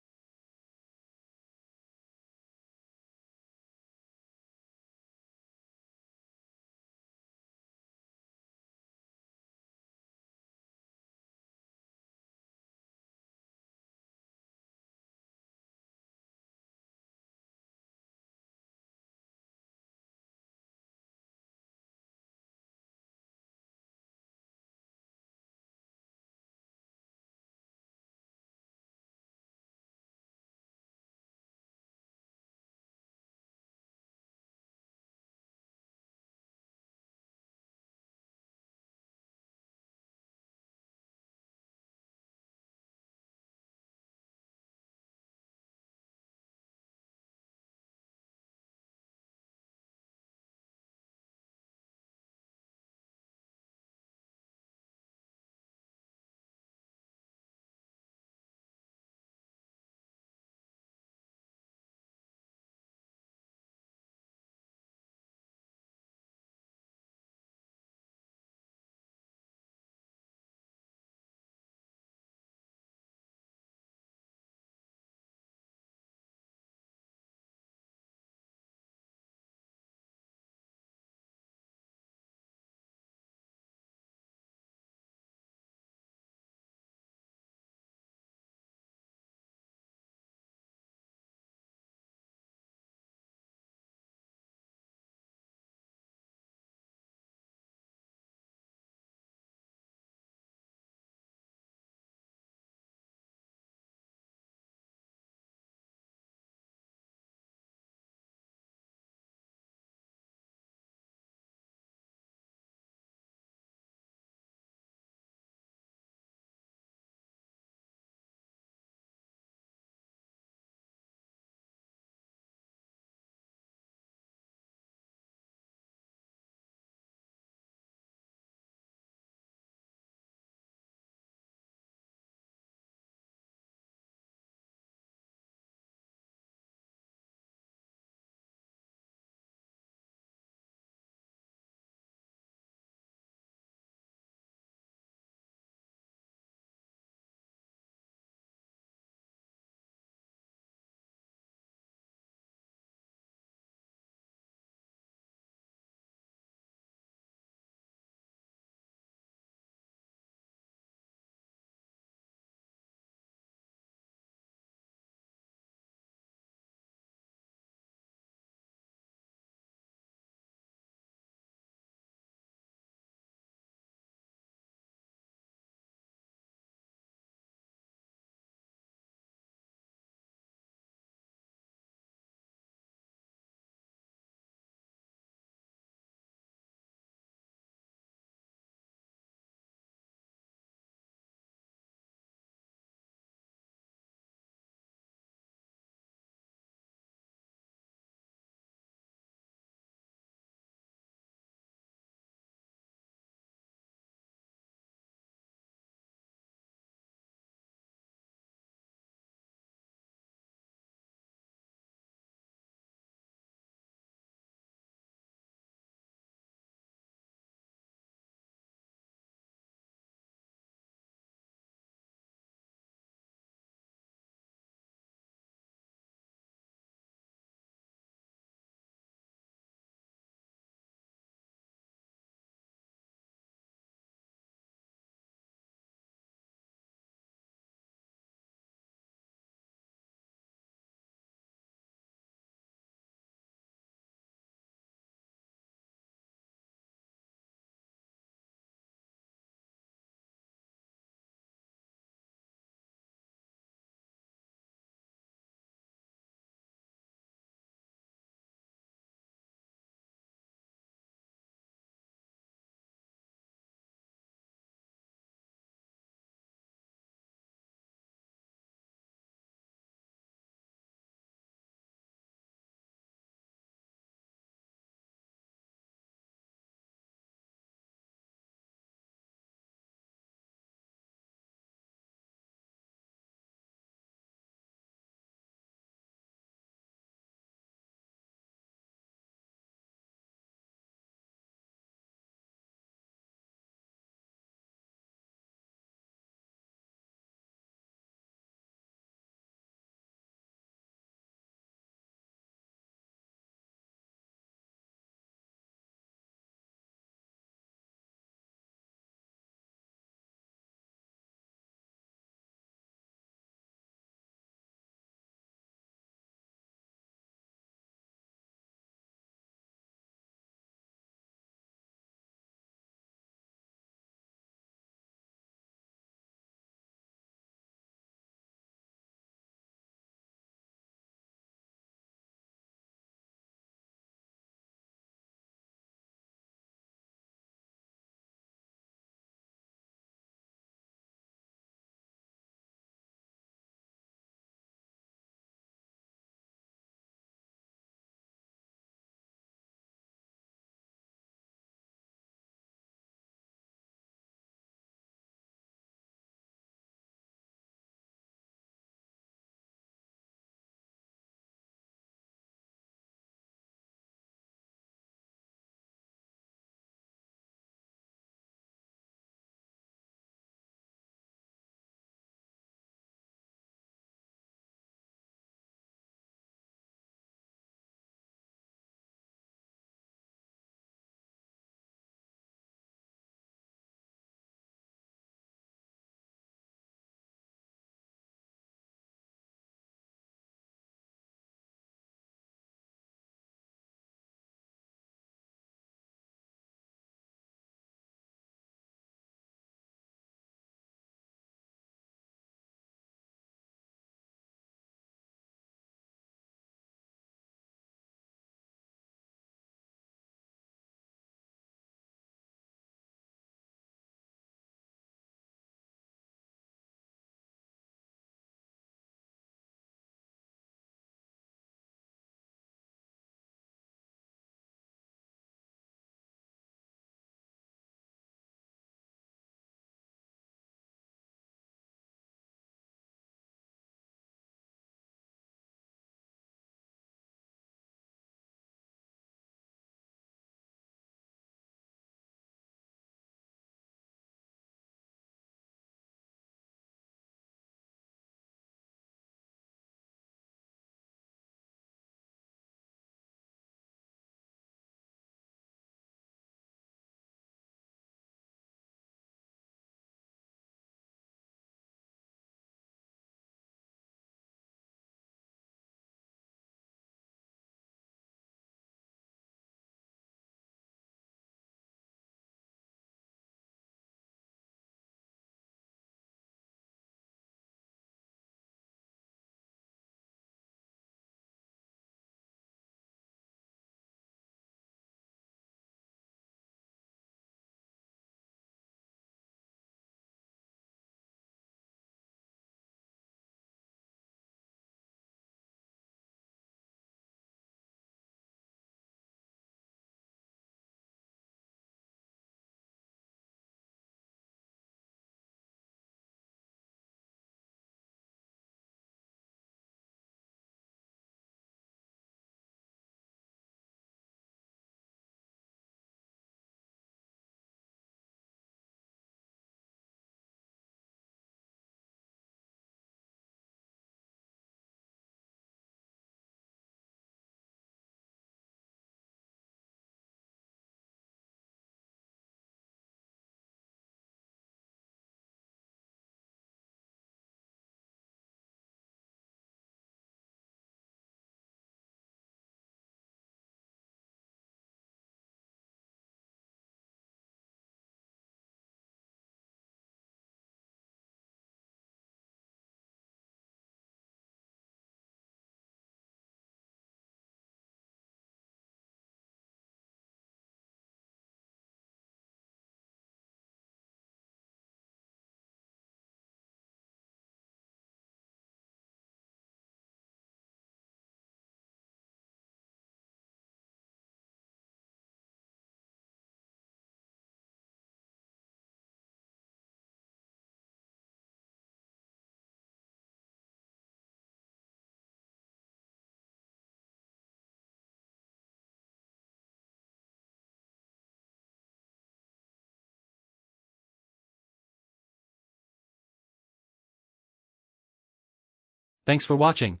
Thanks for watching.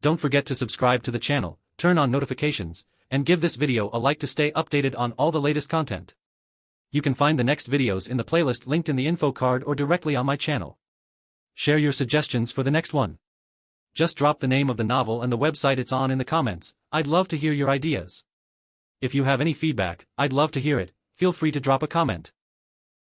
Don't forget to subscribe to the channel, turn on notifications, and give this video a like to stay updated on all the latest content. You can find the next videos in the playlist linked in the info card or directly on my channel. Share your suggestions for the next one. Just drop the name of the novel and the website it's on in the comments. I'd love to hear your ideas. If you have any feedback, I'd love to hear it. Feel free to drop a comment.